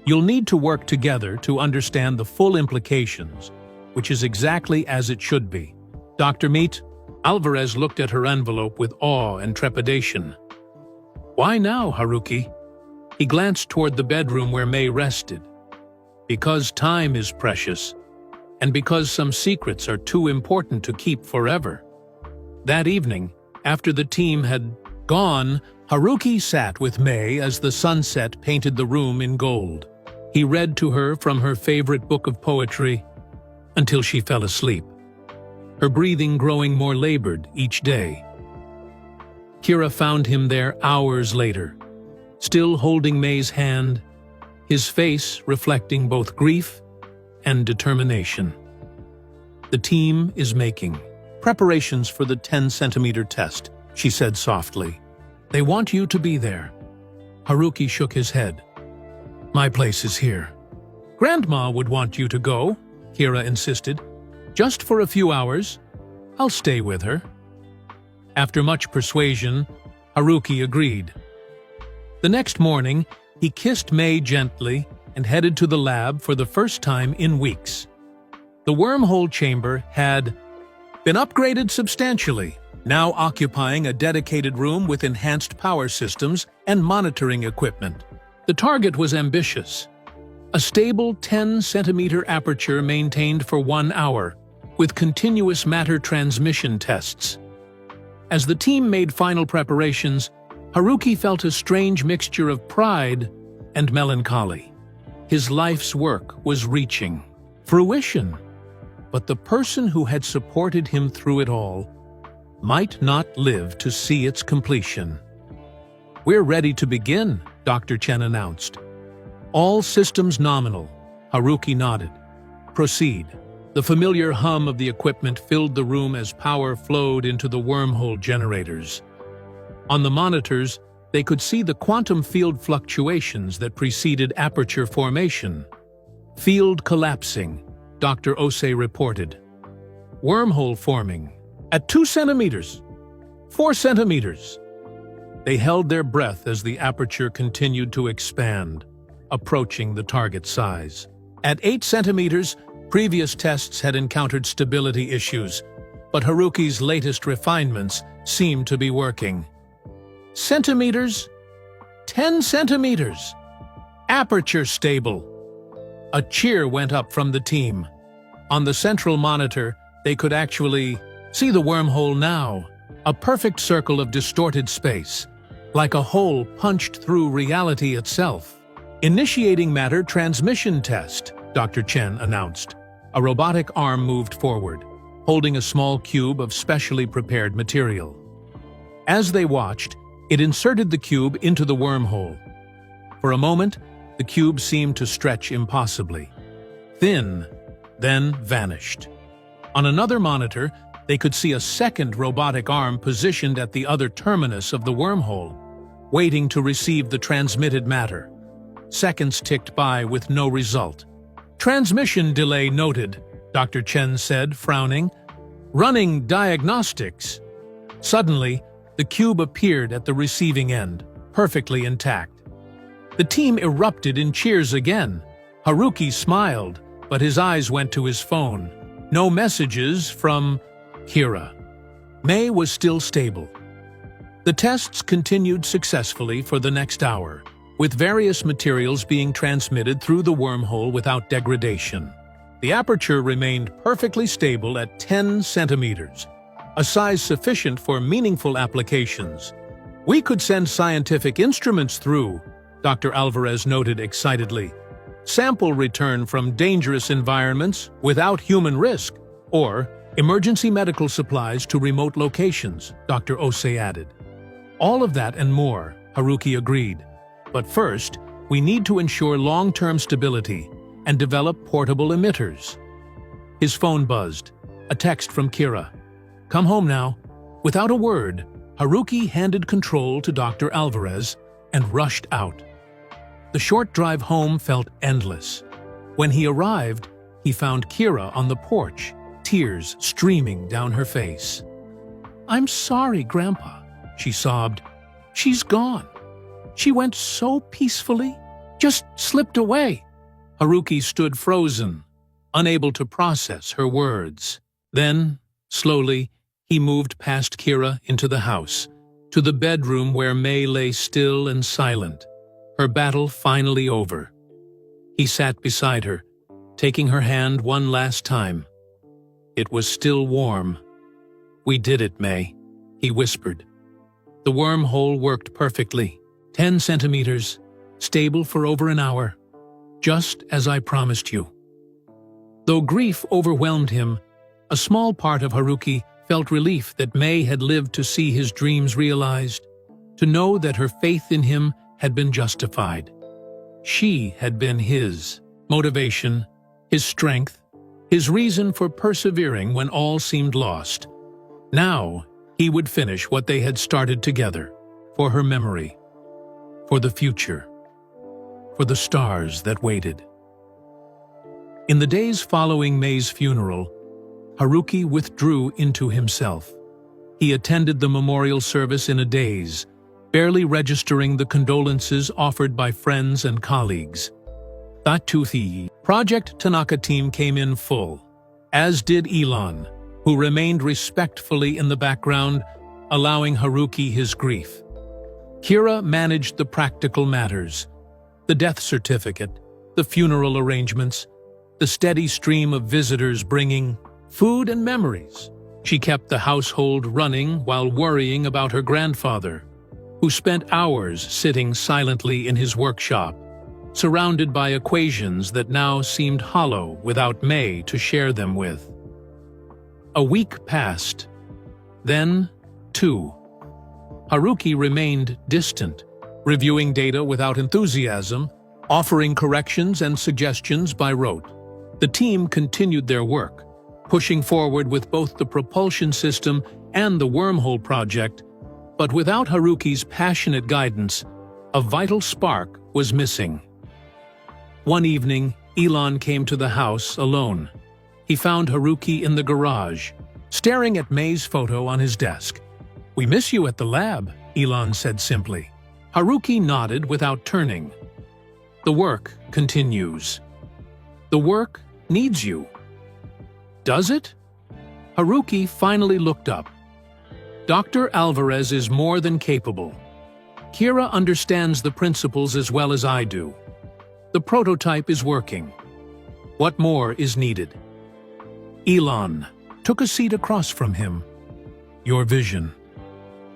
You'll need to work together to understand the full implications, which is exactly as it should be. Dr. Meat, Alvarez looked at her envelope with awe and trepidation. Why now, Haruki? He glanced toward the bedroom where May rested. Because time is precious, and because some secrets are too important to keep forever. That evening, after the team had gone, Haruki sat with May as the sunset painted the room in gold. He read to her from her favorite book of poetry until she fell asleep, her breathing growing more labored each day. Kira found him there hours later, still holding May's hand, his face reflecting both grief and determination. The team is making preparations for the 10-centimeter test, she said softly. They want you to be there. Haruki shook his head. My place is here. Grandma would want you to go, Kira insisted. Just for a few hours. I'll stay with her. After much persuasion, Haruki agreed. The next morning, he kissed May gently and headed to the lab for the first time in weeks. The wormhole chamber had been upgraded substantially, now occupying a dedicated room with enhanced power systems and monitoring equipment. The target was ambitious. A stable 10-centimeter aperture maintained for 1 hour, with continuous matter transmission tests. As the team made final preparations, Haruki felt a strange mixture of pride and melancholy. His life's work was reaching fruition, but the person who had supported him through it all might not live to see its completion. We're ready to begin, Dr. Chen announced. All systems nominal, Haruki nodded. Proceed. The familiar hum of the equipment filled the room as power flowed into the wormhole generators. On the monitors, they could see the quantum field fluctuations that preceded aperture formation. Field collapsing, Dr. Osei reported. Wormhole forming. At 2 centimeters. 4 centimeters. They held their breath as the aperture continued to expand, approaching the target size. At 8 centimeters, previous tests had encountered stability issues, but Haruki's latest refinements seemed to be working. Centimeters? 10 centimeters! Aperture stable! A cheer went up from the team. On the central monitor, they could actually see the wormhole now, a perfect circle of distorted space, like a hole punched through reality itself. Initiating matter transmission test, Dr. Chen announced. A robotic arm moved forward, holding a small cube of specially prepared material. As they watched, it inserted the cube into the wormhole. For a moment, the cube seemed to stretch impossibly. Thin, then vanished. On another monitor, they could see a second robotic arm positioned at the other terminus of the wormhole, waiting to receive the transmitted matter. Seconds ticked by with no result. Transmission delay noted, Dr. Chen said, frowning. Running diagnostics. Suddenly, the cube appeared at the receiving end, perfectly intact. The team erupted in cheers again. Haruki smiled, but his eyes went to his phone. No messages from Kira. May was still stable. The tests continued successfully for the next hour, with various materials being transmitted through the wormhole without degradation. The aperture remained perfectly stable at 10 centimeters, a size sufficient for meaningful applications. We could send scientific instruments through, Dr. Alvarez noted excitedly. Sample return from dangerous environments without human risk, or emergency medical supplies to remote locations, Dr. Osei added. All of that and more, Haruki agreed. But first, we need to ensure long-term stability and develop portable emitters. His phone buzzed. A text from Kira. Come home now. Without a word, Haruki handed control to Dr. Alvarez and rushed out. The short drive home felt endless. When he arrived, he found Kira on the porch, tears streaming down her face. "I'm sorry, Grandpa," she sobbed. "She's gone. She went so peacefully, just slipped away." Haruki stood frozen, unable to process her words. Then, slowly, he moved past Kira into the house, to the bedroom where May lay still and silent, her battle finally over. He sat beside her, taking her hand one last time. It was still warm. "We did it, May," he whispered. The wormhole worked perfectly, 10 centimeters, stable for over an hour, just as I promised you. Though grief overwhelmed him, a small part of Haruki felt relief that May had lived to see his dreams realized, to know that her faith in him had been justified. She had been his motivation, his strength, his reason for persevering when all seemed lost. Now, he would finish what they had started together, for her memory, for the future, for the stars that waited. In the days following May's funeral, Haruki withdrew into himself. He attended the memorial service in a daze, barely registering the condolences offered by friends and colleagues. That the Project Tanaka team came in full, as did Elon, who remained respectfully in the background, allowing Haruki his grief. Kira managed the practical matters, the death certificate, the funeral arrangements, the steady stream of visitors bringing food and memories. She kept the household running while worrying about her grandfather, who spent hours sitting silently in his workshop, surrounded by equations that now seemed hollow without May to share them with. A week passed. Then, 2. Haruki remained distant, reviewing data without enthusiasm, offering corrections and suggestions by rote. The team continued their work, pushing forward with both the propulsion system and the wormhole project, but without Haruki's passionate guidance, a vital spark was missing. One evening, Elon came to the house alone. He found Haruki in the garage, staring at May's photo on his desk. "We miss you at the lab," Elon said simply. Haruki nodded without turning. "The work continues. The work needs you." "Does it?" Haruki finally looked up. "Dr. Alvarez is more than capable. Kira understands the principles as well as I do. The prototype is working. What more is needed?" Elon took a seat across from him. "Your vision,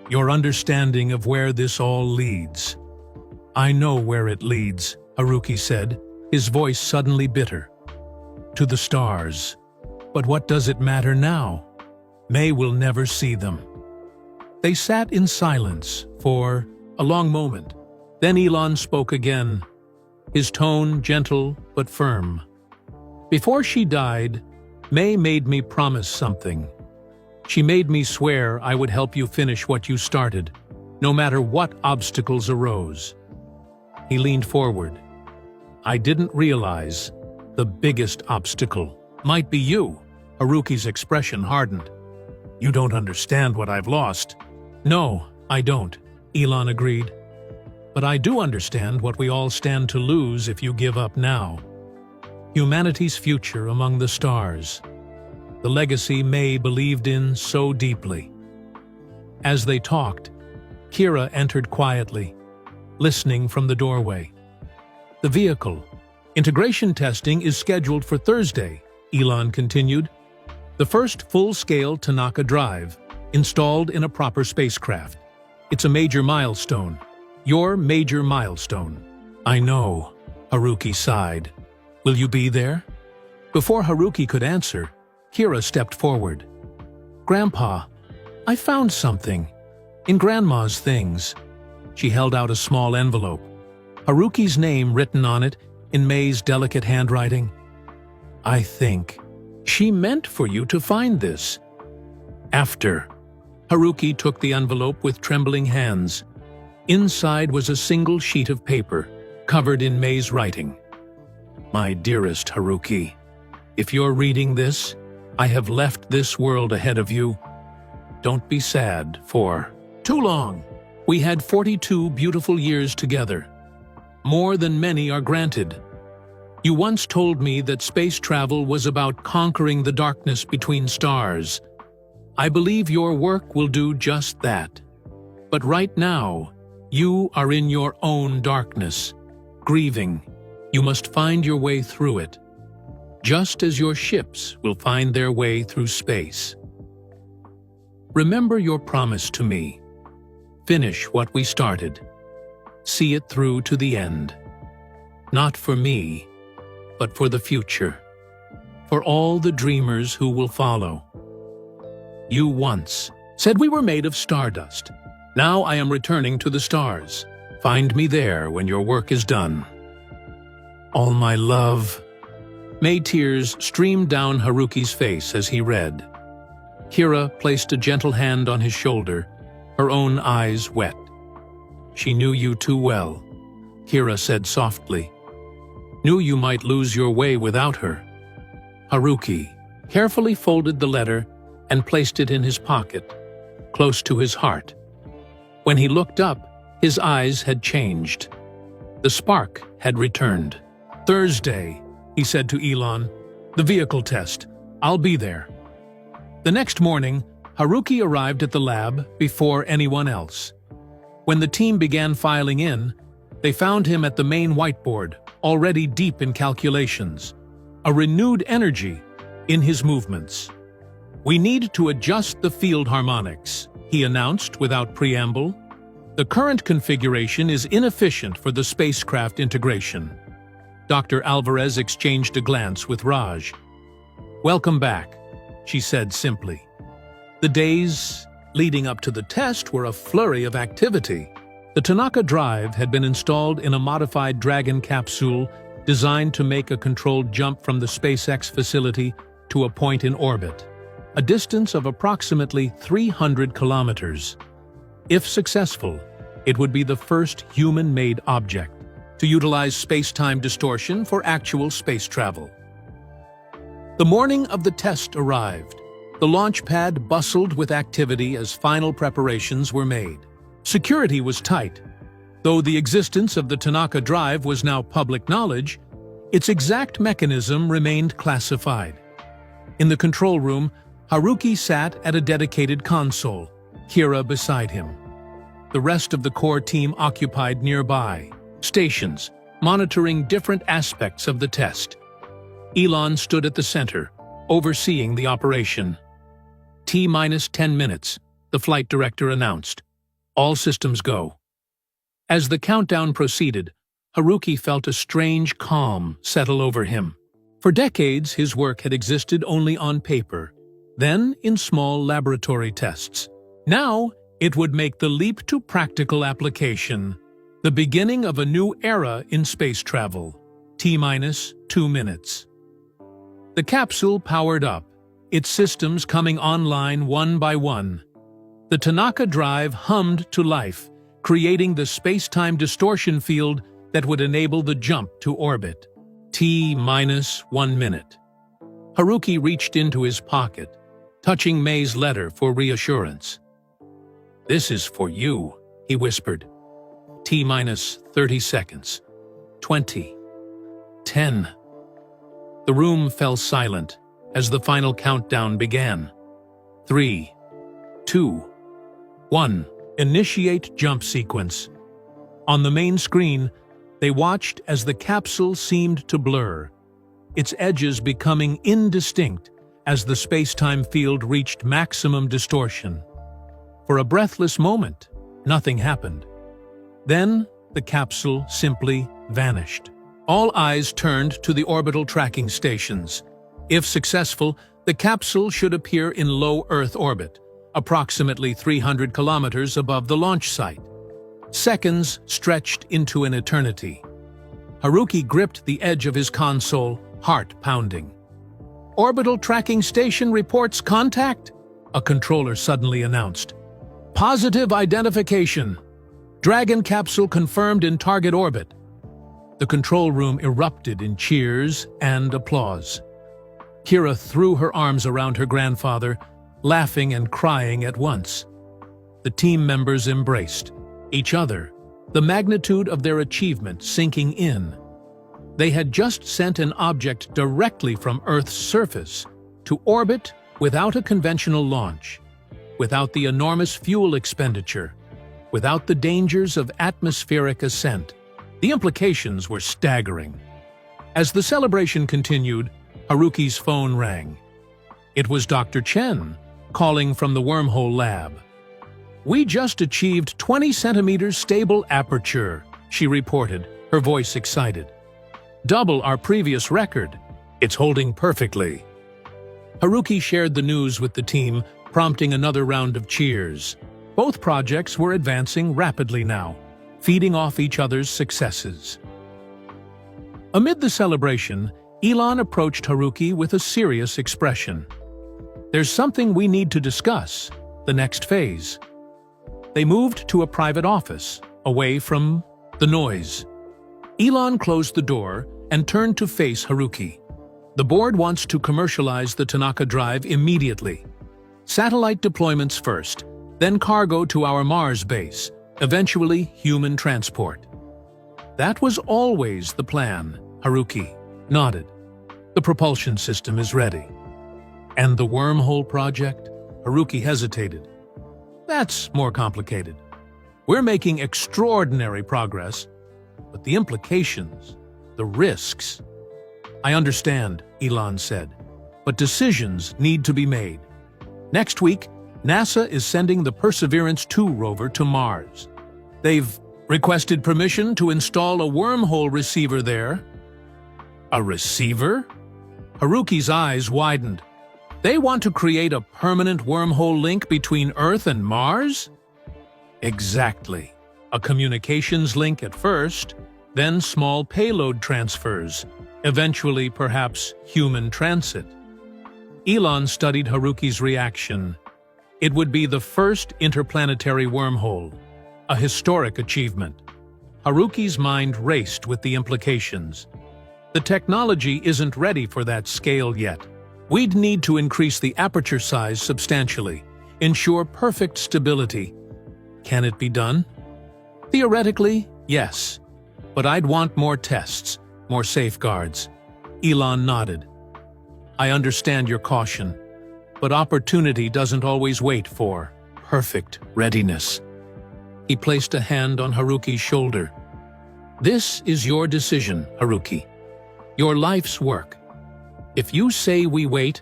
your understanding of where this all leads." "I know where it leads," Haruki said, his voice suddenly bitter. "To the stars. But what does it matter now? May will never see them." They sat in silence for a long moment. Then Elon spoke again, his tone gentle but firm. "Before she died, May made me promise something. She made me swear I would help you finish what you started, no matter what obstacles arose." He leaned forward. "I didn't realize the biggest obstacle might be you." Haruki's expression hardened. "You don't understand what I've lost." "No, I don't," Elon agreed. "But I do understand what we all stand to lose if you give up now. Humanity's future among the stars. The legacy May believed in so deeply." As they talked, Kira entered quietly, listening from the doorway. "The vehicle. Integration testing is scheduled for Thursday," Elon continued. "The first full-scale Tanaka drive, installed in a proper spacecraft. It's a major milestone. Your major milestone. I know, Haruki sighed. Will you be there? Before Haruki could answer, Kira stepped forward. Grandpa, I found something. In Grandma's things. She held out a small envelope. Haruki's name written on it in May's delicate handwriting. I think she meant for you to find this. After. Haruki took the envelope with trembling hands. Inside was a single sheet of paper, covered in May's writing. My dearest Haruki, if you're reading this, I have left this world ahead of you. Don't be sad for too long. We had 42 beautiful years together. More than many are granted. You once told me that space travel was about conquering the darkness between stars. I believe your work will do just that. But right now, you are in your own darkness, grieving. You must find your way through it, just as your ships will find their way through space. Remember your promise to me. Finish what we started. See it through to the end. Not for me, but for the future. For all the dreamers who will follow. You once said we were made of stardust. Now I am returning to the stars. Find me there when your work is done. All my love. May tears streamed down Haruki's face as he read. Kira placed a gentle hand on his shoulder, her own eyes wet. She knew you too well, Kira said softly. Knew you might lose your way without her. Haruki carefully folded the letter and placed it in his pocket, close to his heart. When he looked up, his eyes had changed. The spark had returned. Thursday, he said to Elon, the vehicle test. I'll be there. The next morning, Haruki arrived at the lab before anyone else. When the team began filing in, they found him at the main whiteboard, already deep in calculations. A renewed energy in his movements. We need to adjust the field harmonics, he announced without preamble. The current configuration is inefficient for the spacecraft integration. Dr. Alvarez exchanged a glance with Raj. Welcome back, she said simply. The days leading up to the test were a flurry of activity. The Tanaka drive had been installed in a modified Dragon capsule designed to make a controlled jump from the SpaceX facility to a point in orbit, a distance of approximately 300 kilometers. If successful, it would be the first human-made object to utilize space-time distortion for actual space travel. The morning of the test arrived. The launch pad bustled with activity as final preparations were made. Security was tight. Though the existence of the Tanaka drive was now public knowledge, its exact mechanism remained classified. In the control room, Haruki sat at a dedicated console, Kira beside him. The rest of the core team occupied nearby stations, monitoring different aspects of the test. Elon stood at the center, overseeing the operation. T-minus 10 minutes, the flight director announced. All systems go. As the countdown proceeded, Haruki felt a strange calm settle over him. For decades, his work had existed only on paper, then in small laboratory tests. Now, it would make the leap to practical application, the beginning of a new era in space travel. T-minus 2 minutes. The capsule powered up, its systems coming online one by one. The Tanaka drive hummed to life, creating the space-time distortion field that would enable the jump to orbit. T-minus 1 minute. Haruki reached into his pocket, touching May's letter for reassurance. This is for you, he whispered. T-minus 30 seconds. 20. 10. The room fell silent as the final countdown began. 3, 2, 1. Initiate jump sequence. On the main screen, they watched as the capsule seemed to blur, its edges becoming indistinct as the space-time field reached maximum distortion. For a breathless moment, nothing happened. Then, the capsule simply vanished. All eyes turned to the orbital tracking stations. If successful, the capsule should appear in low Earth orbit, approximately 300 kilometers above the launch site. Seconds stretched into an eternity. Haruki gripped the edge of his console, heart pounding. "Orbital tracking station reports contact," a controller suddenly announced. "Positive identification. Dragon capsule confirmed in target orbit." The control room erupted in cheers and applause. Kira threw her arms around her grandfather, laughing and crying at once. The team members embraced each other, the magnitude of their achievement sinking in. They had just sent an object directly from Earth's surface to orbit without a conventional launch, without the enormous fuel expenditure, without the dangers of atmospheric ascent. The implications were staggering. As the celebration continued, Haruki's phone rang. It was Dr. Chen, calling from the wormhole lab. "We just achieved 20 centimeters stable aperture," she reported, her voice excited. "Double our previous record. It's holding perfectly." Haruki shared the news with the team, prompting another round of cheers. Both projects were advancing rapidly now, feeding off each other's successes. Amid the celebration, Elon approached Haruki with a serious expression. "There's something we need to discuss, the next phase." They moved to a private office, away from the noise. Elon closed the door and turned to face Haruki. "The board wants to commercialize the Tanaka Drive immediately. Satellite deployments first, then cargo to our Mars base, eventually human transport." "That was always the plan," Haruki nodded. "The propulsion system is ready." "And the wormhole project?" Haruki hesitated. "That's more complicated. We're making extraordinary progress, but the implications, the risks—" "I understand," Elon said, "but decisions need to be made. Next week, NASA is sending the Perseverance 2 rover to Mars. They've requested permission to install a wormhole receiver there." "A receiver?" Haruki's eyes widened. "They want to create a permanent wormhole link between Earth and Mars?" "Exactly. A communications link at first, then small payload transfers, eventually perhaps human transit." Elon studied Haruki's reaction. It would be the first interplanetary wormhole, a historic achievement. Haruki's mind raced with the implications. The technology isn't ready for that scale yet. We'd need to increase the aperture size substantially, ensure perfect stability. Can it be done? Theoretically, yes. But I'd want more tests, more safeguards. Elon nodded. "I understand your caution, but opportunity doesn't always wait for perfect readiness." He placed a hand on Haruki's shoulder. "This is your decision, Haruki. Your life's work. If you say we wait,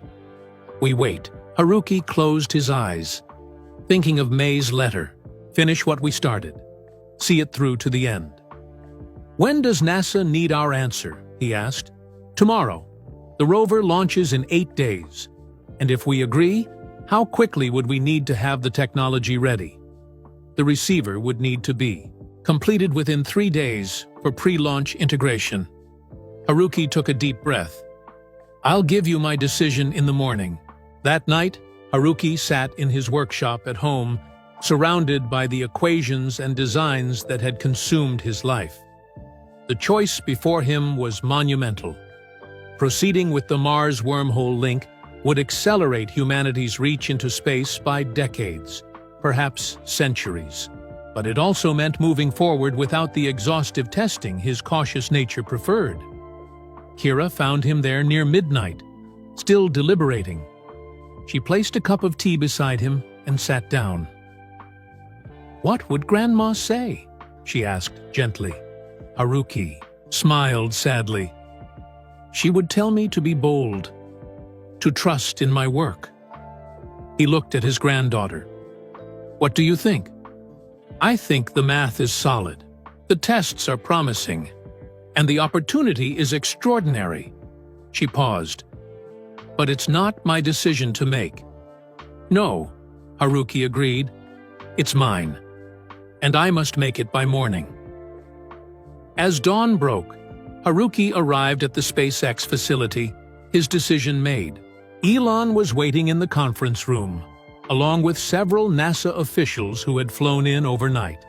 we wait." Haruki closed his eyes, thinking of May's letter. "Finish what we started. See it through to the end." "When does NASA need our answer?" he asked. "Tomorrow. The rover launches in 8 days. And if we agree, how quickly would we need to have the technology ready?" "The receiver would need to be completed within 3 days for pre-launch integration." Haruki took a deep breath. "I'll give you my decision in the morning." That night, Haruki sat in his workshop at home, surrounded by the equations and designs that had consumed his life. The choice before him was monumental. Proceeding with the Mars wormhole link would accelerate humanity's reach into space by decades, perhaps centuries. But it also meant moving forward without the exhaustive testing his cautious nature preferred. Kira found him there near midnight, still deliberating. She placed a cup of tea beside him and sat down. "What would Grandma say?" she asked gently. Haruki smiled sadly. "She would tell me to be bold, to trust in my work." He looked at his granddaughter. What do you think? I think the math is solid. The tests are promising. And the opportunity is extraordinary. She paused. But it's not my decision to make. No, Haruki agreed. It's mine. And I must make it by morning. As dawn broke, Haruki arrived at the SpaceX facility, his decision made. Elon was waiting in the conference room, along with several NASA officials who had flown in overnight.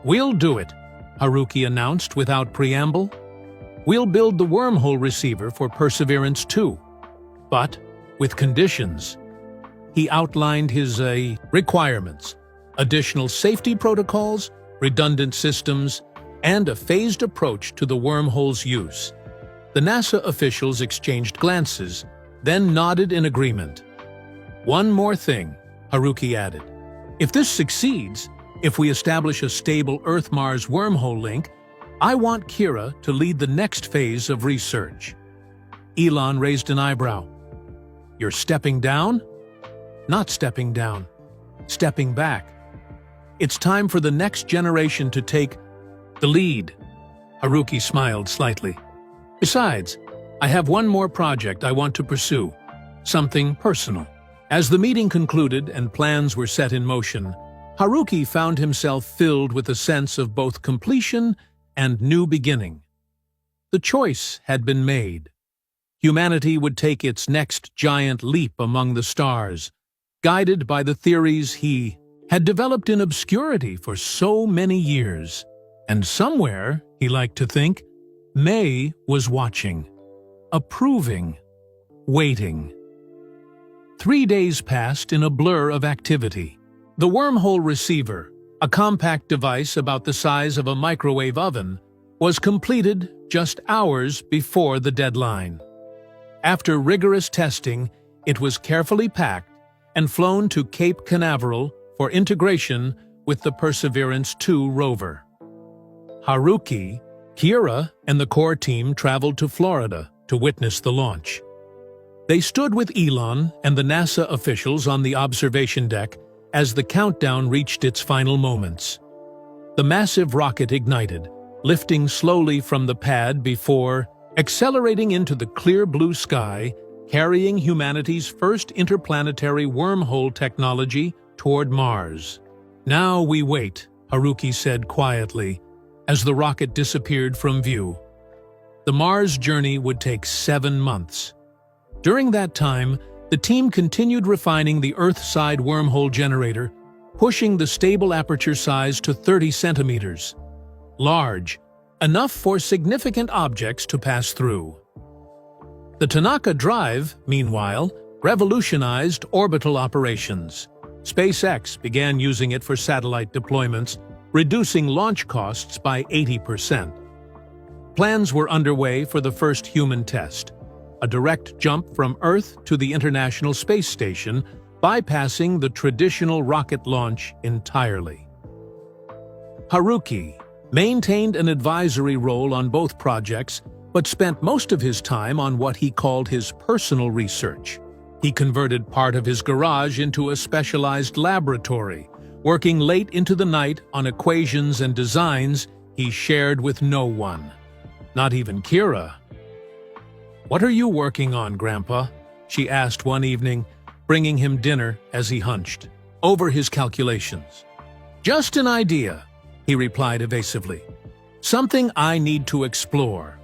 "We'll do it," Haruki announced without preamble. "We'll build the wormhole receiver for Perseverance 2, but with conditions." He outlined his requirements: additional safety protocols, redundant systems, and a phased approach to the wormhole's use. The NASA officials exchanged glances, then nodded in agreement. "One more thing," Haruki added. "If this succeeds, if we establish a stable Earth-Mars wormhole link, I want Kira to lead the next phase of research." Elon raised an eyebrow. "You're stepping down?" "Not stepping down. Stepping back. It's time for the next generation to take the lead." Haruki smiled slightly. "Besides, I have one more project I want to pursue, something personal." As the meeting concluded and plans were set in motion, Haruki found himself filled with a sense of both completion and new beginning. The choice had been made. Humanity would take its next giant leap among the stars, guided by the theories he had developed in obscurity for so many years. And somewhere, he liked to think, May was watching, approving, waiting. 3 days passed in a blur of activity. The wormhole receiver, a compact device about the size of a microwave oven, was completed just hours before the deadline. After rigorous testing, it was carefully packed and flown to Cape Canaveral for integration with the Perseverance 2 rover. Haruki, Kira, and the core team traveled to Florida to witness the launch. They stood with Elon and the NASA officials on the observation deck as the countdown reached its final moments. The massive rocket ignited, lifting slowly from the pad before accelerating into the clear blue sky, carrying humanity's first interplanetary wormhole technology toward Mars. "Now we wait," Haruki said quietly, as the rocket disappeared from view. The Mars journey would take 7 months. During that time, the team continued refining the Earth-side wormhole generator, pushing the stable aperture size to 30 centimeters. Large, enough for significant objects to pass through. The Tanaka Drive, meanwhile, revolutionized orbital operations. SpaceX began using it for satellite deployments, reducing launch costs by 80%. Plans were underway for the first human test, a direct jump from Earth to the International Space Station, bypassing the traditional rocket launch entirely. Haruki maintained an advisory role on both projects, but spent most of his time on what he called his personal research. He converted part of his garage into a specialized laboratory, working late into the night on equations and designs he shared with no one, not even Kira. "What are you working on, Grandpa?" she asked one evening, bringing him dinner as he hunched over his calculations. "Just an idea," he replied evasively. "Something I need to explore."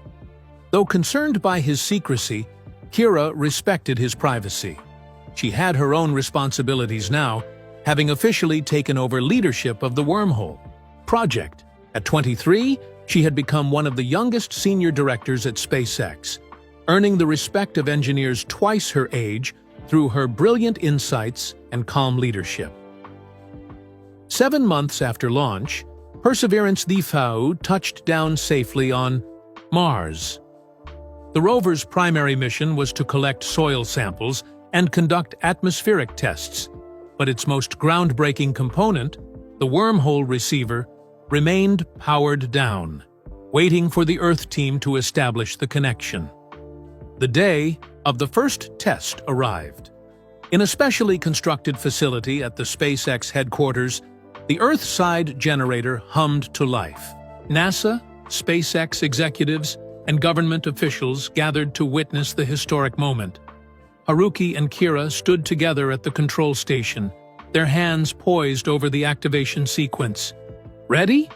Though concerned by his secrecy, Kira respected his privacy. She had her own responsibilities now, having officially taken over leadership of the wormhole project. At 23, she had become one of the youngest senior directors at SpaceX, earning the respect of engineers twice her age through her brilliant insights and calm leadership. 7 months after launch, Perseverance 2 touched down safely on Mars. The rover's primary mission was to collect soil samples and conduct atmospheric tests, but its most groundbreaking component, the wormhole receiver, remained powered down, waiting for the Earth team to establish the connection. The day of the first test arrived. In a specially constructed facility at the SpaceX headquarters, the Earth-side generator hummed to life. NASA, SpaceX executives, and government officials gathered to witness the historic moment. Haruki and Kira stood together at the control station, their hands poised over the activation sequence. "Ready?"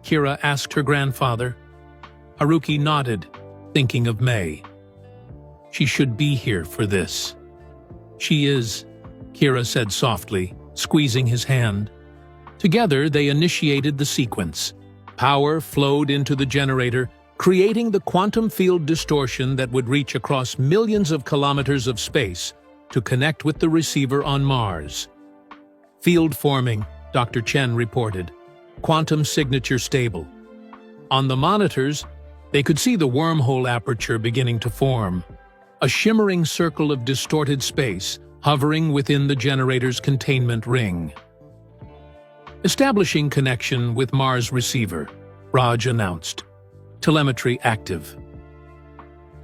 Kira asked her grandfather. Haruki nodded, thinking of May. She should be here for this. "She is," Kira said softly, squeezing his hand. Together, they initiated the sequence. Power flowed into the generator, creating the quantum field distortion that would reach across millions of kilometers of space to connect with the receiver on Mars. "Field forming," Dr. Chen reported. "Quantum signature stable." On the monitors, they could see the wormhole aperture beginning to form, a shimmering circle of distorted space hovering within the generator's containment ring. Establishing connection with Mars receiver, Raj announced. Telemetry active.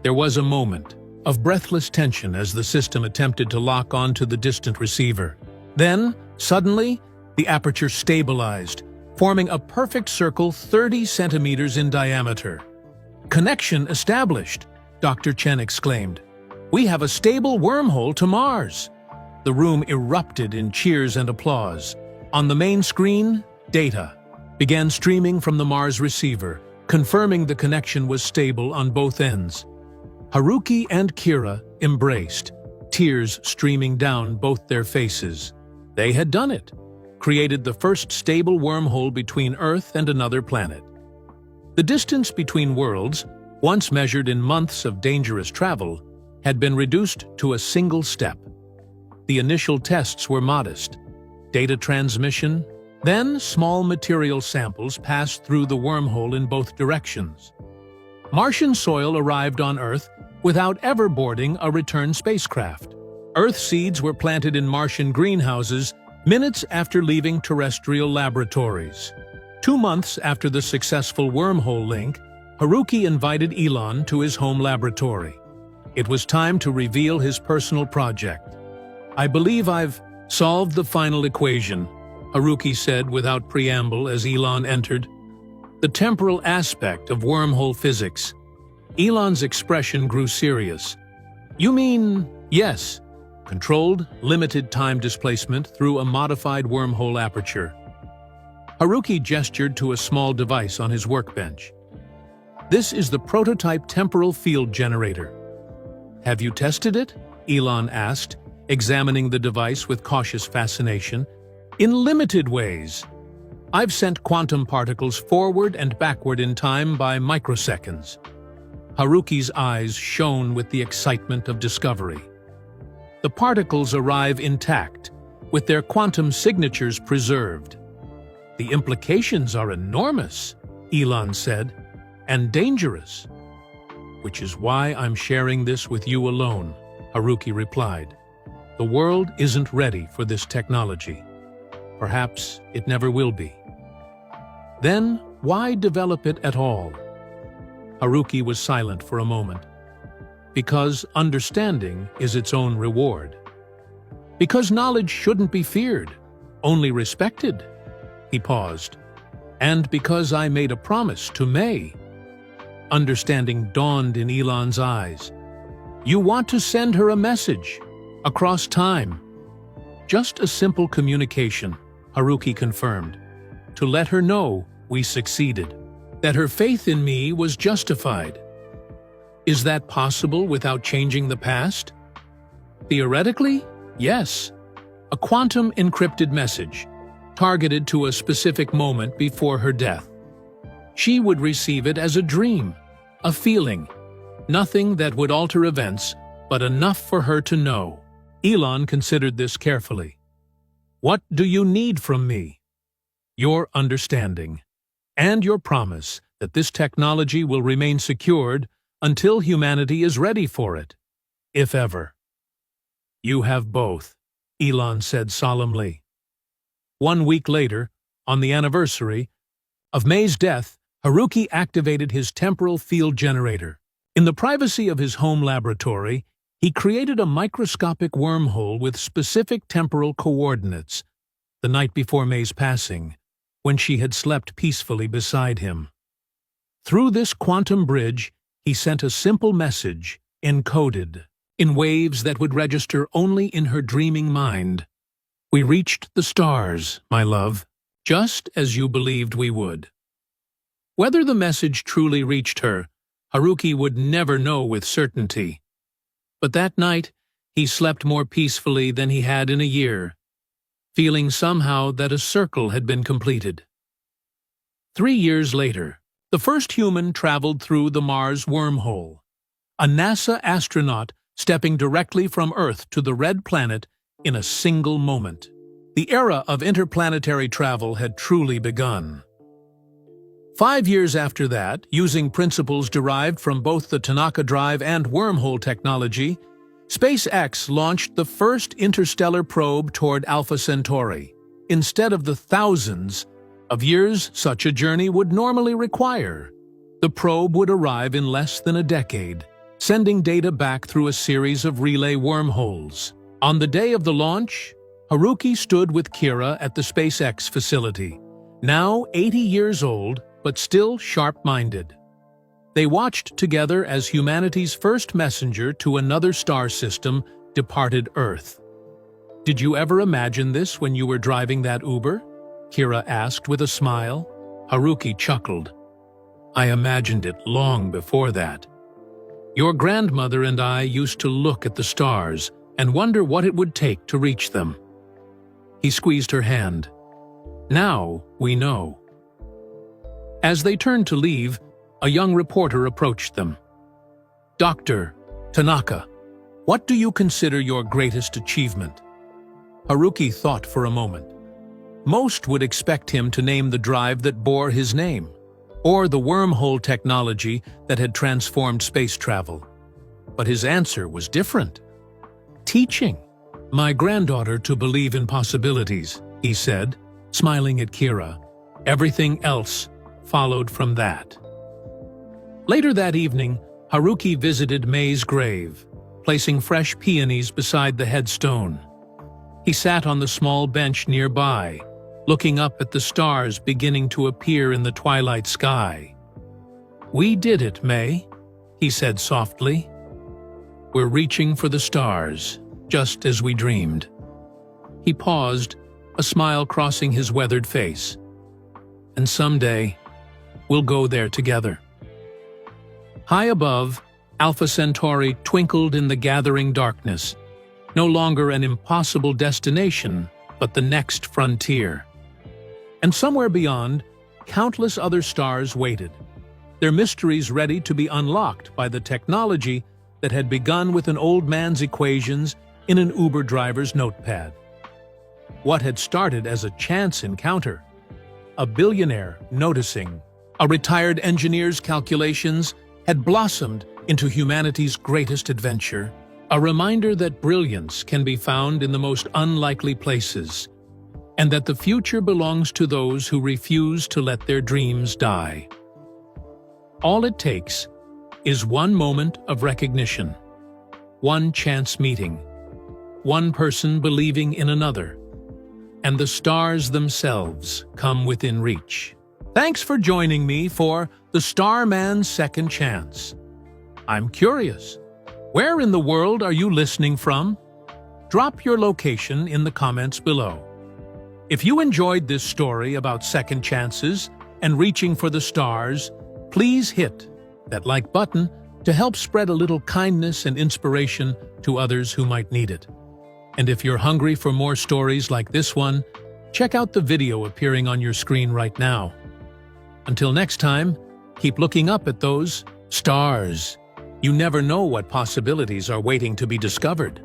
There was a moment of breathless tension as the system attempted to lock onto the distant receiver. Then, suddenly, the aperture stabilized, forming a perfect circle 30 centimeters in diameter. "Connection established," Dr. Chen exclaimed. "We have a stable wormhole to Mars." The room erupted in cheers and applause. On the main screen, data began streaming from the Mars receiver, confirming the connection was stable on both ends. Haruki and Kira embraced, tears streaming down both their faces. They had done it, created the first stable wormhole between Earth and another planet. The distance between worlds, once measured in months of dangerous travel, had been reduced to a single step. The initial tests were modest. Data transmission, then small material samples passed through the wormhole in both directions. Martian soil arrived on Earth without ever boarding a return spacecraft. Earth seeds were planted in Martian greenhouses minutes after leaving terrestrial laboratories. 2 months after the successful wormhole link, Haruki invited Elon to his home laboratory. It was time to reveal his personal project. "I believe I've solved the final equation," Haruki said without preamble as Elon entered. "The temporal aspect of wormhole physics." Elon's expression grew serious. "You mean?" "Yes. Controlled, limited time displacement through a modified wormhole aperture." Haruki gestured to a small device on his workbench. "This is the prototype temporal field generator." "Have you tested it?" Elon asked, examining the device with cautious fascination. "In limited ways. I've sent quantum particles forward and backward in time by microseconds." Haruki's eyes shone with the excitement of discovery. "The particles arrive intact, with their quantum signatures preserved." "The implications are enormous," Elon said, "and dangerous." "Which is why I'm sharing this with you alone," Haruki replied. "The world isn't ready for this technology. Perhaps it never will be." "Then why develop it at all?" Haruki was silent for a moment. "Because understanding is its own reward. Because knowledge shouldn't be feared, only respected." He paused. "And because I made a promise to May." Understanding dawned in Elon's eyes. "You want to send her a message, across time." "Just a simple communication," Haruki confirmed. "To let her know we succeeded. That her faith in me was justified." "Is that possible without changing the past?" "Theoretically, yes. A quantum encrypted message, targeted to a specific moment before her death. She would receive it as a dream, a feeling, nothing that would alter events, but enough for her to know." Elon considered this carefully. "What do you need from me?" "Your understanding, and your promise that this technology will remain secured until humanity is ready for it, if ever." "You have both," Elon said solemnly. 1 week later, on the anniversary of May's death, Haruki activated his temporal field generator. In the privacy of his home laboratory, He created a microscopic wormhole with specific temporal coordinates the night before May's passing, when she had slept peacefully beside him. Through this quantum bridge, he sent a simple message, encoded, in waves that would register only in her dreaming mind. "We reached the stars, my love, just as you believed we would." Whether the message truly reached her, Haruki would never know with certainty. But that night, he slept more peacefully than he had in a year, feeling somehow that a circle had been completed. 3 years later, the first human traveled through the Mars wormhole, a NASA astronaut stepping directly from Earth to the red planet in a single moment. The era of interplanetary travel had truly begun. 5 years after that, using principles derived from both the Tanaka Drive and wormhole technology, SpaceX launched the first interstellar probe toward Alpha Centauri, instead of the thousands of years such a journey would normally require. The probe would arrive in less than a decade, sending data back through a series of relay wormholes. On the day of the launch, Haruki stood with Kira at the SpaceX facility, now 80 years old, but still sharp-minded. They watched together as humanity's first messenger to another star system departed Earth. "Did you ever imagine this when you were driving that Uber?" Kira asked with a smile. Haruki chuckled. "I imagined it long before that. Your grandmother and I used to look at the stars and wonder what it would take to reach them." He squeezed her hand. "Now we know." As they turned to leave, a young reporter approached them. "Dr. Tanaka, what do you consider your greatest achievement?" Haruki thought for a moment. Most would expect him to name the drive that bore his name, or the wormhole technology that had transformed space travel. But his answer was different. "Teaching my granddaughter to believe in possibilities," he said, smiling at Kira. "Everything else followed from that." Later that evening, Haruki visited May's grave, placing fresh peonies beside the headstone. He sat on the small bench nearby, looking up at the stars beginning to appear in the twilight sky. "We did it, May," he said softly. "We're reaching for the stars, just as we dreamed." He paused, a smile crossing his weathered face. "And someday, we'll go there together." High above, Alpha Centauri twinkled in the gathering darkness, no longer an impossible destination, but the next frontier. And somewhere beyond, countless other stars waited, their mysteries ready to be unlocked by the technology that had begun with an old man's equations in an Uber driver's notepad. What had started as a chance encounter, a billionaire noticing, a retired engineer's calculations, had blossomed into humanity's greatest adventure, a reminder that brilliance can be found in the most unlikely places, and that the future belongs to those who refuse to let their dreams die. All it takes is one moment of recognition, one chance meeting, one person believing in another, and the stars themselves come within reach. Thanks for joining me for The Starman's Second Chance. I'm curious, where in the world are you listening from? Drop your location in the comments below. If you enjoyed this story about second chances and reaching for the stars, please hit that like button to help spread a little kindness and inspiration to others who might need it. And if you're hungry for more stories like this one, check out the video appearing on your screen right now. Until next time, keep looking up at those stars. You never know what possibilities are waiting to be discovered.